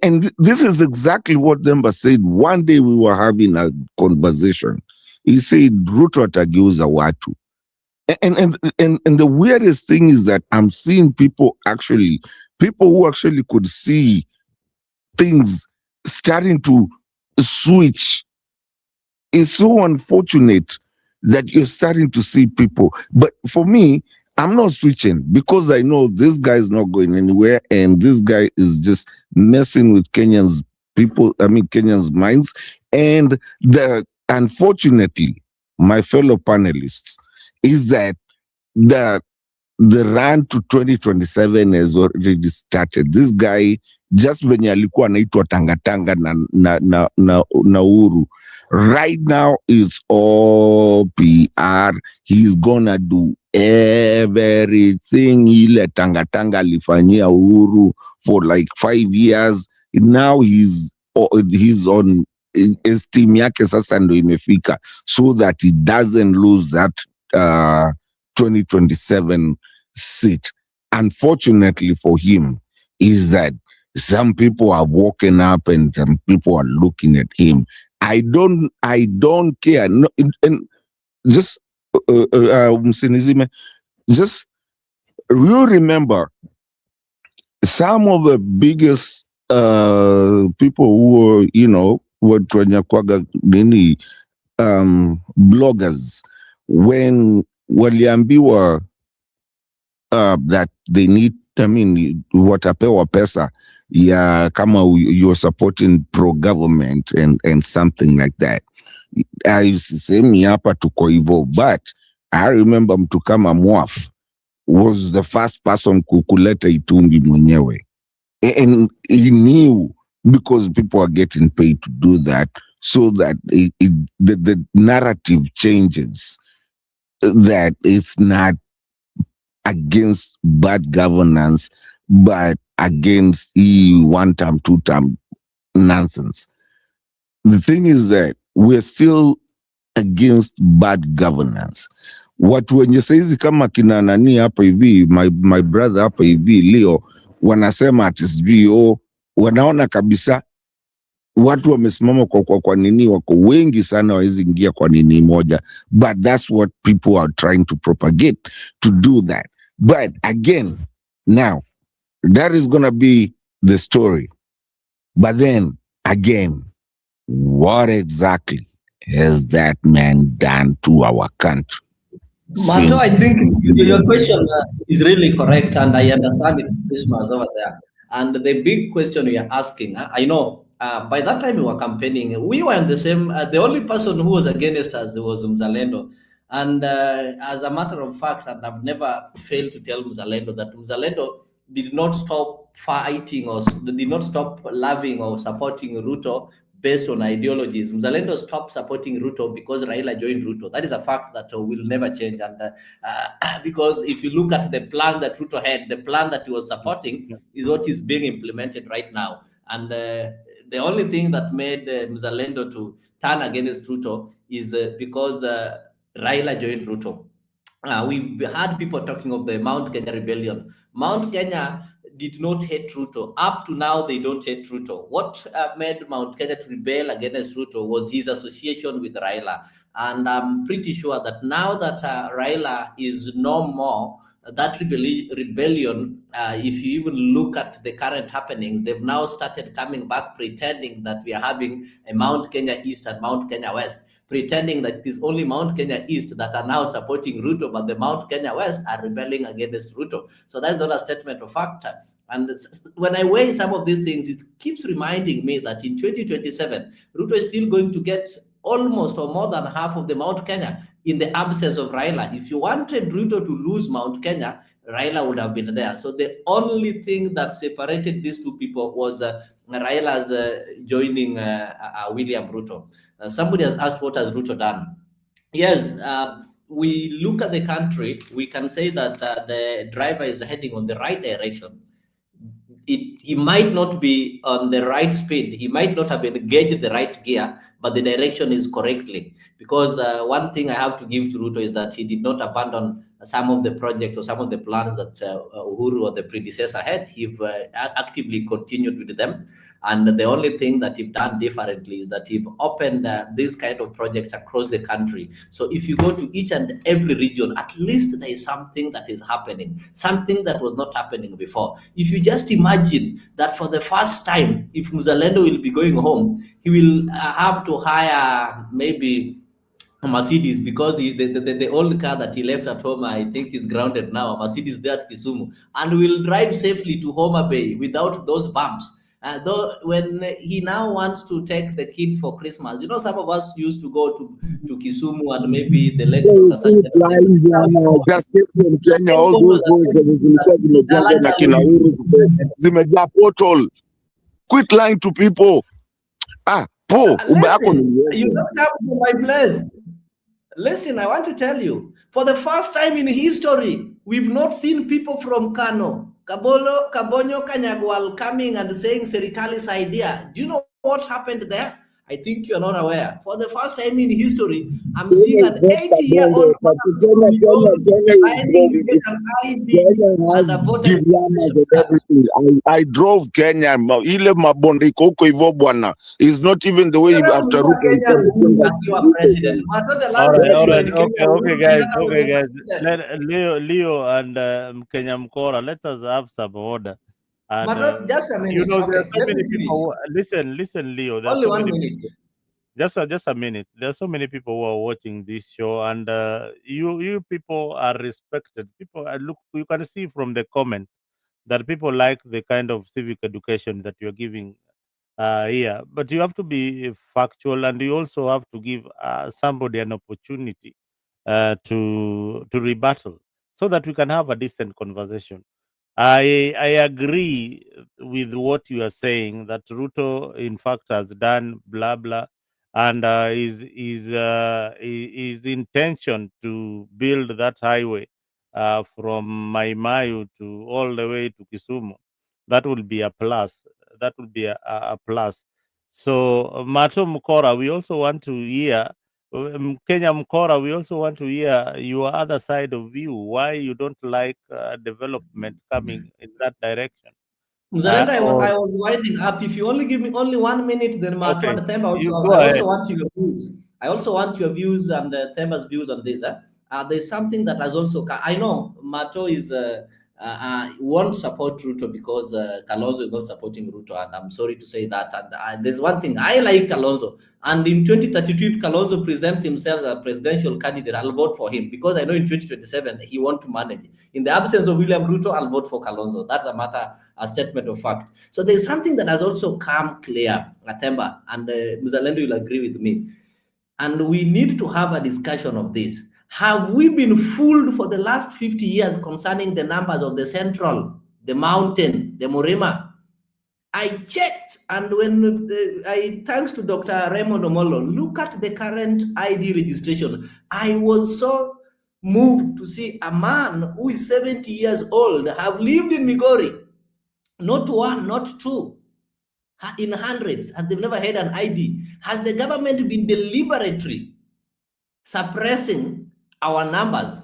And this is exactly what Themba said. One day we were having a conversation. He said, Ruto atageuza watu. And the weirdest thing is that I'm seeing people who actually could see things starting to switch. It's so unfortunate that you're starting to see people. But for me, I'm not switching because I know this guy is not going anywhere, and this guy is just messing with Kenyans minds. And unfortunately, my fellow panelists, is that the run to 2027 has already started. This guy, just venye alikuwa anaitwa tangatanga na Uhuru, right now is all PR. He's gonna do everything ile tangatanga alifanyia Uhuru for like 5 years. Now he's on esteem yake sasa ndo imefika, so that he doesn't lose that 2027 seat. Unfortunately for him is that some people have woken up and some people are looking at him. I don't care. No, and just just you remember some of the biggest people who were bloggers, when waliambiwa that they need, watapewa pesa ya kama you're supporting pro-government and something like that. Sisemi hapa tuko hivyo, but I remember mtu kama Mwaf was the first person kuleta Itumbi mwenyewe. And he knew, because people are getting paid to do that, so that the narrative changes, that it's not against bad governance, but against one-term, two-term nonsense. The thing is that we're still against bad governance. Watu wenye saizi kama kina nani hapa hivi, my brother hapa hivi Leo, wanasema ati sijui wanaona kabisa watu wamesimama kwa nini, wako wengi sana wawezi ingia kwa nini moja, but that's what people are trying to propagate, to do that. But again, now that is going to be the story, but then again, what exactly has that man done to our country? Mato, I think your question is really correct, and I understand it, Christmas over there. And the big question you're asking, I know by that time we were campaigning, we were in the same, the only person who was against us was Mzalendo. And as a matter of fact, and I've never failed to tell Mzalendo that Mzalendo did not stop fighting or did not stop loving or supporting Ruto based on ideologies. Mzalendo stopped supporting Ruto because Raila joined Ruto. That is a fact that will never change. And because if you look at the plan that Ruto had, the plan that he was supporting is what is being implemented right now. And the only thing that made Mzalendo to turn against Ruto is because Raila joined Ruto. We had people talking of the Mount Kenya rebellion. Mount Kenya did not hate Ruto. Up to now, they don't hate Ruto. What made Mount Kenya to rebel against Ruto was his association with Raila. And I'm pretty sure that now that Raila is no more, that rebellion, if you even look at the current happenings, they've now started coming back pretending that we are having a Mount Kenya East and Mount Kenya West, pretending that it is only Mount Kenya East that are now supporting Ruto, but the Mount Kenya West are rebelling against Ruto. So that's not a statement of fact. And when I weigh some of these things, it keeps reminding me that in 2027, Ruto is still going to get almost or more than half of the Mount Kenya in the absence of Raila. If you wanted Ruto to lose Mount Kenya, Raila would have been there. So the only thing that separated these two people was Raila's joining William Ruto. Somebody has asked, what has Ruto done? Yes, we look at the country, we can say that the driver is heading on the right direction. He might not be on the right speed, he might not have engaged the right gear, but the direction is correctly. Because one thing I have to give to Ruto is that he did not abandon some of the projects or some of the plans that Uhuru or the predecessor had. He actively continued with them. And the only thing that he've done differently is that he've opened these kind of projects across the country. So if you go to each and every region, at least there is something that is happening, something that was not happening before. If you just imagine that for the first time, if Mzalendo will be going home, he will have to hire maybe a Mercedes, because the old car that he left at home, I think, is grounded now. A Mercedes there at Kisumu, and will drive safely to Homa Bay without those bumps. Though when he now wants to take the kids for Christmas, you know, some of us used to go to Kisumu and maybe the lake. Just from Kenya, all those roads zimejaa kina Uhuru, zimejaa portal. Quit lying to people. Listen, you don't come to my place. Listen, I want to tell you, for the first time in history, we've not seen people from Kano, Kabonyo, Kanyagwal coming and saying Serikali's idea. Do you know what happened there? I think you're not aware. For the first time in history, I'm seeing an 80-year-old I drove Kenya. Ile mabonde iko huko hivyo bwana. Is not even the way after president. All right. Okay, guys. Leo and Kenya Mkora, let us have some order. And, but just a minute. You know, okay, there are so many people. Listen, Leo. There's only so 1 many minute. Just a minute. There are so many people who are watching this show, and you people are respected. People, look, you can see from the comment that people like the kind of civic education that you're giving here. But you have to be factual, and you also have to give somebody an opportunity to rebuttal, so that we can have a decent conversation. I agree with what you are saying, that Ruto in fact has done blah blah, and his intention to build that highway from Maimayu to all the way to Kisumu, that will be a plus. That will be a plus. So Mato Mukora, we also want to hear, Kenya Mukora, we also want to hear your other side of view, why you don't like development coming in that direction. Mzalenda, I Or was winding up. If you only give me only 1 minute, then Matu okay, and Themba you also, go I ahead. also want your views. I also want your views and Themba's views on this. There's something that has also, I know Mato is won't support Ruto because Kalonzo is not supporting Ruto, and I'm sorry to say that. And there's one thing, I like Kalonzo, and in 2032, if Kalonzo presents himself as a presidential candidate, I'll vote for him because I know in 2027 he wants to manage. In the absence of William Ruto, I'll vote for Kalonzo. That's a statement of fact. So there's something that has also come clear, Atemba, and Mzalendo will agree with me. And we need to have a discussion of this. Have we been fooled for the last 50 years concerning the numbers of the Central, the Mountain, the Morema? I checked, and when thanks to Dr. Raymond Omolo, look at the current ID registration. I was so moved to see a man who is 70 years old have lived in Migori, not one, not two, in hundreds, and they've never had an ID. Has the government been deliberately suppressing our numbers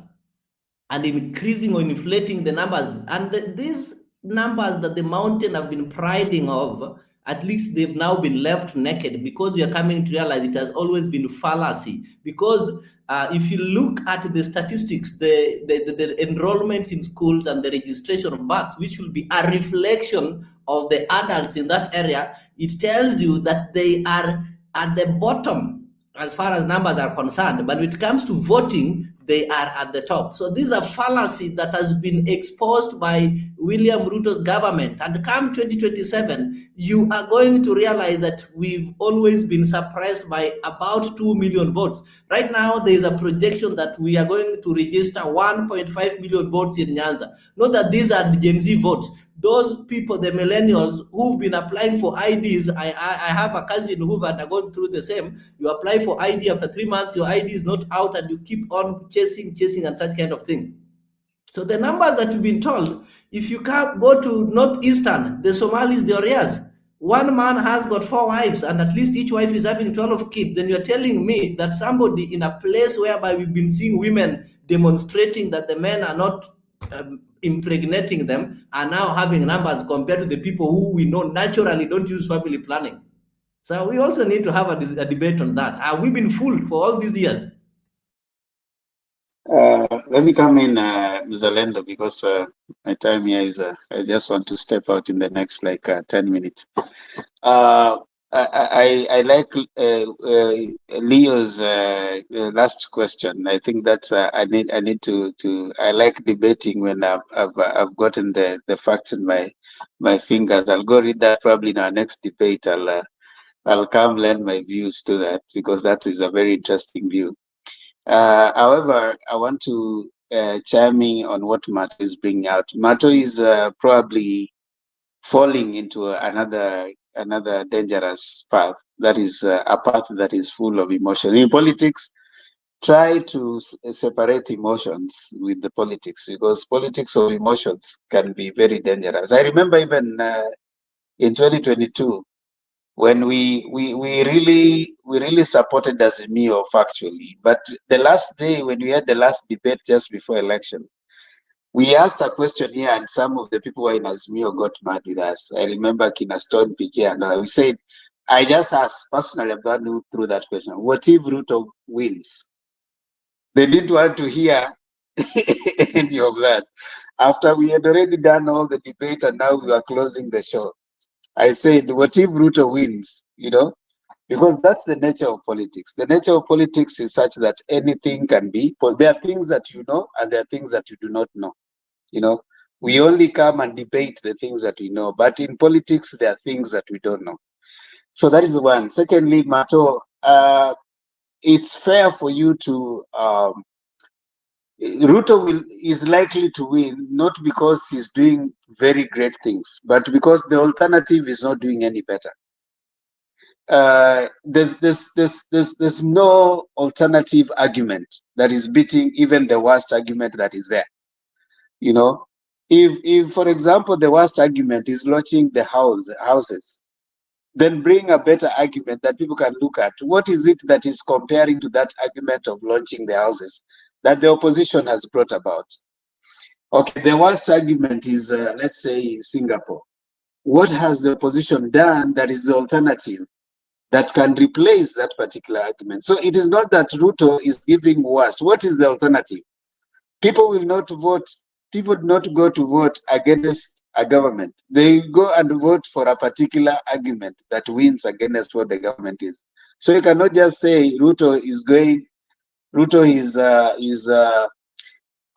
and increasing or inflating the numbers? And these numbers that the mountain have been priding of, at least they've now been left naked, because we are coming to realize it has always been fallacy. Because if you look at the statistics, the enrollments in schools and the registration of births, which will be a reflection of the adults in that area, it tells you that they are at the bottom as far as numbers are concerned. But when it comes to voting, they are at the top. So these are fallacy that has been exposed by William Ruto's government. And come 2027, you are going to realize that we've always been suppressed by about 2 million votes. Right now, there is a projection that we are going to register 1.5 million votes in Nyanza. Not that these are the Gen Z votes. Those people, the millennials who've been applying for IDs, I have a cousin who've undergone through the same. You apply for ID, after 3 months, your ID is not out, and you keep on chasing, and such kind of thing. So the numbers that you've been told, if you can't go to Northeastern, the Somalis, the Orias, one man has got 4 wives, and at least each wife is having 12 kids, then you're telling me that somebody in a place whereby we've been seeing women demonstrating that the men are not impregnating them, are now having numbers compared to the people who we know naturally don't use family planning. So we also need to have a debate on that. Have we been fooled for all these years? Let me come in, Mzalendo, because my time here is, I just want to step out in the next 10 minutes. I like Leo's last question. I think that's I need to I like debating when I've gotten the facts in my fingers. I'll go read that probably in our next debate. I'll come lend my views to that, because that is a very interesting view. However, I want to chime in on what Mato is bringing out. Mato is probably falling into another dangerous path. That is a path that is full of emotion. In politics, try to separate emotions with the politics, because politics of emotions can be very dangerous. I remember even in 2022, when we really supported Azimio factually. But the last day, when we had the last debate just before election, we asked a question here, and some of the people who were in Azimio got mad with us. I remember Kina Stone, PK, and we said, I just asked, personally, I've gone through that question, what if Ruto wins? They didn't want to hear any of that. After we had already done all the debate and now we are closing the show, I said, what if Ruto wins? Because that's the nature of politics. The nature of politics is such that anything can be. But there are things that you know, and there are things that you do not know. We only come and debate the things that we know. But in politics, there are things that we don't know. So that is one. Secondly, Mato, it's fair for you to. Ruto is likely to win, not because he's doing very great things, but because the alternative is not doing any better. there's no alternative argument that is beating even the worst argument that is there. You know, if for example the worst argument is launching the houses, then bring a better argument that people can look at. What is it that is comparing to that argument of launching the houses that the opposition has brought about? Okay, the worst argument is, let's say, Singapore. What has the opposition done that is the alternative that can replace that particular argument? So it is not that Ruto is giving worst. What is the alternative? People will not vote. People do not go to vote against a government. They go and vote for a particular argument that wins against what the government is. So you cannot just say Ruto is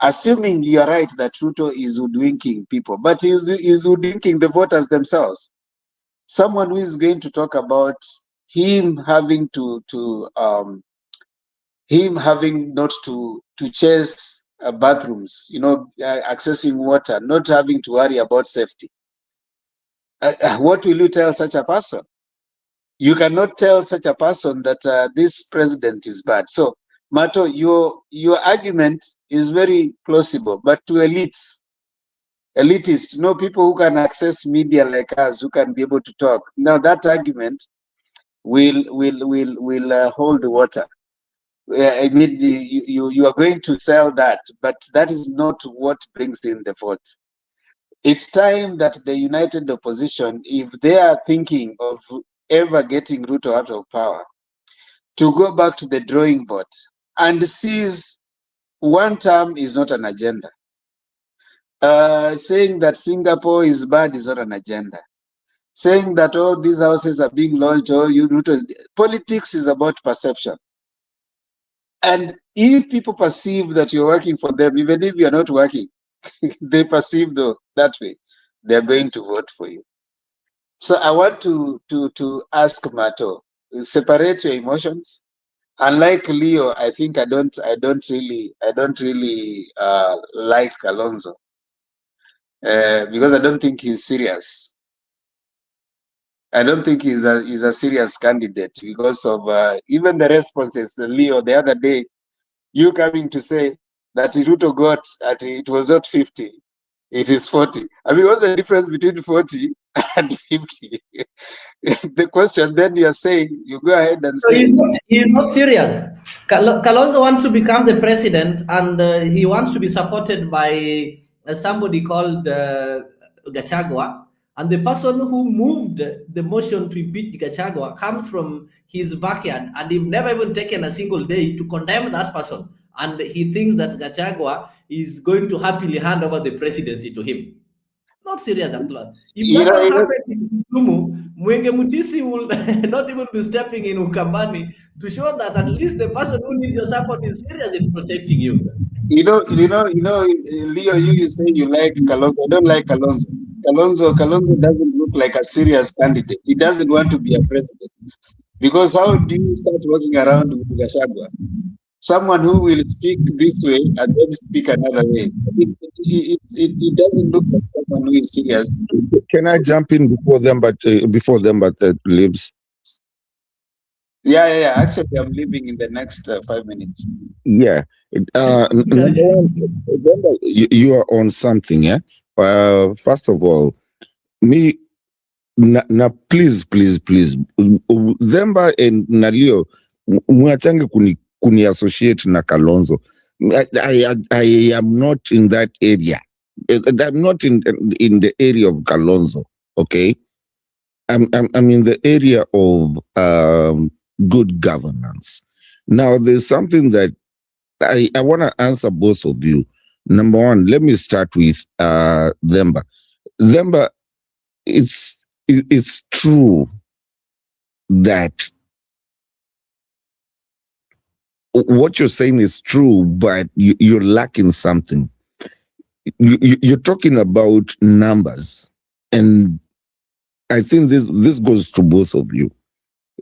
assuming you are right that Ruto is hoodwinking people, but he is hoodwinking the voters themselves. Someone who is going to talk about him having not to chase bathrooms, accessing water, not having to worry about safety. What will you tell such a person? You cannot tell such a person that this president is bad. So, Mato, your argument is very plausible, but to elitists, people who can access media like us, who can be able to talk. Now that argument will hold the water. I mean, you are going to sell that, but that is not what brings in the vote. It's time that the united opposition, if they are thinking of ever getting Ruto out of power, to go back to the drawing board and seize one term is not an agenda. Saying that Singapore is bad is not an agenda. Saying that all these houses are being launched, politics is about perception. And if people perceive that you're working for them, even if you're not working, they perceive that way, they're going to vote for you. So I want to ask Mato, separate your emotions. Unlike Leo, I think I don't really like Kalonzo because I don't think he's serious. I don't think he's a serious candidate because of even the responses. Leo, the other day, you coming to say that Ruto got it was not 50, it is 40. I mean, what's the difference between 40 and 50? The question then you are saying, you go ahead and say. He's not serious. Kalonzo wants to become the president, and he wants to be supported by somebody called Gachagua. And the person who moved the motion to impeach Gachagua comes from his backyard, and he's never even taken a single day to condemn that person. And he thinks that Gachagua is going to happily hand over the presidency to him. Not serious at all. If that one happens in Kisumu, Mwenge Mutisi will not even be stepping in Ukambani to show that at least the person who needs your support is serious in protecting you. Leo, you say you like Kalonzo. I don't like Kalonzo. Kalonzo doesn't look like a serious candidate. He doesn't want to be a president. Because how do you start walking around with Gachagua? Someone who will speak this way and then speak another way. It doesn't look like someone who is serious. Can I jump in before them, but leaves? Yeah. Actually, I'm leaving in the next 5 minutes. Yeah. You are on something, yeah? First of all, me, please, Themba and Nalio, mwachange kuni associate na Kalonzo. I am not in that area. I'm not in the area of Kalonzo, okay? I'm in the area of good governance. Now, there's something that I want to answer both of you. Number one, let me start with Themba. Themba, it's true that what you're saying is true, but you're lacking something. You're talking about numbers, and I think this goes to both of you.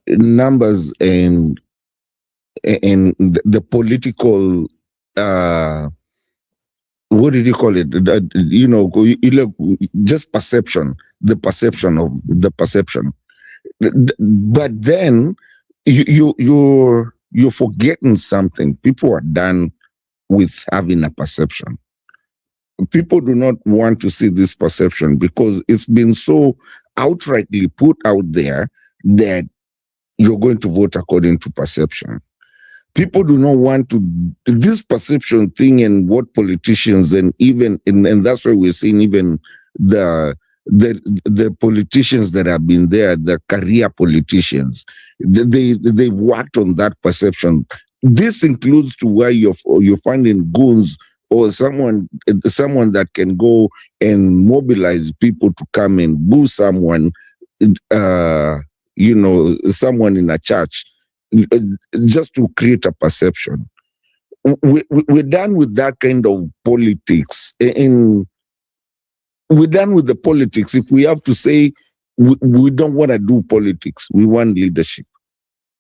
Numbers and the political, what did you call it? Just perception, the perception. But then you're forgetting something. People are done with having a perception. People do not want to see this perception because it's been so outrightly put out there that you're going to vote according to perception. People do not want to this perception thing, and what politicians and even and that's why we're seeing even the politicians that have been there, the career politicians, they've worked on that perception. This includes to where you're finding goons or someone that can go and mobilize people to come and boo someone, someone in a church, just to create a perception. We're done with that kind of politics. And we're done with the politics. If we have to say we don't want to do politics, we want leadership.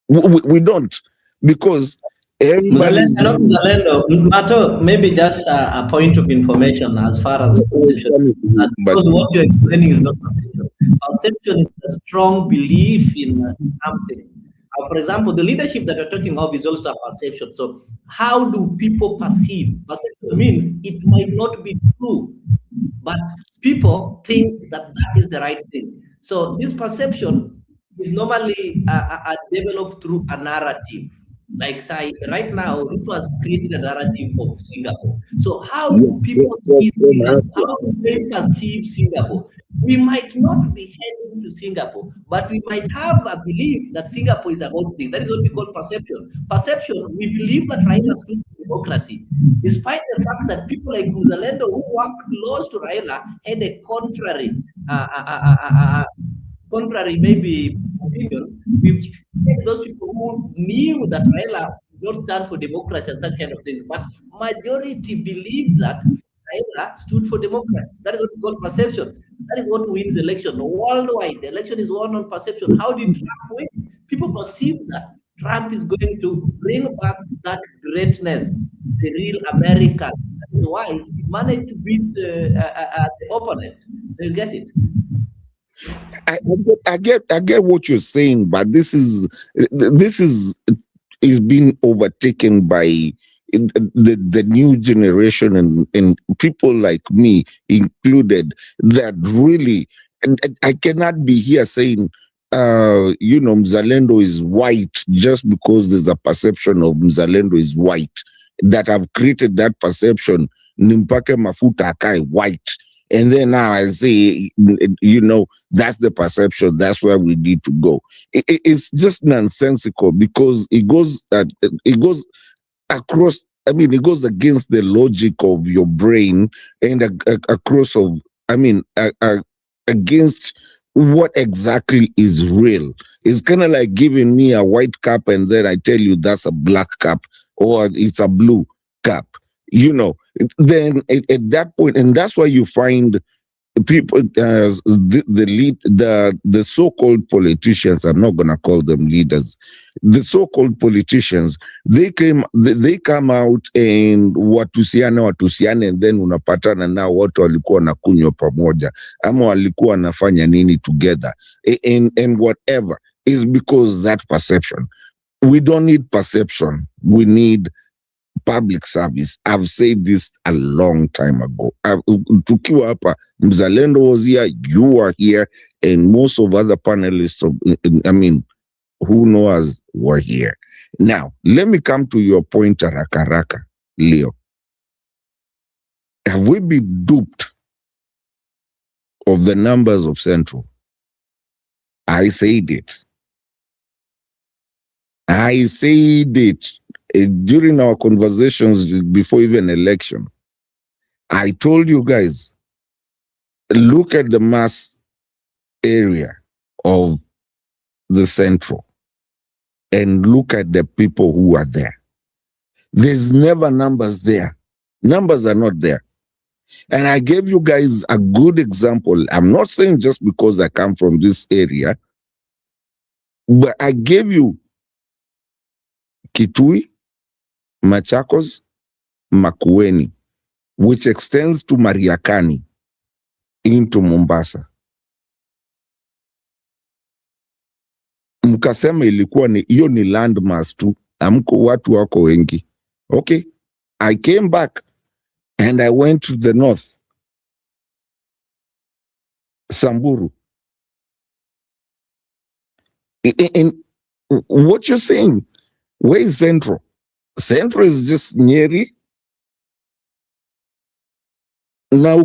We don't, because everybody. Mato, maybe just a point of information as far as perception, because what you're explaining is not perception. Perception is a strong belief in something. For example, the leadership that you're talking of is also a perception. So how do people perceive? Perception means it might not be true, but people think that that is the right thing. So this perception is normally developed through a narrative. Like say right now, Ruto has created a narrative of Singapore. So how do people see Singapore? How do they perceive Singapore? We might not be heading to Singapore, but we might have a belief that Singapore is a good thing. That is what we call perception. Perception, we believe that Raila stood for democracy, despite the fact that people like Muzalendo, who worked close to Raila, had a contrary maybe opinion. We've those people who knew that Raila would not stand for democracy and such kind of things, but majority believe that Raila stood for democracy. That is what we call perception. That is what wins election worldwide. The election is won on perception. How did Trump win? People perceive that Trump is going to bring back that greatness, the real American. That is why he managed to beat the opponent. So you get it. I get what you're saying, but this is being overtaken by the new generation and people like me included, that really, and I cannot be here saying Mzalendo is white just because there's a perception of Mzalendo is white, that have created that perception. Nimpake mafuta akai white. And then now I say, that's the perception. That's where we need to go. It's just nonsensical, because it goes across. I mean, it goes against the logic of your brain and against what exactly is real. It's kind of like giving me a white cap and then I tell you that's a black cap or it's a blue cap. Then at that point, and that's why you find people, the so-called politicians, I'm not gonna call them leaders, the so-called politicians, they come out and watusiane, and then unapatana nao watu walikuwa wanakunywa pamoja ama walikuwa wanafanya nini together and whatever, is because that perception. We don't need perception, we need public service. I've said this a long time ago. Tukiwa hapa, Mzalendo was here, you are here, and most of other panelists, who know us, were here. Now, let me come to your point, Raka, Leo. Have we been duped of the numbers of Central? I said it. During our conversations before even election. I told you guys, look at the mass area of the Central and look at the people who are there. There's never numbers there. Numbers are not there. And I gave you guys a good example. I'm not saying just because I come from this area, but I gave you Kitui, Machakos, Makueni, which extends to Mariakani into Mombasa. mkasema ilikuwa ni hiyo ni landmass tu, amko watu wako wengi. Okay, I came back and I went to the north, Samburu. In what you're saying, where is Central? Central is just Nyeri. Na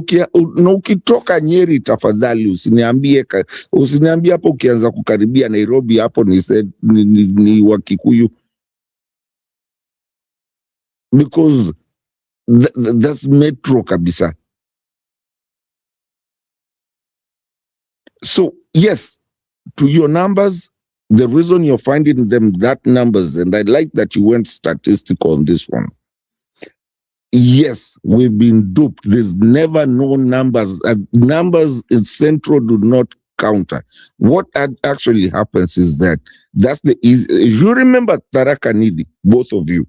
ukitoka Nyeri, tafadhali usiniambie hapo ukianza kukaribia Nairobi hapo ni Wakikuyu, because that's metro kabisa. So yes, to your numbers, the reason you're finding them that numbers, and I like that you went statistical on this one. Yes, we've been duped. There's never no numbers. Numbers in Central do not counter. What actually happens is that's the easy. You remember Tharaka Nithi, both of you.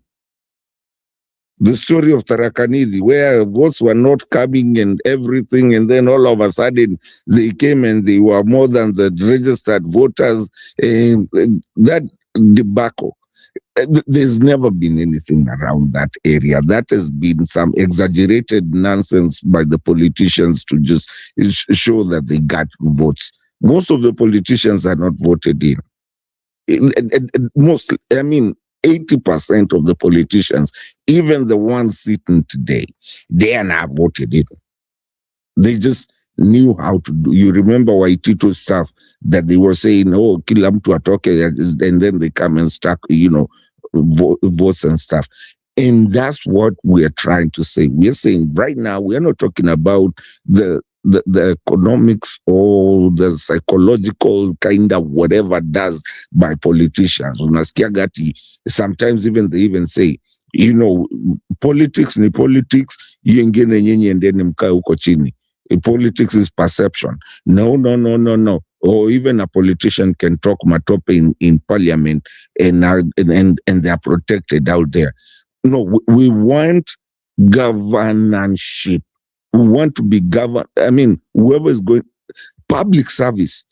The story of Tharaka Nithi, where votes were not coming and everything, and then all of a sudden they came and they were more than the registered voters. That debacle. There's never been anything around that area. That has been some exaggerated nonsense by the politicians to just show that they got votes. Most of the politicians are not voted in. Mostly, 80% of the politicians, even the ones sitting today, they are not voted in. They just knew how to do. You remember Waitito stuff that they were saying, oh, kila mtu atoke, and then they come and stack, votes and stuff. And that's what we are trying to say. We are saying right now, we are not talking about the economics or the psychological kind of whatever does by politicians. Unasikia gati, sometimes even they even say, politics ni politics, yengine nyenye endeni mkae huko chini. Politics is perception. No. Or even a politician can talk matope in parliament and they are protected out there. No, we want governorship. We want to be governed. Whoever is going, public service,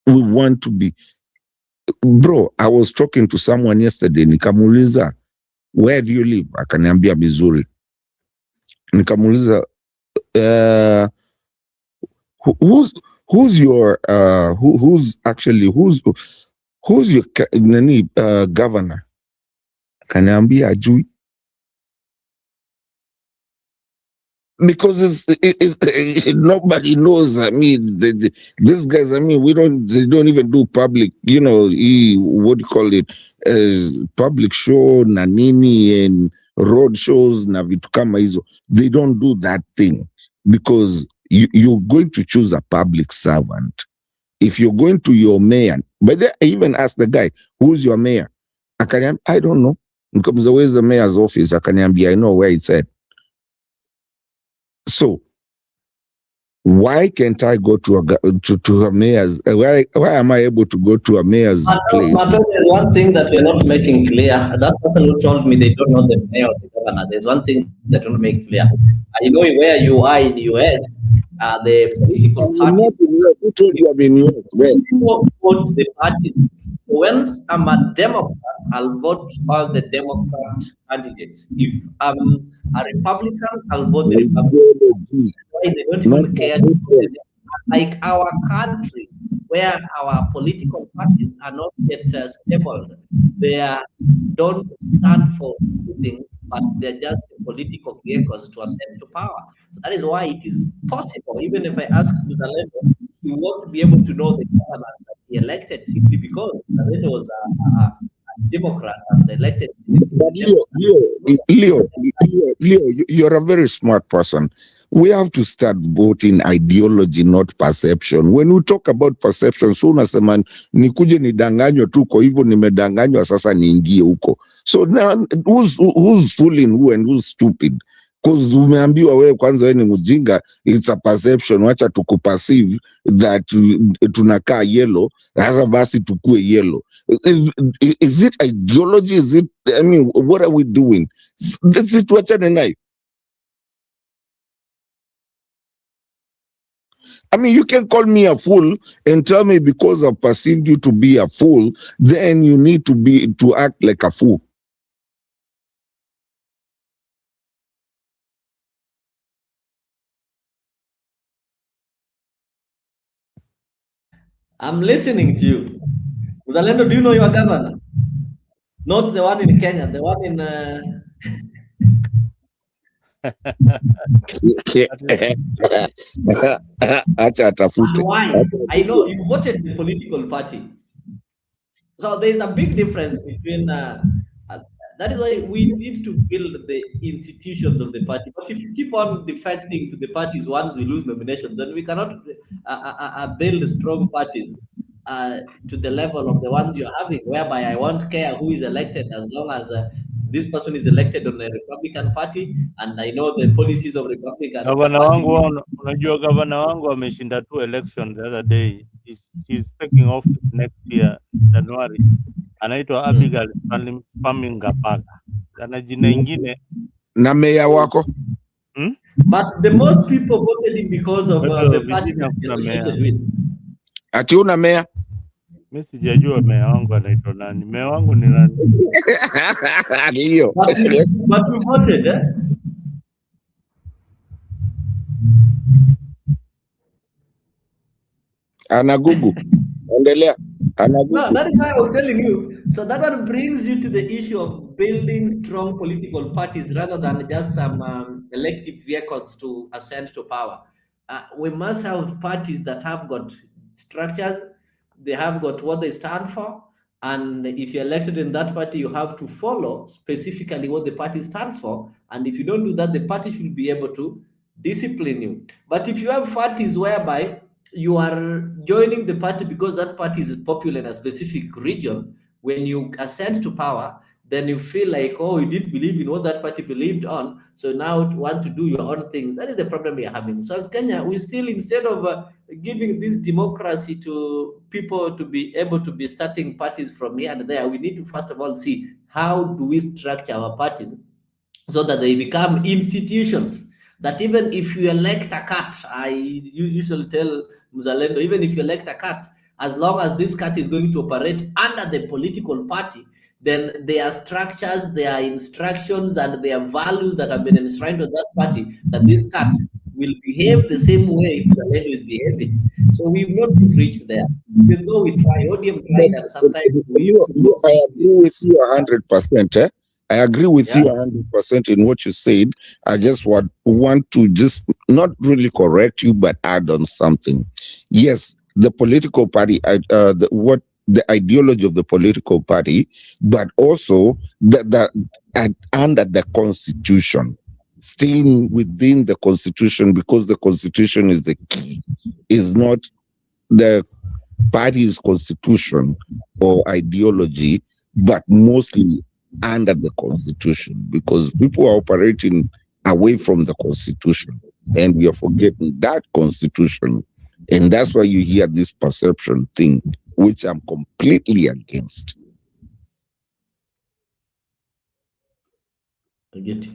we want to be. Bro, I was talking to someone yesterday, nikamuuliza, where do you live? Akaniambia Missouri. Nikamuuliza, who's your governor? Akaniambia ajui. Because it's nobody knows. These guys, they don't even do public, what do you call it? Public show, nanini, and road shows, na vitu kama hizo. They don't do that thing because you're going to choose a public servant. If you're going to your mayor, but then I even asked the guy, who's your mayor? I don't know. Because where's the mayor's office? I know where it's at. So why can't I go to a mayor's? Why am I able to go to a mayor's place? But there's one thing that we're not making clear. That person who told me they don't know the mayor or the governor. There's one thing that don't make clear. Where you are in the US, the political party. Who told you I'm in US? Where? People vote the party. Once I'm a Democrat, I'll vote all the Democrat candidates. If I'm a Republican, I'll vote the Republican. Why they don't even care? Like our country, where our political parties are not yet stable, they don't stand for anything, but they're just political vehicles to ascend to power. So that is why it is possible, even if I ask Muzalendo, you won't be able to know the governor that he elected simply because Muzalendo was a Democrat and elected. But Leo, you're a very smart person. We have to start voting ideology, not perception. When we talk about perception, so unasema nikuje nidanganywe tu, kwa hivyo nimedanganywa sasa niingie huko. So now who's fooling who and who's stupid? Because umeambiwa wewe kwanza wewe ni mjinga, it's a perception. Wacha tukuperceive that tunakaa yellow, sasa basi tukue yellow. Is it ideology? Is it, what are we doing? That's it, wachane nayo. I mean, you can call me a fool and tell me because I've perceived you to be a fool, then you need to act like a fool. I'm listening to you. Uzalendo, do you know your governor? Not the one in Kenya, the one in. Acha atafute. And why? I know you voted the political party. So there's a big difference between. That is why we need to build the institutions of the party. But if you keep on defecting to the parties once we lose nominations, then we cannot build strong parties to the level of the ones you're having, whereby I won't care who is elected as long as this person is elected on the Republican Party, and I know the policies of Republican Gavana Party. wangu, unajua gavana wangu ameshinda tu election the other day. She's taking office next year January. Anaitwa Abigail Pamingapaga. Ana jina ingine. Na meya wako? But the most people voted him because of the party that he associated with. Ati una meya? Mimi sijajua meya wangu anaitwa nani. Meya wangu ni nani? Leo. But we voted, eh? Ana Google. Endelea. No, that is why I was telling you. So that one brings you to the issue of building strong political parties rather than just some elective vehicles to ascend to power. We must have parties that have got structures, they have got what they stand for, and if you're elected in that party, you have to follow specifically what the party stands for. And if you don't do that, the party should be able to discipline you. But if you have parties whereby you are joining the party because that party is popular in a specific region, when you ascend to power, then you feel like, oh, you didn't believe in what that party believed on, so now you want to do your own thing. That is the problem we are having. So as Kenya, we still, instead of giving this democracy to people to be able to be starting parties from here and there, we need to first of all see how do we structure our parties so that they become institutions. That even if you elect a cat, I usually tell Mzalendo, even if you elect a cat, as long as this cat is going to operate under the political party, then their structures, their instructions, and their values that have been enshrined on that party, that this cat will behave the same way Mzalendo is behaving. So we've not reached there. Even though we try, ODM tried, and sometimes we I agree with you 100%. I agree with you 100% in what you said. I just want to just not really correct you, but add on something. Yes, the political party, the ideology of the political party, but also under the constitution, staying within the constitution, because the constitution is the key, is not the party's constitution or ideology, but mostly under the constitution, because people are operating away from the constitution and we are forgetting that constitution. And that's why you hear this perception thing, which I'm completely against. I get you.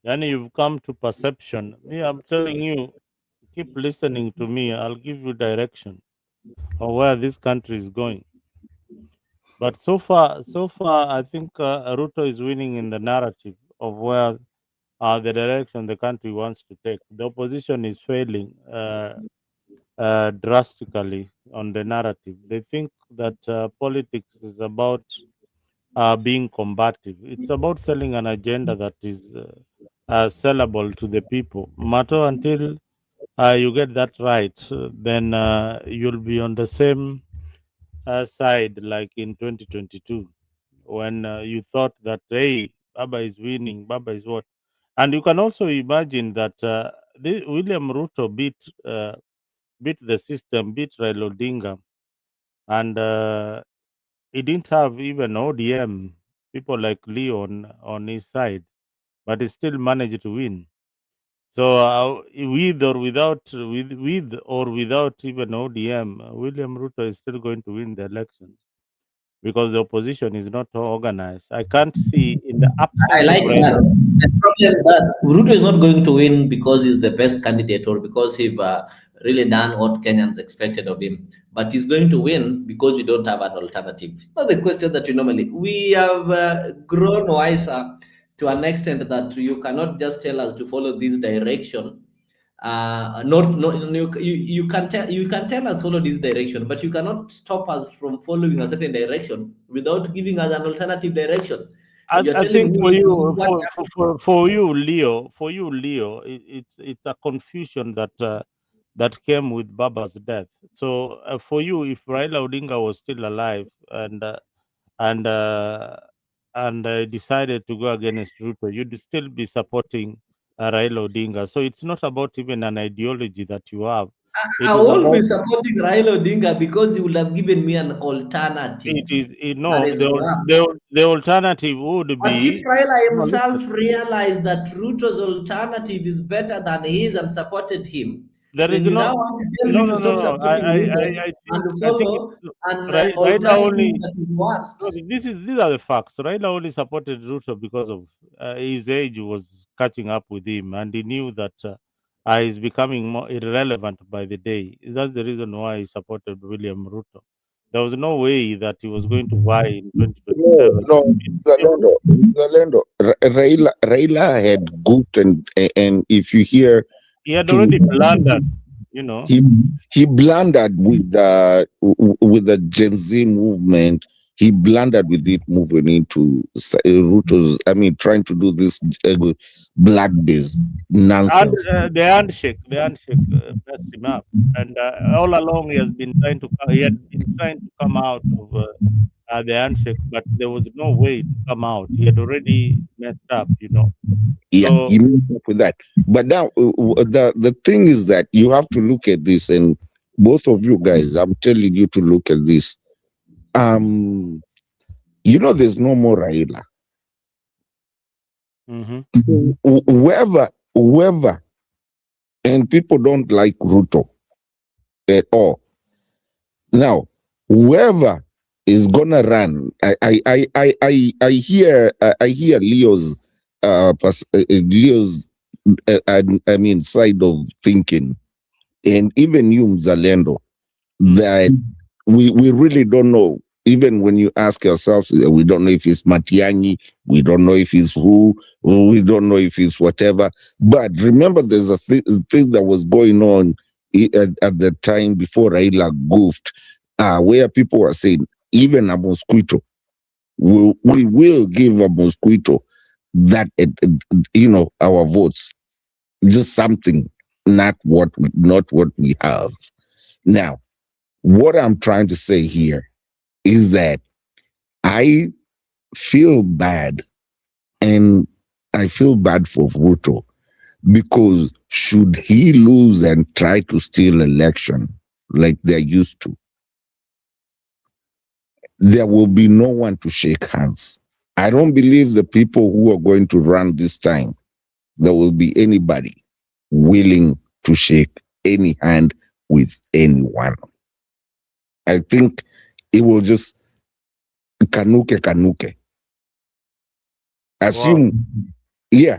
Yani you've come to perception. Me, I'm telling you, keep listening to me. I'll give you direction of where this country is going. But so far, I think Ruto is winning in the narrative of where the direction the country wants to take. The opposition is failing drastically on the narrative. They think that politics is about being combative. It's about selling an agenda that is sellable to the people. Matter until you get that right, then you'll be on the same side like in 2022 when you thought that, hey, Baba is winning, Baba is what? And you can also imagine that William Ruto beat the system, beat Raila Odinga, and he didn't have even ODM, people like Leon on his side, but he still managed to win. So with or without even ODM, William Ruto is still going to win the elections. because the opposition is not organized. I can't see in the I absence of like Raila. that. The problem that Ruto is not going to win because he's the best candidate or because he's really done what Kenyans expected of him. But he's going to win because we don't have an alternative. Not the question that we have grown wiser to an extent that you cannot just tell us to follow this direction. You can tell us follow this direction, but you cannot stop us from following a certain direction without giving us an alternative direction. You're I telling think me this is what for you, Leo, it's a confusion that that came with Baba's death. So for you, if Raila Odinga was still alive and uh, and decided to go against Ruto, you'd still be supporting Raila Odinga. So it's not about even an ideology that you have. I It is will be about supporting Raila Odinga because he would have given me an alternative. That no, is one. the alternative would But if be Raila no, listen. himself realized that Ruto's alternative is better than his and supported him, There is then you now want to tell me to stop no. supporting Ruto and I think follow an Raila alternative only. that is worse. No, these are the facts. Raila only supported Ruto because of his age was catching up with him, and he knew that he's becoming more irrelevant by the day. That's the reason why he supported William Ruto. There was no way that he was going to vie in No, 2027. no, Raila had goofed, and if you hear He had to already blundered, you know. he blundered with the Gen Z movement. He blundered with it, moving into Ruto's. I mean, trying to do this blood-based And nonsense. the handshake messed him up. And all along, he had been trying to come out of the handshake, but there was no way to come out. He had already messed up, you know. Yeah, So he moved up with that. But now, the thing is that you have to look at this, and both of you guys, I'm telling you to look at this. There's no more Raila. So whoever, and people don't like Ruto at all. Now, whoever is gonna run, I hear Leo's I mean side of thinking, and even you Mzalendo, that we really don't know. Even when you ask yourself, we don't know if it's Matiangi, we don't know if it's who, we don't know if it's whatever. But remember, there's a thing that was going on at the time before Raila goofed, where people were saying, even a mosquito, we will give a mosquito that, our votes, just something, not what we have. Now, what I'm trying to say here is that I feel bad, and I feel bad for Ruto, because should he lose and try to steal election like they're used to, there will be no one to shake hands. I don't believe the people who are going to run this time, there will be anybody willing to shake any hand with anyone. I think it will just kanuke. Assume, yeah,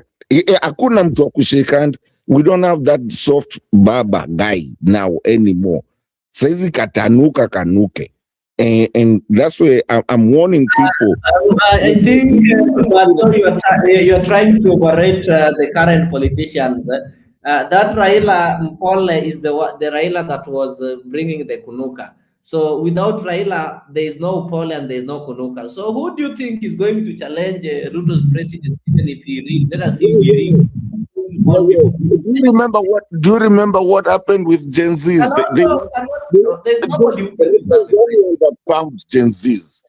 hakuna mtu wa kushake hand. We don't have that soft baba guy now anymore. Saizi kanuke. And that's why I'm warning people. I think you're trying to overrate the current politicians. That Raila Mpole is the Raila that was bringing the Kunuka. So without Raila, there is no Mpole and there is no Kunuka. So who do you think is going to challenge Ruto's president, even if he reads? Let us see if he reads. Do you remember what happened with Gen Zs? There's nobody who can do that pumped Gen Zs.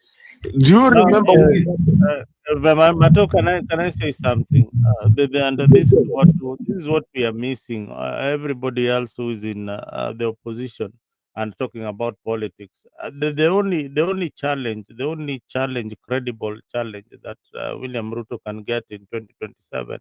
Do you remember? Mato, can I say something? This is what we are missing. Everybody else who is in the opposition and talking about politics, the only credible challenge that William Ruto can get in 2027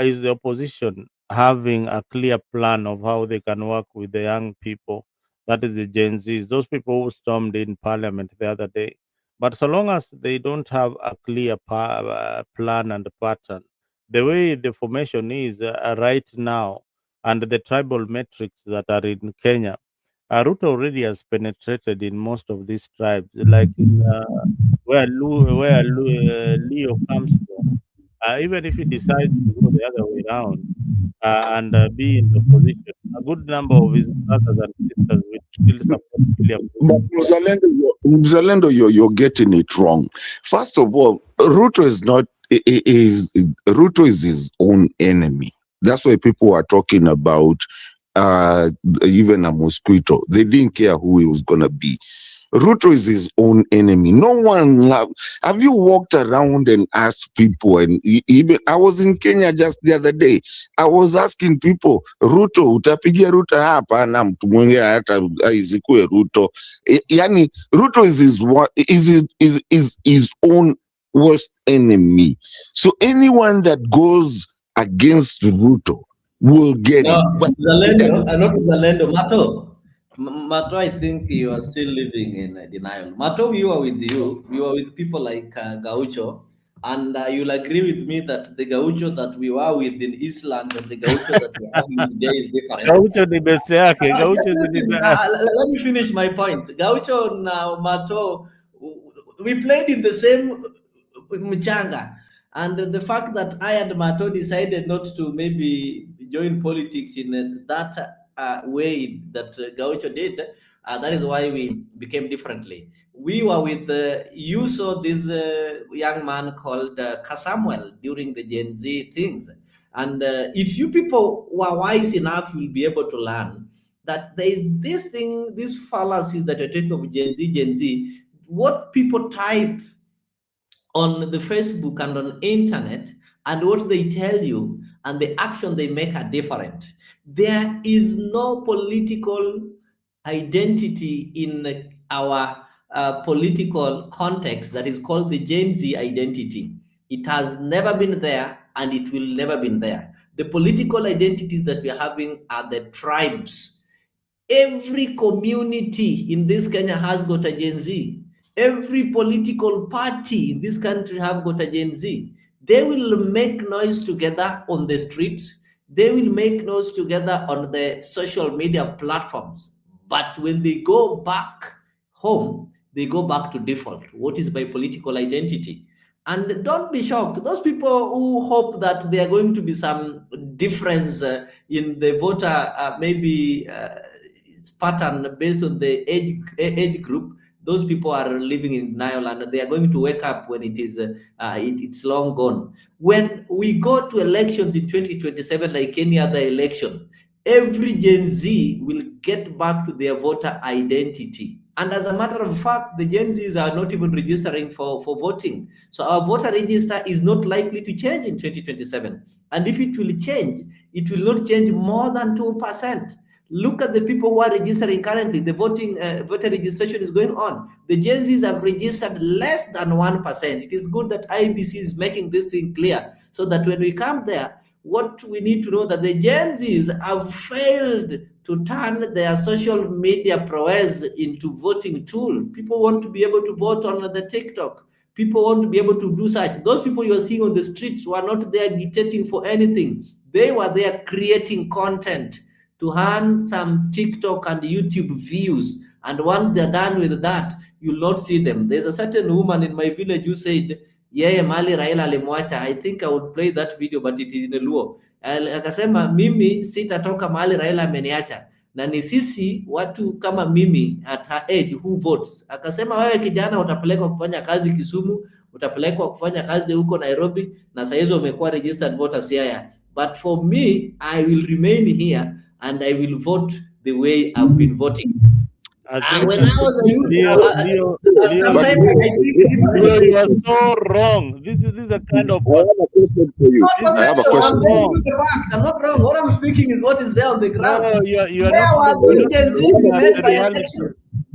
is the opposition having a clear plan of how they can work with the young people. That is the Gen Zs, those people who stormed in parliament the other day. But so long as they don't have a clear plan and pattern, the way the formation is right now and the tribal metrics that are in Kenya, Ruto already has penetrated in most of these tribes, like in, where Leo comes from. Even if he decides to go the other way around and be in the opposition, a good number of his brothers and sisters will still support William But Ruto. Mzalendo, you're getting it wrong. First of all, Ruto is not Ruto is his own enemy. That's why people are talking about even a mosquito. They didn't care who he was gonna be. Ruto is his own enemy. No one have you walked around and asked people? And even I was in Kenya just the other day. I was asking people, Ruto, utapigia Ruto hapa na mtu mwingine hata isikue Ruto. Yani Ruto is his own worst enemy. So anyone that goes against Ruto will get it. But Not Zalendo, Mato. Mato, I think you are still living in denial. Mato, we were with you. We were with people like Gaucho, and you'll agree with me that the Gaucho that we were with in Eastland and the Gaucho that we are having today is different. Gaucho ni best yake. Just listen, let me finish my point. Gaucho now, Mato, we played in the same mchanga. And the fact that I and Mato decided not to maybe join politics in that way that Gaucho did, that is why we became differently. We were with, you saw this young man called Samuel during the Gen Z things. And if you people were wise enough, you'll be able to learn that there is this thing, these fallacies that are taking of Gen Z, what people type on the Facebook and on internet, and what they tell you and the action they make are different. There is no political identity in our political context that is called the Gen Z identity. It has never been there and it will never be there. The political identities that we are having are the tribes. Every community in this Kenya has got a Gen Z. Every political party in this country have got a Gen Z. They will make noise together on the streets. They will make noise together on the social media platforms. But when they go back home, they go back to default. What is my political identity? And don't be shocked. Those people who hope that there are going to be some difference in the voter, maybe pattern based on the age group, those people are living in denial and they are going to wake up when it is it's long gone. When we go to elections in 2027, like any other election, every Gen Z will get back to their voter identity. And as a matter of fact, the Gen Zs are not even registering for voting. So our voter register is not likely to change in 2027. And if it will change, it will not change more than 2%. Look at the people who are registering currently. The voter registration is going on. The Gen Zs have registered less than 1%. It is good that IBC is making this thing clear so that when we come there, what we need to know that the Gen Zs have failed to turn their social media prowess into voting tool. People want to be able to vote on the TikTok. People want to be able to do such. Those people you are seeing on the streets were not there agitating for anything. They were there creating content to earn some TikTok and YouTube views. And once they're done with that, you'll not see them. There's a certain woman in my village who said, yeye mali Raila alimwacha. I think I would play that video, but it is in a Luo. Akasema, mimi sitatoka mali Raila ameniacha. Na ni sisi watu kama mimi at her age who votes. Akasema wewe kijana utapelekwa kufanya kazi Kisumu, utapelekwa kufanya kazi huko Nairobi, na saa hizo umekuwa registered voter Siaya. But for me, I will remain here and I will vote the way I've been voting. And when I was a youth, you are so wrong. This is a kind of. I have a question for you. I'm not wrong. What I'm speaking is what is there on the ground. No, you are not.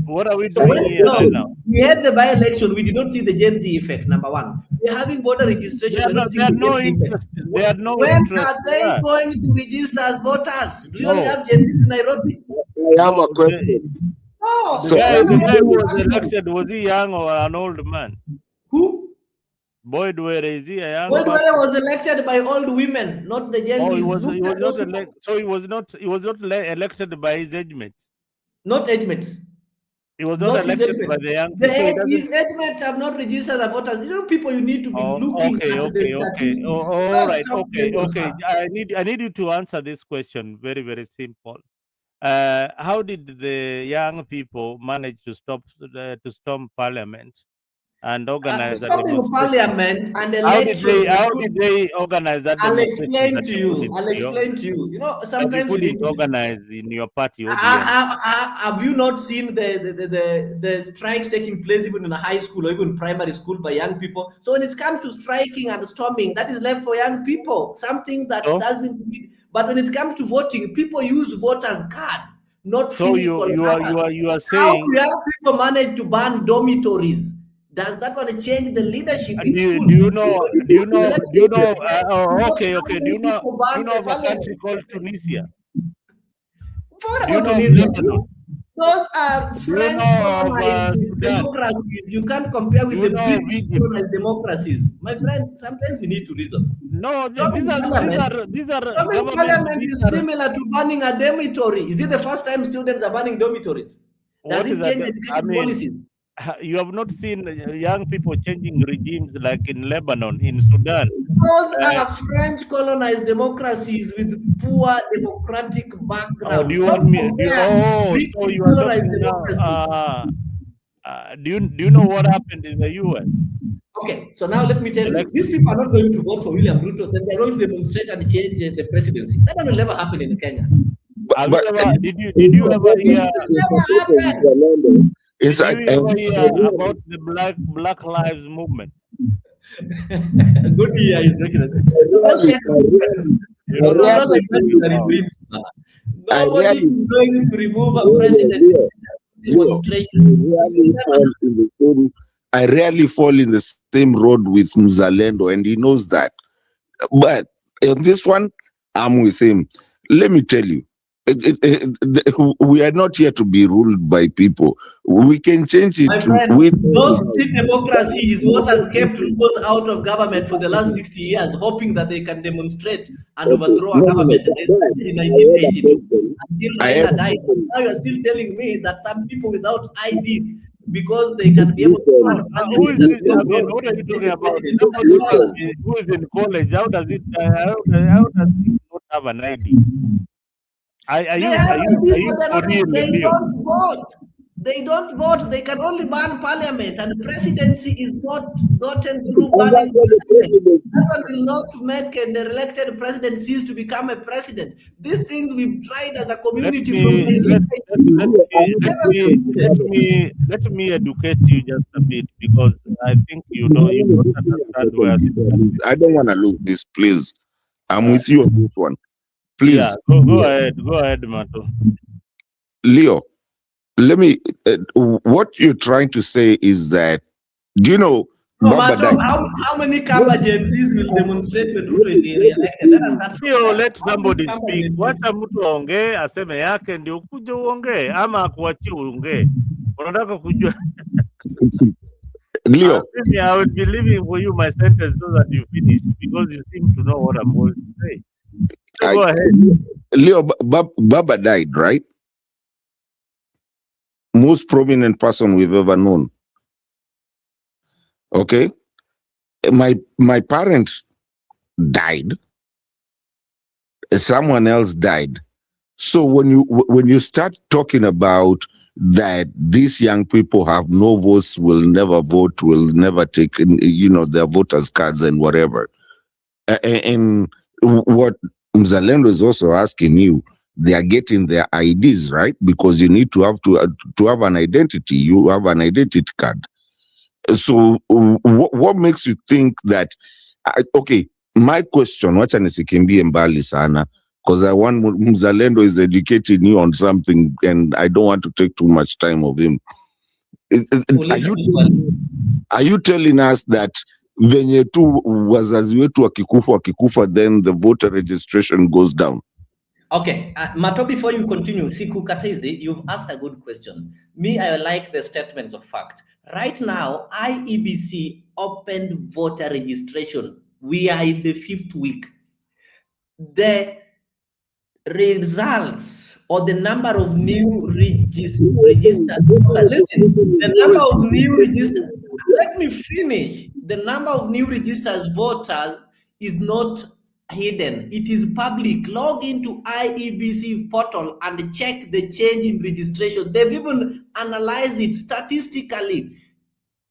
What are we doing here right now? We had the by-election. We did not see the Gen Z effect, number one. We're having voter registration. They had no interest. They had no when interest. Are they going to register as voters? Do you only have Gen Z in Nairobi? I have a question. No, The So guy who was elected, was he young or an old man? Who? Boyd Were, is he a young Boyd person? Were was elected by old women, not the Gen Oh, he Zs. was Look at not those people. so he was not elected by his age mates. Not age mates. He was not Not his age elected by mates. the young people. So he doesn't. His age mates have not registered as voters. You know, people, you need to be looking Okay, at the okay. statistics. All right, Don't okay. blame on her. I need you to answer this question. Very, very simple. How did the young people manage to storm Parliament and organize a Storming demonstration? Parliament and How did elections. they organize that I'll demonstration explain that to you you. I'll explain to you. You know, sometimes you need to be sincere. organize in your party ODM? Have you not seen the strikes taking place even in a high school or even primary school by young people? So when it comes to striking and storming, that is left for young people, something that doesn't need. But when it comes to voting, people use voters' card, not So physical. you are How saying, do young people manage to ban dormitories? Does that want to change the leadership in school? do you know okay. How Do many you know people ban the of a country parliament? called Tunisia? What Do you about know of Tunisia? Lebanon? Those are Do you French know of colonized Sudan? democracies. You can't compare with Do you the know of British Egypt? colonized democracies. My friend, sometimes you need to reason. No, Storming these are Storming government. parliament These is are, similar to banning a dormitory. Is it the first time students are banning dormitories? Does what it is that? change I education mean, policies? you have not seen young people changing regimes like in Lebanon, in Sudan. Those are French colonized democracies with poor democratic Do backgrounds. you want Don't me? compare So British you are colonized talking now. democracy. Do you know what happened in the U.S.? Okay, so now let me tell you, these people are not going to vote for William Ruto, then they're going to demonstrate and change the presidency. That will never happen in Kenya. Did you ever hear? Never happen. Did you ever hear about the Black Lives Movement? Good year, His Excellency. Nobody is going to remove a president demonstration. I rarely fall in the same road with Mzalendo, and he knows that. But in this one, I'm with him. Let me tell you, we are not here to be ruled by people. We can change it. My friend, those street democracy is what has kept Rugos out of government for the last 60 years, hoping that they can demonstrate and overthrow a government. They started in 1982 until Raila died. Now you are still telling me that some people without IDs, because they can be able to run Who is this? I mean, what are you talking about? Somebody who is in college, how does it not have an ID? Are you for real, They Leo? don't vote. They don't vote. They can only ban parliament, and the presidency is not gotten through banning parliament. That will not make the elected president cease to become a president. These things we've tried as a community Let me educate you just a bit, because I think you don't understand where this is. I don't want to lose this, please. I'm with you on this one. Please. Yeah, go ahead, Mato. Leo, let me. What you're trying to say is that, do you know? No matter how many Kaba Gen Zs will demonstrate when Ruto is re-elected. Let us start from there. Let somebody speak. Wacha mtu aongee, aseme yake ndio ukuje uongee, ama akuachie uongee. Unataka kujua? Leo, I will be leaving for you my sentence so that you finish, because you seem to know what I'm going to say. So go ahead. Leo, Baba died, right? Most prominent person we've ever known. Okay, my parents died. Someone else died. So when you start talking about that these young people have no votes, will never vote, will never take their voters cards and whatever, and what Mzalendo is also asking you, they are getting their IDs, right? Because you need to have an identity. You have an identity card. So what makes you think that? Okay, my question, wacha nisikimbie mbali sana, because I want Mzalendo is educating you on something, and I don't want to take too much time of him. Are you telling us that venye tu wazazi wetu wakikufa, then the voter registration goes down? Okay, Mato, before you continue, Siku Katezi, you've asked a good question. Me, I like the statements of fact. Right now, IEBC opened voter registration. We are in the 5th week. The results or the number of new registered voters, listen, the number of new registered, let me finish. The number of new registered voters is not hidden. It is public. Log into IEBC portal and check the change in registration. They've even analyzed it statistically.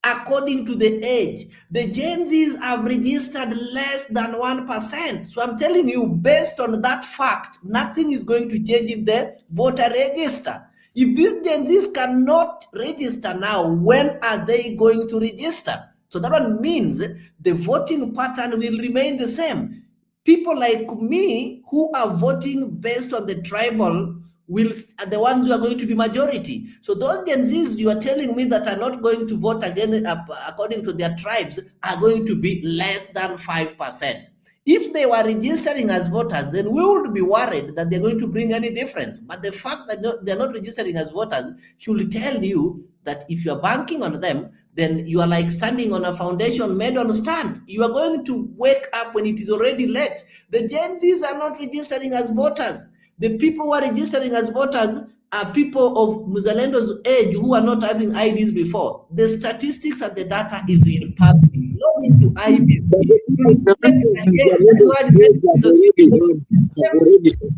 According to the age, the Gen Zs have registered less than 1%. So I'm telling you, based on that fact, nothing is going to change in the voter register. If these Gen Zs cannot register now, when are they going to register? So that one means the voting pattern will remain the same. People like me who are voting based on the tribal are the ones who are going to be majority. So those Gen Zs you are telling me that are not going to vote again according to their tribes are going to be less than 5%. If they were registering as voters, then we would be worried that they're going to bring any difference. But the fact that they're not registering as voters should tell you that if you're banking on them, then you are like standing on a foundation made on stand. You are going to wake up when it is already late. The Gen Zs are not registering as voters. The people who are registering as voters are people of Muzalendo's age who are not having IDs before. The statistics and the data is in public. Log into IBC.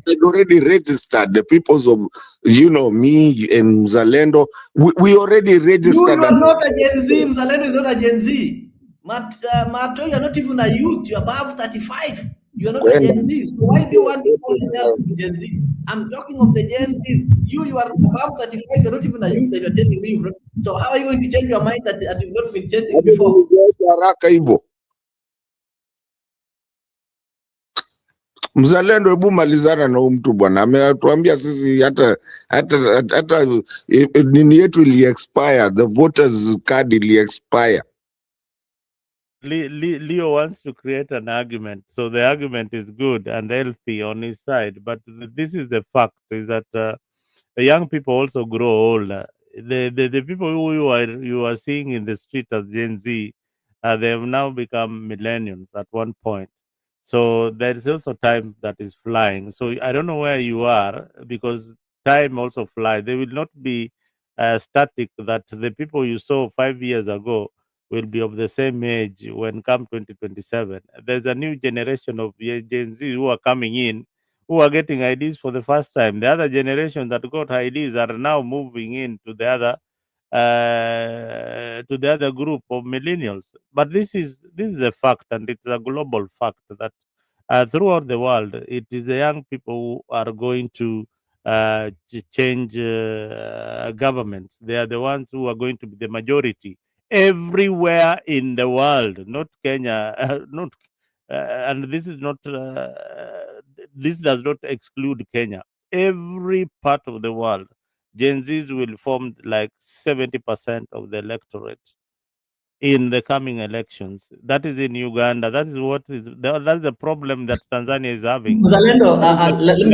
They've already registered. The peoples of, me and Zalendo, we already registered. You are not a Gen Z. Zalendo is not a Gen Z. Mato, you are not even a youth. You are above 35. You are not a Gen Z. So why do you want to call yourself Gen Z? I'm talking of the Gen Zs. You are above 35. You are not even a youth that you are telling me. So how are you going to change your mind that you've not been changing before? Mzalendo, hebu malizana na huyu mtu bwana, ametuambia sisi hata nini yetu ili expire, the voters card ili expire. Leo wants to create an argument, so the argument is good and healthy on his side, but this is the fact: is that the young people also grow older. The people who you are seeing in the street as Gen Z, they have now become millennials at one point. So there is also time that is flying. So I don't know where you are, because time also flies. They will not be static. That the people you saw 5 years ago will be of the same age when come 2027. There's a new generation of Gen Z who are coming in, who are getting IDs for the first time. The other generation that got IDs are now moving into the other group of millennials. But this is a fact, and it's a global fact that throughout the world, it is the young people who are going to change governments. They are the ones who are going to be the majority everywhere in the world, not Kenya, not and this is not this does not exclude Kenya. Every part of the world, Gen Zs will form like 70% of the electorate in the coming elections. That is in Uganda. That is what is that's the problem that Tanzania is having. Zalendo,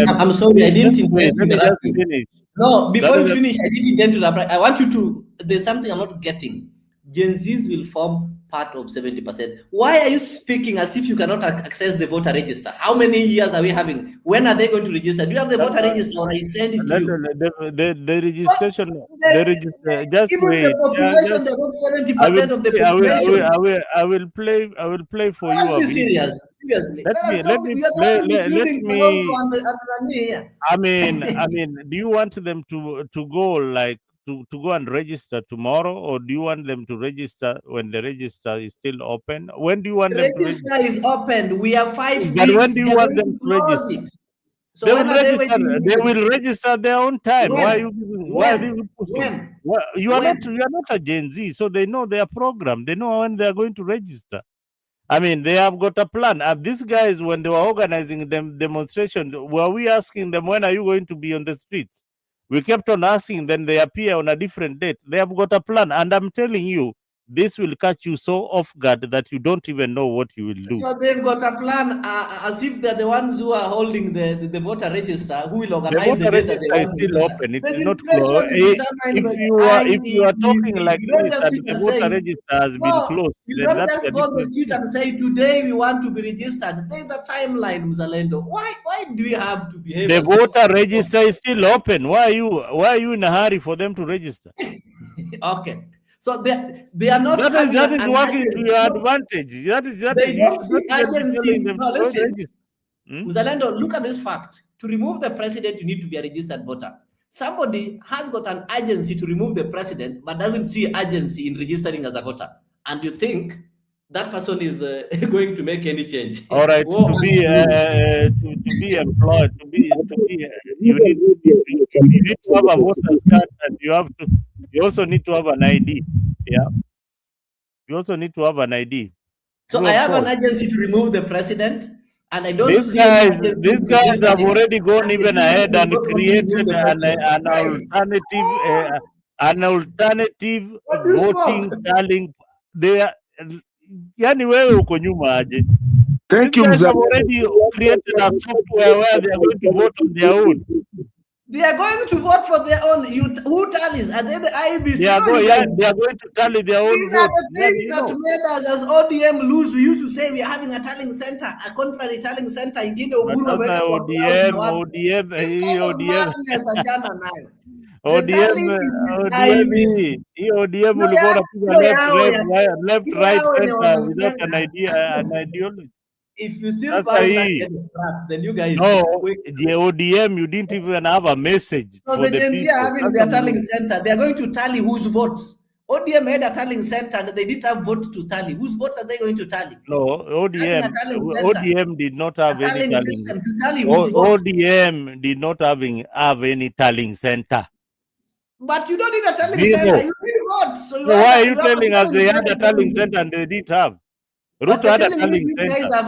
I'm sorry, I didn't Let me just interrupt you. finish. No, before you finish, I didn't interrupt. I want you to. There's something I'm not getting. Gen Zs will form part of 70%. Why are you speaking as if you cannot access the voter register? How many years are we having? When are they going to register? Do you have the voter register, or I send it to you? The registration, just even wait. the population, they're not 70% of the population. I will play for you a Be video. serious. Seriously. Let me I mean, do you want them to go like to go and register tomorrow, or do you want them to register when the register is still open? When do you want them to register? The register is open. We have 5 But weeks. when do you want them to register? So they when will are they register. They will register their own time. When? Why are you giving? Why are they pushing? You are not a Gen Z, so they know their program. They know when they are going to register. I mean, they have got a plan. These guys, when they were organizing them demonstration, were we asking them, when are you going to be on the streets? We kept on asking, then they appear on a different date. They have got a plan. And I'm telling you, this will catch you so off guard that you don't even know what you will do. So they've got a plan as if they're the ones who are holding the voter register, who will The organize voter the day that register they is want to still register. open. It is not Registration closed. is determined by If you are talking IEBC. like You don't this just and sit the and voter say, register has been no, closed, you then don't that's just a go on the different street thing. and say, today we want to be registered. There's a timeline, Mzalendo. Why do we have to behave The as voter register is still open. Why are you in a hurry for them to register? Okay. So they are not That having is an working to urgency. your No, advantage. they You don't should see not even be telling urgency. them No, to listen. register. Mzalendo, look at this fact. To remove the president, you need to be a registered voter. Somebody has got an urgency to remove the president, but doesn't see urgency in registering as a voter. And you think that person is going to make any change? All right, Whoa, to be employed, you need to have a voter's card, and you also need to have an ID. Yeah, you also need to have an ID. So True I or have an false? urgency to remove the president, and I don't These see any guys urgency in have registering. already gone And they even still ahead do and not want to remove created the president. an alternative What do you voting smoke? tallying. They are, yani wewe uko nyuma aje? These Thank you, guys have Mzalendo. already created a software where they are going to vote on their own. They are going to vote for their own. Who tallies? Are they the IEBC? They are going to tally their own These are votes. the things that made us as ODM lose. We used to say we are having a tallying center, a contrary tallying center. Ingine Uhuru ameweka kwa cloud na wapi. This kind of madness ajana nayo. The tallying is with IEBC. ODM No ulikuwa unapiga left, right, center without an ideology. If you still Sasa find that hii, kind of crap, then you guys no, the ODM, you didn't even have a message So for the the Gen Z people. are having their tallying center. They are going to tally whose votes. ODM had a tallying center and they didn't have votes to tally. Whose votes are they going to tally? No, Having a tallying center. ODM did not have any Tallying tallying. system to tally whose votes. ODM did not have any tallying center. But you don't need a tallying Zero. center. You need votes. So why are you telling us they had a tallying center and they didn't have? Ruto had a tallying center.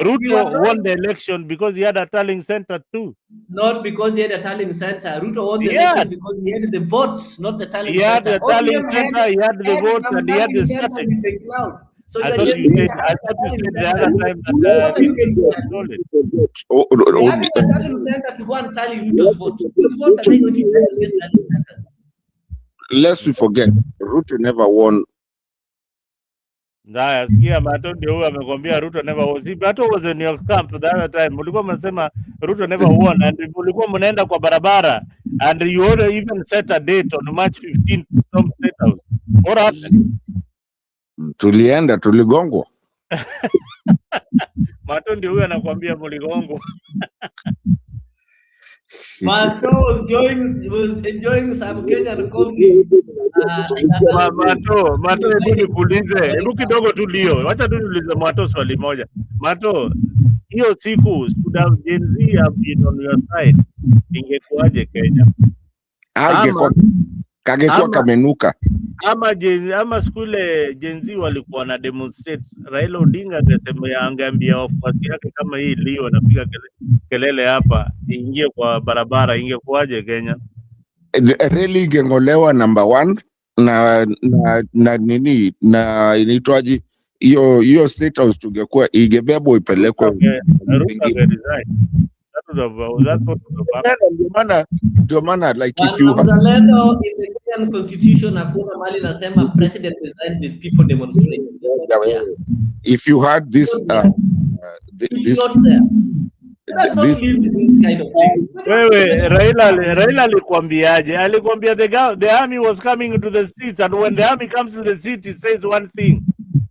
Ruto won the election because he had a tallying center too. Not because he had a tallying center. Ruto won the election because he had the votes, not the tallying center. He had the tallying center, he had the votes, and he had the strategy. In the cloud. So I thought you said the other time that they having a tallying center to go and tally Ruto's votes. Whose votes are they going to tally in this tallying center? Lest we forget, Ruto never won. Sikia Mato ndio huyo amekwambia Ruto never was. Mato was in your camp the other time. Mlikuwa mnasema Ruto never won and mlikuwa mnaenda kwa barabara and you already even set a date on March 15th to storm State House. What happened? Tuligongwa. Mato ndio huyo anakuambia mligongwa. Mato was enjoying some Kenyan coffee. Mato, hebu nikuulize, hebu kidogo tu Leo, wacha tu niulize Mato swali moja. Mato, hiyo siku Gen Z have been on your side, ingekuwaje Kenya? Kagekuwa kamenuka. Ama siku ile Gen Z walikuwa na demonstrate, Raila Odinga angeambia wafuasi yake kama hii Leo anapiga kelele hapa, ingie kwa barabara, ingekuwaje Kenya? Reli ingeng'olewa number 1 na nini na inaitwaje hiyo State House tungekuwa igebebwa ipelekwe ndio maana like if you in the Kenyan constitution hakuna mali nasema president resigns with people demonstrate. If you had this Wewe Raila alikwambiaje? Alikwambia the army was coming into the streets and when the army comes to the city it says one thing.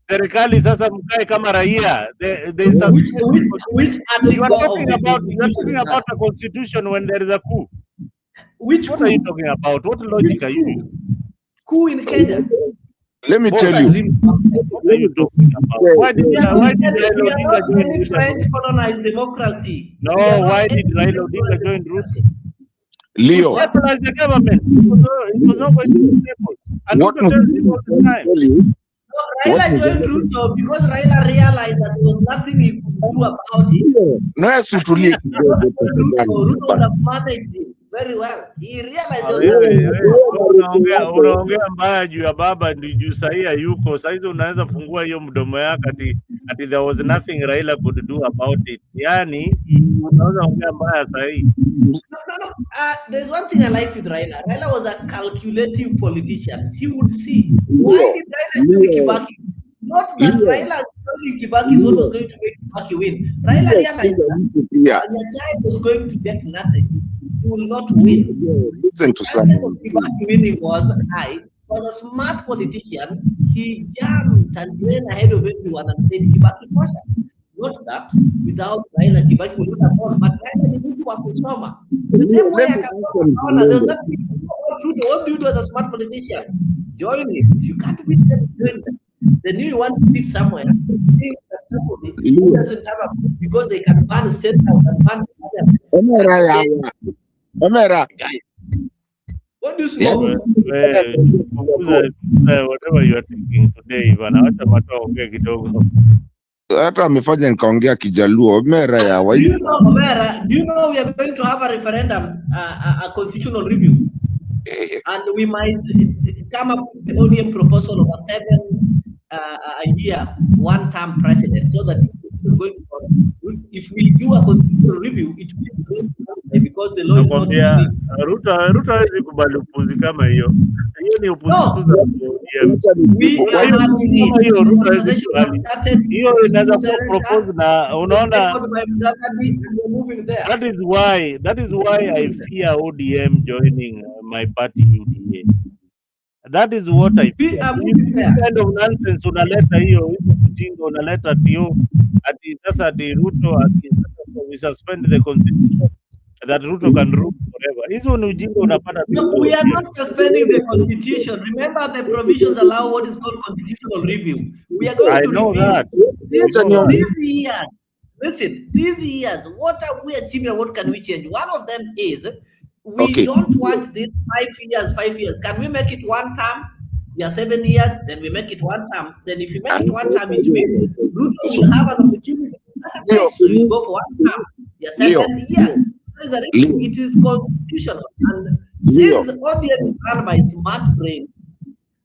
Serikali sasa mkae kama raia. Which article you are talking about a constitution when there is a coup. What are you talking about? What logic are you using? Coup in Kenya. Let me tell you. What are you talking about? Why did Raila Odinga join French colonized democracy? No, why did Raila Odinga join Ruto? Leo. Stabilize the government. It was not going to be stable. And What Ruto tells you all the time. Raila joined Ruto because Raila realized that there was nothing he could do about it. No, Ruto would have managed it. very well. He realized there was nothing. Unaongea mbaya juu ya baba, ndio juu sahi hayuko. Sasa unaweza fungua hiyo mdomo yako ati there was nothing Raila could do about it. Yani unaweza ongea mbaya sahi. No. There's one thing I like with Raila. Raila was a calculative politician. He would see why did Raila do Kibaki? Not that Raila telling Kibaki is what was going to make Kibaki win. Raila realized that Nyachai was going to get nothing. He will not win. Listen to the chance of Kibaki winning was high. Was a smart politician. He jumped and ran ahead of everyone and said Kibaki was not that without Raila Kibaki would not have won. But Raila didn't want to soma. The same way I can there's nothing. All dude was a smart politician. Join him. You can't win them doing that. They knew you want to sit somewhere. Think that somebody who doesn't have a because they can ban state house and ban Omera. What do you say? Whatever you are thinking today, Ivana, wacha mato ongea kidogo. Hata amefanya nikaongea Kijaluo. Omera ya do you know we are going to have a referendum, a constitutional review? And we might come up with the ODM proposal of a 7-year one-term president, so that if we do a constitutional review, it will be because the law is not Ruto hawezi kubali upuzi kama hiyo. Hiyo ni upuzi tu za ODM. Hiyo inaweza kuwa propose na unaona, that is why I fear ODM joining my party UDA. That is what I fear. This kind of nonsense unaleta hiyo mjinga, unaleta tio ati sasa ati Ruto ati we suspend the constitution that Ruto can rule forever. Hizo ni ujinga unapata. No, we are not suspending the constitution. Remember, the provisions allow what is called constitutional review. We are going to know review that. these years. Listen, these years, what are we achieving and what can we change? One of them is we don't want this 5 years, 5 years. Can we make it one term? Yeah, 7 years, then we make it one term. Then if you make it one term, it means Ruto will have an opportunity. So you go for one term. Yeah, 7 years. It is constitutional. And since ODM is run by smart brain,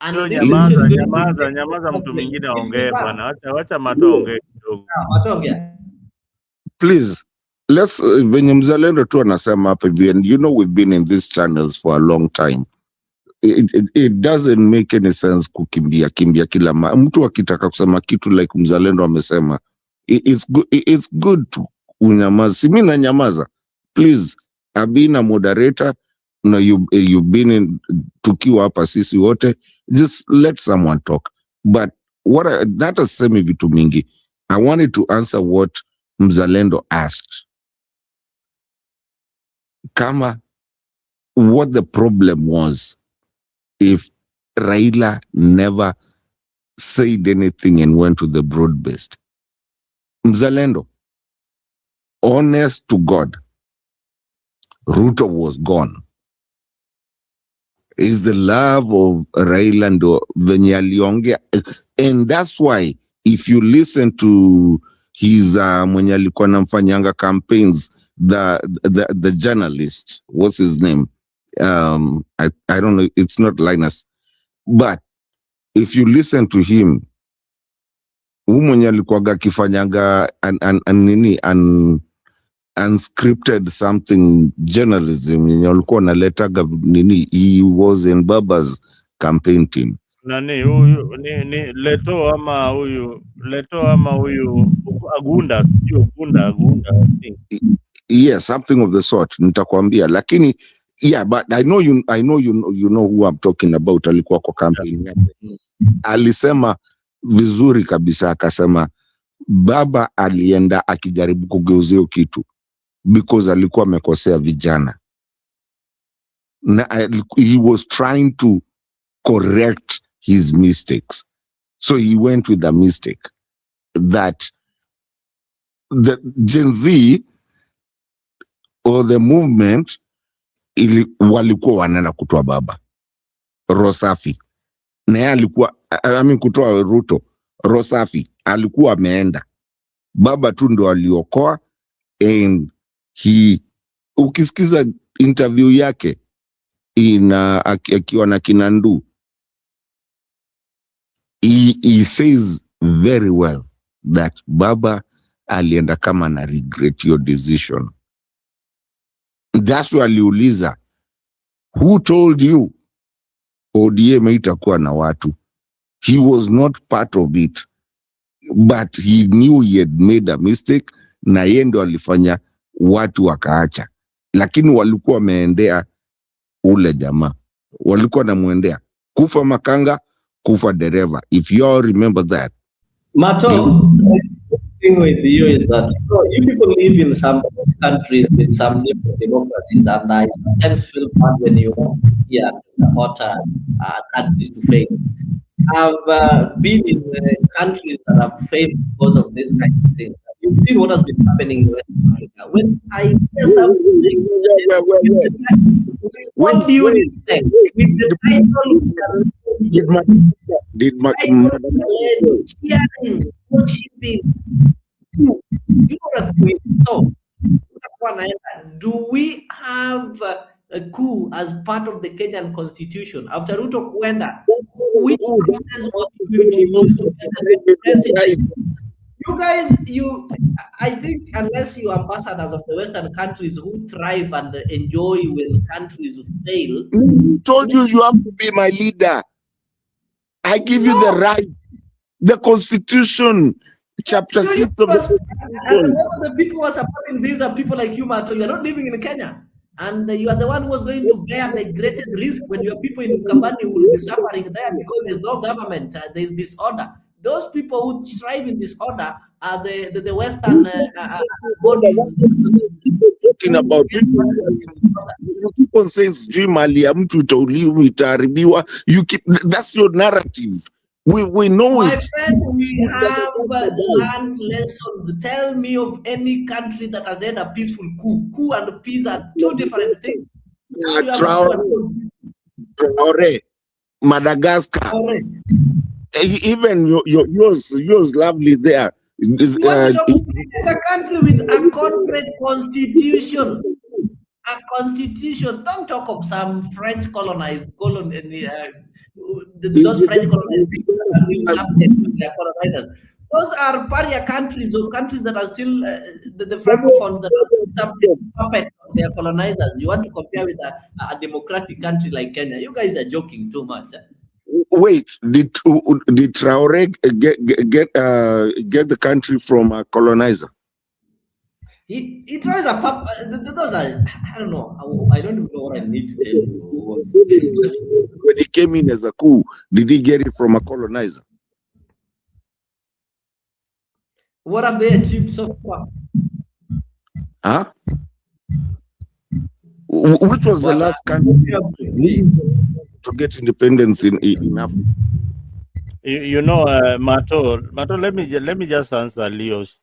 and nyamaza mtu mwingine aongee bwana. Wacha mato ongee kidogo. Mato ongea. Please, let's venye mzalendo tu anasema hapa hivi, and you know we've been in these channels for a long time. It doesn't make any sense kukimbia kila mtu akitaka kusema kitu like mzalendo amesema. It's good to unyamaza. Si mimi na nyamaza. Please, I've been a moderator. No, you've been in tukiwa hapa sisi wote. Just let someone talk. But not a semi vitu mingi. I wanted to answer what Mzalendo asked. Kama, what the problem was if Raila never said anything and went to the broad-based. Mzalendo, honest to God, Ruto was gone. Is the love of Raila venye aliongea. And that's why if you listen to his mwenye alikuwa anamfanyanga campaigns, the journalist, what's his name? I don't know, it's not Linus. But if you listen to him, mwenye alikuwa akifanyanga unscripted something journalism, he was in Baba's campaign team. Nani huyu ni Leto ama huyu Agunda, I think. Yes, something of the sort, nitakwambia. Lakini yeah, but I know you know who I'm talking about. Alikuwa kwa campaign yake. Alisema vizuri kabisa, akasema Baba alienda akijaribu kugeuzia kitu because alikuwa amekosea vijana. He was trying to correct his mistakes. So he went with the mistake that the Gen Z or the movement walikuwa wanaenda kutoa Baba Rosafi. Na yeye alikuwa kutoa Ruto Rosafi alikuwa ameenda. Baba tu ndo aliokoa, and ukisikiza interview yake akiwa na Kinandu, he says very well that Baba alienda kama na regret your decision. That's why aliuliza, who told you ODM itakuwa na watu? He was not part of it, but he knew he had made a mistake, na yeye ndo alifanya watu wakaacha, lakini walikuwa wameendea ule jamaa, walikuwa namwendea kufa makanga, kufa dereva, if you all remember that. Mato, the thing with you is that you people live in some countries with some different democracies, and I sometimes feel bad when you hear about countries to fail. I've been in countries that have failed because of this kind of thing. You've seen what has been happening in West Africa. When I hear something, what do you respect? With the title, cheering, worshiping. You know the so do we have a coup as part of the Kenyan constitution? After Ruto Kuenda, which process was used to get the president? You guys, I think unless you ambassadors of the Western countries who thrive and enjoy when countries fail. I told you you have to be my leader. I give you the right. The Constitution, Chapter 6 of the Constitution. Most of the people who are supporting these are people like you, Mato. You're not living in Kenya. And you are the one who is going to bear the greatest risk when your people in Kambani will be suffering there because there's no government, there's disorder. Those people who thrive in disorder are the Western bodies. Talking about you keep on saying you keep, that's your narrative. We know My it. friend, we have learned lessons. Tell me of any country that has had a peaceful coup. Coup and peace are two different things. Traore, Madagascar. Even yours lovely there. You want to know a country with a corporate constitution. A constitution. Don't talk of some French colonized those French colonized people that are still subject to their colonizers. Those are pariah countries or countries that are still the francophones that are still subject to puppet of their colonizers. You want to compare with a democratic country like Kenya? You guys are joking too much. Wait, did Traore get the country from a colonizer? He tries a pup. Those are, I don't know. I don't even know what I need to tell you. When he came in as a coup, did he get it from a colonizer? What have they achieved so far? Huh? Which was the last country to get independence in Africa? You know, Mato, let me just answer Leo's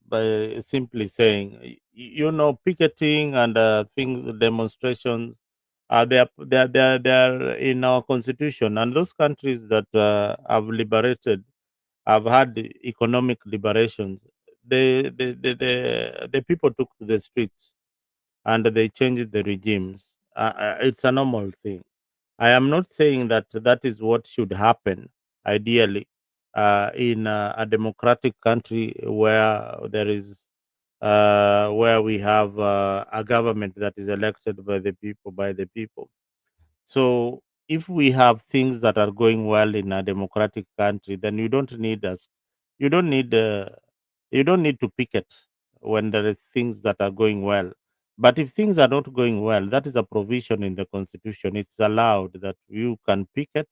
by simply saying, you know, picketing and things, demonstrations, they are in our constitution, and those countries that have liberated have had economic liberations. The people took to the streets and they changed the regimes. It's a normal thing. I am not saying that that is what should happen ideally in a democratic country where there is where we have a government that is elected by the people. So if we have things that are going well in a democratic country, then you don't need us. You don't need you don't need to picket when there is things that are going well. But if things are not going well, that is a provision in the constitution. It's allowed that you can picket,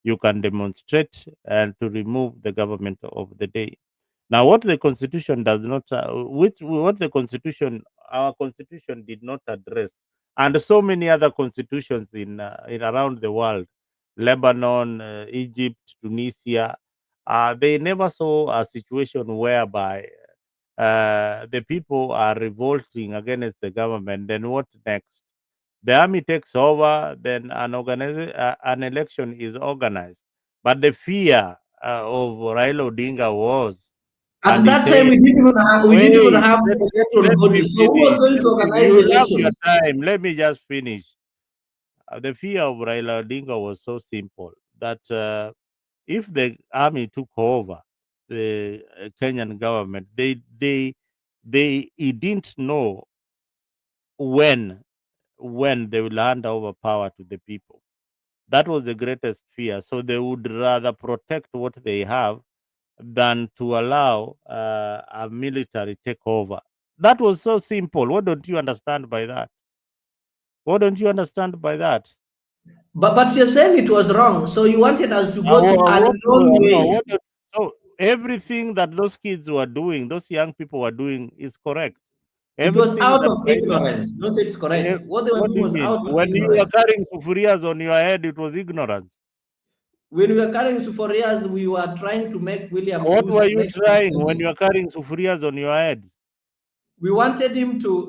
you can demonstrate, and to remove the government of the day. Now, what the constitution does not, what the constitution, our constitution did not address, and so many other constitutions in around the world, Lebanon, Egypt, Tunisia, they never saw a situation whereby the people are revolting against the government. Then what next? The army takes over, then an election is organized. But the fear of Raila Odinga was At And he that said, time, we didn't even have the electoral let me body. So who was finish. going to organize You the will have your elections? time. Let me just finish. The fear of Raila Odinga was so simple that if the army took over the Kenyan government, he didn't know when they will hand over power to the people. That was the greatest fear. So they would rather protect what they have than to allow a military takeover. That was so simple. What don't you understand by that? What don't you understand by that? But you're saying it was wrong. So you wanted us to go to a long way. So everything that those kids were doing, those young people were doing, is correct. It was Everything out that of Raila, ignorance. Don't say it's correct. What they were what do doing you was mean? out of When you were ignorance. carrying sufurias on your head, it was ignorance. When we were carrying sufurias, we were trying to make William What lose were the you next trying when you were carrying sufurias on your head? We wanted him to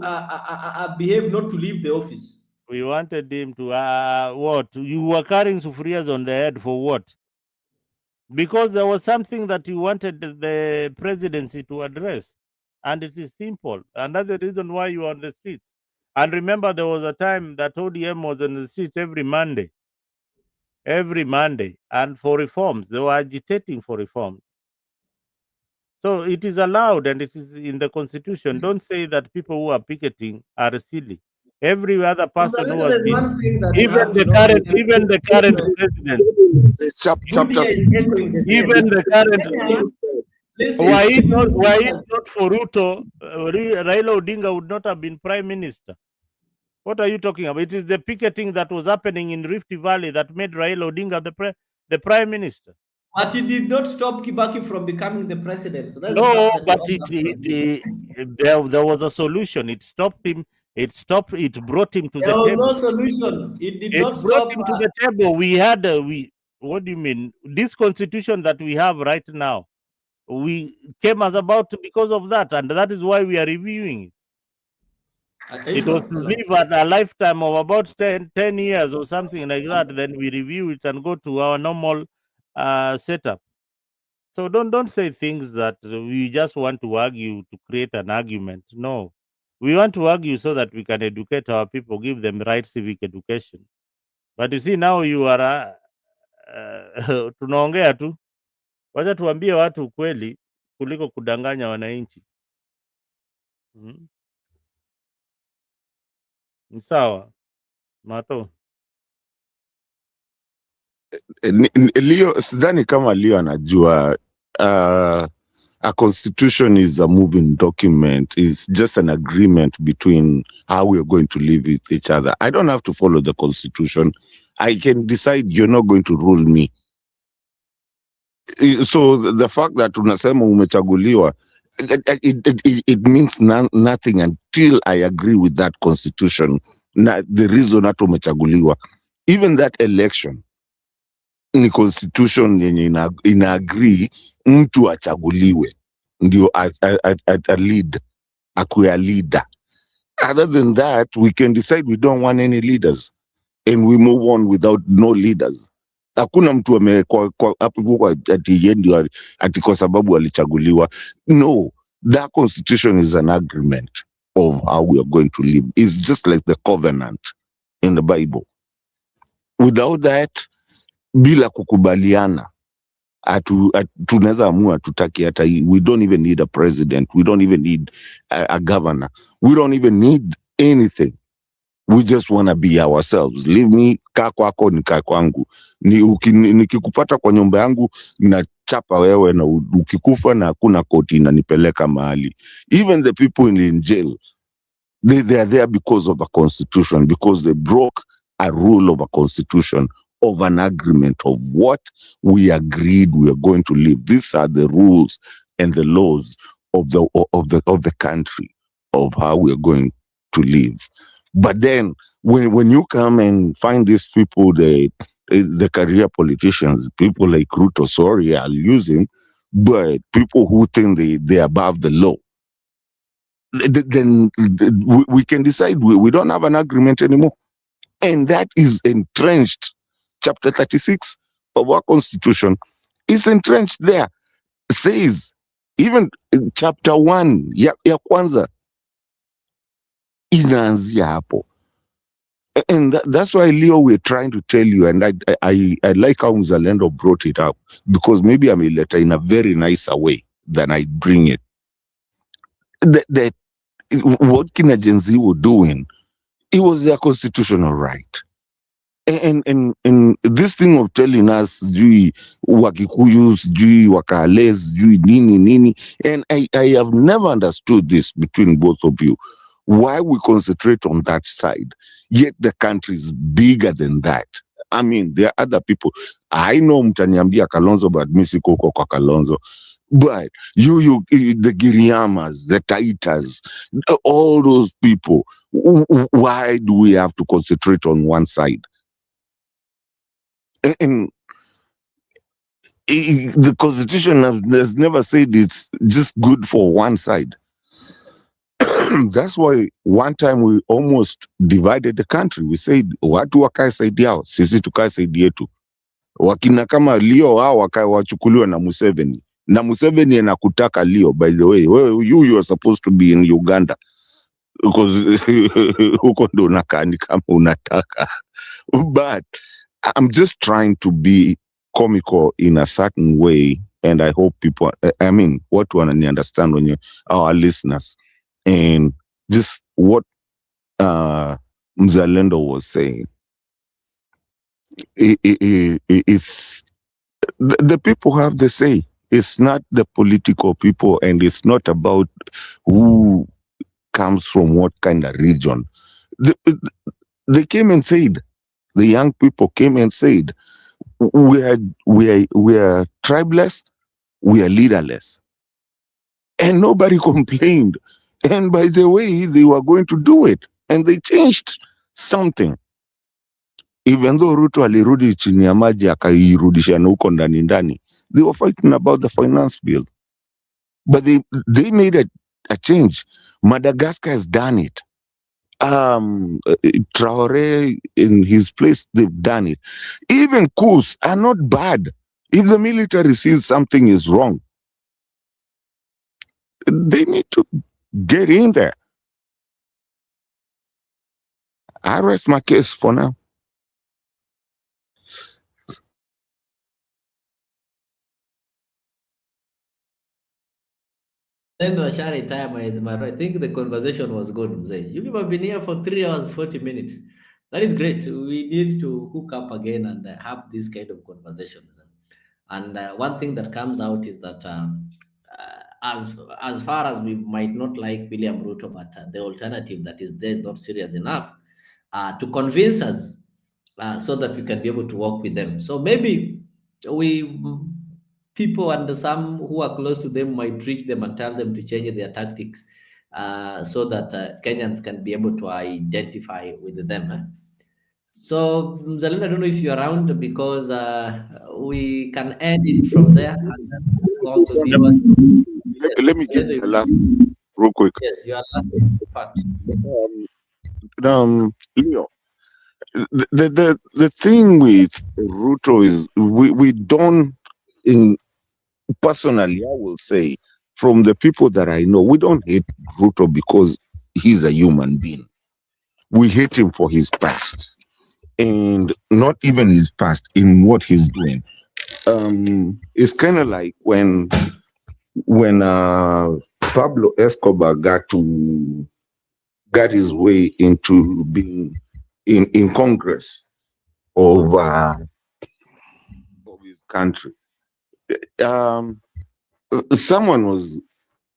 behave not to leave the office. We wanted him to, what? You were carrying sufurias on the head for what? Because there was something that you wanted the presidency to address. And it is simple. And that's the reason why you are on the streets. And remember, there was a time that ODM was on the street every Monday. And for reforms, they were agitating for reforms. So it is allowed and it is in the constitution. Don't say that people who are picketing are silly. Every other person who has There's been, one thing that you even have to the know. current president, Lydia is echoing the same. even the current, Listen, why it not for Ruto, Raila Odinga would not have been prime minister. What are you talking about? It is the picketing that was happening in Rift Valley that made Raila Odinga the prime minister. But it did not stop Kibaki from becoming the president. So that's No, the but there was a solution. It stopped him. It brought him to There the was table. no solution. It did It not brought stop. him to the table. We had what do you mean? This constitution that we have right now, we came as about because of that, and that is why we are reviewing it. It was to live at a lifetime of about 10 years or something like that. Then we review it and go to our normal setup. So don't say things that we just want to argue to create an argument. No, we want to argue so that we can educate our people, give them right civic education. But you see now you are tunaongea tu. Wacha tuambie watu ukweli kuliko kudanganya wananchi. Ni sawa Mato. Leo sidhani kama Leo anajua a constitution is a moving document. It's just an agreement between how we are going to live with each other. I don't have to follow the constitution. I can decide you're not going to rule me. So the fact that unasema umechaguliwa, it means nothing until I agree with that constitution. The reason that umechaguliwa, even that election ni constitution yenye ina agree mtu achaguliwe ndio a lead, akuwe a leader. Other than that, we can decide we don't want any leaders and we move on without no leaders. Hakuna mtu amekuwa hapo ati yeye ati kwa sababu alichaguliwa. No, that constitution is an agreement of how we are going to live. It's just like the covenant in the Bible. Without that, bila kukubaliana, tunaweza amua tutaki hata hii. We don't even need a president. We don't even need a governor. We don't even need anything. We just want to be ourselves. Leave me, kaa kwako ni kaa kwangu. Nikikupata kwa nyumba yangu nachapa wewe, na ukikufa na hakuna koti inanipeleka mahali. Even the people in jail, they are there because of a constitution, because they broke a rule of a constitution, of an agreement of what we agreed we are going to live. These are the rules and the laws of the country, of how we are going to live. But then when you come and find these people, the career politicians, people like Ruto, sorry, I'll use him, but people who think they're above the law, then we can decide we don't have an agreement anymore. And that is entrenched. Chapter 36 of our constitution is entrenched there. Says Even chapter 1 ya kwanza inaanzia hapo. And that's why, Leo, we're trying to tell you, and I like how Mzalendo brought it up, because maybe I'm a letter in a very nicer way than I bring it. That what Kina Gen Z were doing, it was their constitutional right. And this thing of telling us sijui Wakikuyu, sijui Wakale, sijui nini, and I have never understood this between both of you. Why we concentrate on that side, yet the country is bigger than that. I mean, there are other people. I know mtaniambia Kalonzo, but misi koko kwa Kalonzo. But you, the Giriamas, the Taitas, all those people, why do we have to concentrate on one side? And the Constitution has never said it's just good for one side. That's why one time we almost divided the country. We said, watu wakae saidi yao, sisi tukae saidi yetu. Wakina kama Leo hao wakae wachukuliwe na Museveni. Na Museveni anakutaka Leo, by the way. You are supposed to be in Uganda. Because huko ndo unakaa ni kama unataka. But I'm just trying to be comical in a certain way, and I hope people, I mean, what one understand when you, our listeners, and just what Mzalendo was saying. It's the people have the say. It's not the political people, and it's not about who comes from what kind of region. They came and said, the young people came and said, we are tribeless, we are leaderless. And nobody complained. And by the way, they were going to do it. And they changed something. Even though Ruto alirudi chini ya maji akairudisha na huko ndani ndani, they were fighting about the finance bill. But they made a change. Madagascar has done it. Traore in his place, they've done it. Even coups are not bad. If the military sees something is wrong, they need to get in there. I rest my case for now. Then Washari time, I think the conversation was good, Mzee. You people have been here for 3 hours, 40 minutes. That is great. We need to hook up again and have this kind of conversations. And one thing that comes out is that as far as we might not like William Ruto, but the alternative that is there is not serious enough to convince us so that we can be able to work with them. So maybe people and some who are close to them might reach them and tell them to change their tactics so that Kenyans can be able to identify with them. So, Zalina, I don't know if you're around because we can end it from there. And all the viewers. Let me give you a laugh real quick. Yes, you are laughing. Leo, the thing with Ruto is we don't, personally, I will say, from the people that I know, we don't hate Ruto because he's a human being. We hate him for his past. And not even his past, in what he's doing. It's kind of like when Pablo Escobar got his way into being in Congress of his country. Someone was,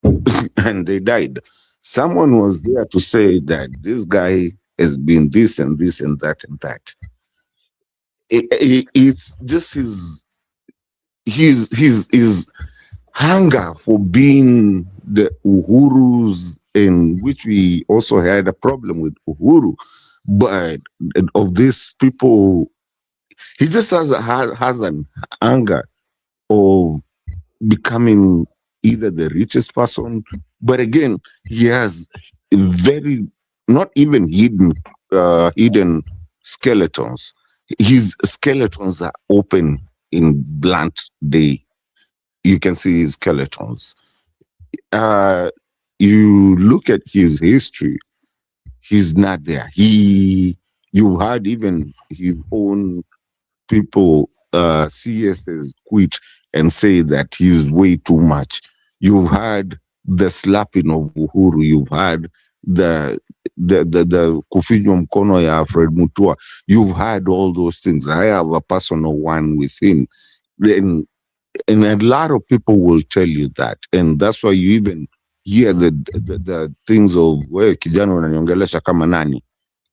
and they died. Someone was there to say that this guy has been this and this and that and that. It's just his hunger for being the Uhurus, in which we also had a problem with Uhuru, but of these people, he just has an hunger of becoming either the richest person, but again, he has very not even hidden skeletons. His skeletons are open in blunt day. You can see his skeletons. you look at his history, he's not there. You had even his own people, CSs quit and say that he's way too much. You've had the slapping of Uhuru. You've had the kufinywa mkono ya Fred Mutua. You've had all those things. I have a personal one with him. Then, and a lot of people will tell you that, and that's why you even hear the things of well, kijana unaniongelesha kama nani.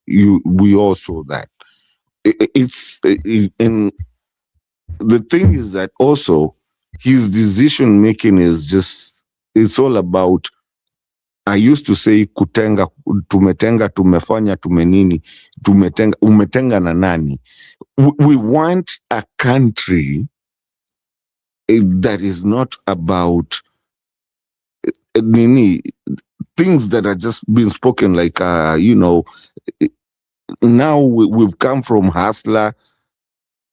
We all saw that. And the thing is that also his decision making is just, it's all about, I used to say kutenga, tumetenga, tumefanya, tumenini, tumetenga, umetenga na nani. We want a country that is not about nini, things that are just being spoken like, now we've come from hustler.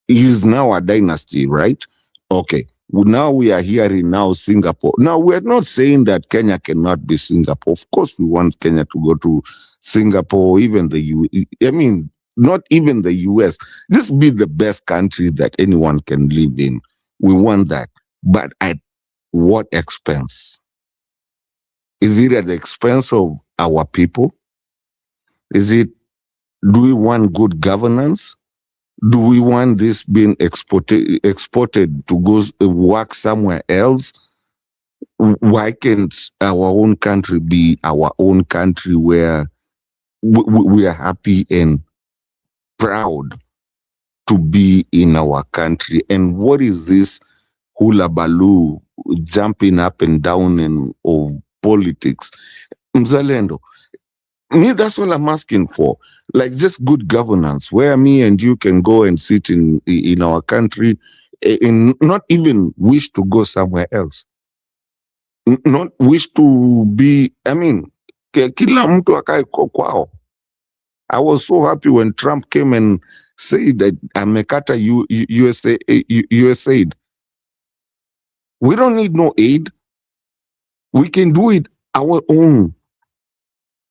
He's now a dynasty, right? Okay. Well, now we are hearing now Singapore. Now we're not saying that Kenya cannot be Singapore. Of course, we want Kenya to go to Singapore, even the I mean, not even the US. Just be the best country that anyone can live in. We want that. But at what expense? Is it at the expense of our people? Do we want good governance? Do we want this being exported to go work somewhere else? Why can't our own country be our own country where we are happy and proud to be in our country? And what is this hula baloo jumping up and down of politics? Mzalendo, me, that's all I'm asking for. Like just good governance, where me and you can go and sit in our country and not even wish to go somewhere else. Not wish to be, I mean, kila mtu akae kwao. I was so happy when Trump came and said that amekata USAID. We don't need no aid. We can do it our own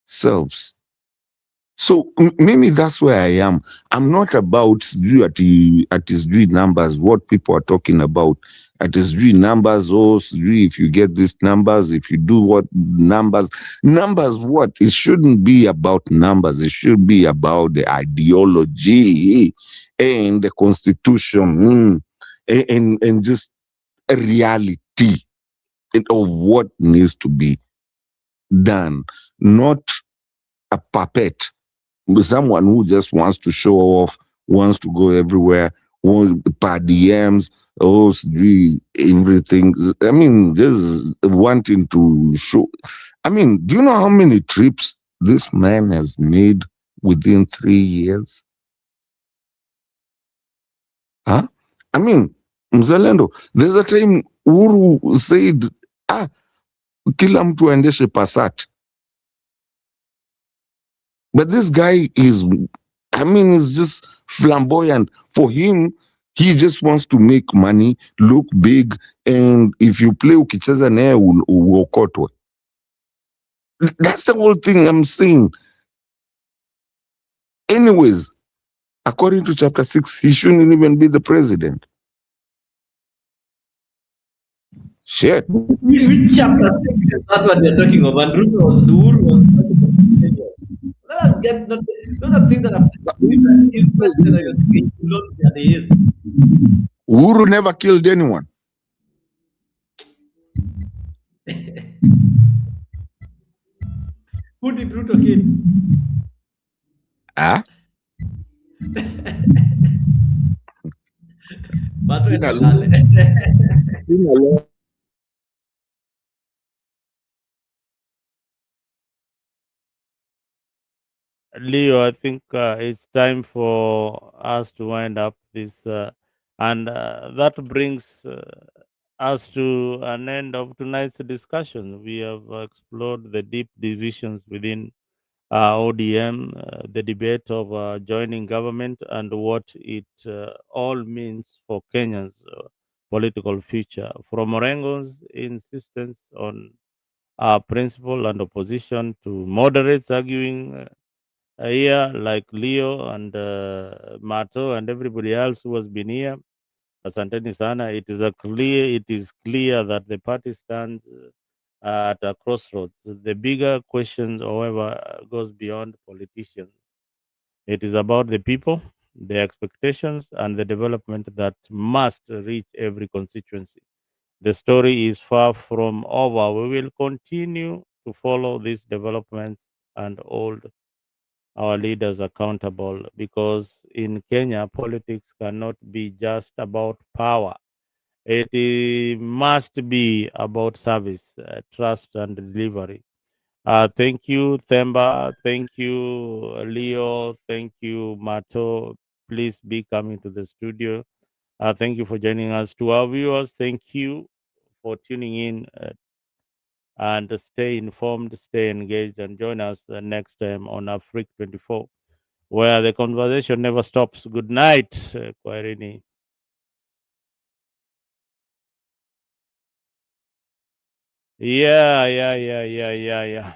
selves. So maybe that's where I am. I'm not about at his numbers, what people are talking about. At his numbers, if you get these numbers, if you do what numbers what? It shouldn't be about numbers. It should be about the ideology and the constitution and just a reality of what needs to be done, not a puppet. Someone who just wants to show off, wants to go everywhere, wants per DMs, everything. I mean, just wanting to show. I mean, do you know how many trips this man has made within 3 years? Huh? I mean, Mzalendo, there's a time Uhuru said, kila mtu aendeshe Passat. But this guy is, I mean, it's just flamboyant. For him, he just wants to make money, look big, and if you play ukicheza naye uokotwe. That's the whole thing I'm saying. Anyways, according to chapter 6, he shouldn't even be the president. Shit. Which chapter 6 is that what you're talking about? Ruto was let us get not those are things that are his question I was saying not that he is. Uhuru never killed anyone. Who did Ruto kill? Leo, I think it's time for us to wind up this, and that brings us to an end of tonight's discussion. We have explored the deep divisions within ODM, the debate of joining government, and what it all means for Kenya's political future. From Orengo's insistence on principal and opposition to moderates arguing here, like Leo and Mato and everybody else who has been here. Asanteni sana. It is clear that the party stands at a crossroads. The bigger question, however, goes beyond politicians. It is about the people, the expectations, and the development that must reach every constituency. The story is far from over. We will continue to follow these developments and hold our leaders accountable, because in Kenya, politics cannot be just about power. Must be about service, trust, and delivery. Thank you, Themba. Thank you, Leo. Thank you, Mato. Please be coming to the studio. Thank you for joining us. To our viewers, thank you for tuning in, and stay informed, stay engaged, and join us next time on Africa 24, where the conversation never stops. Good night, Kwarini. Yeah.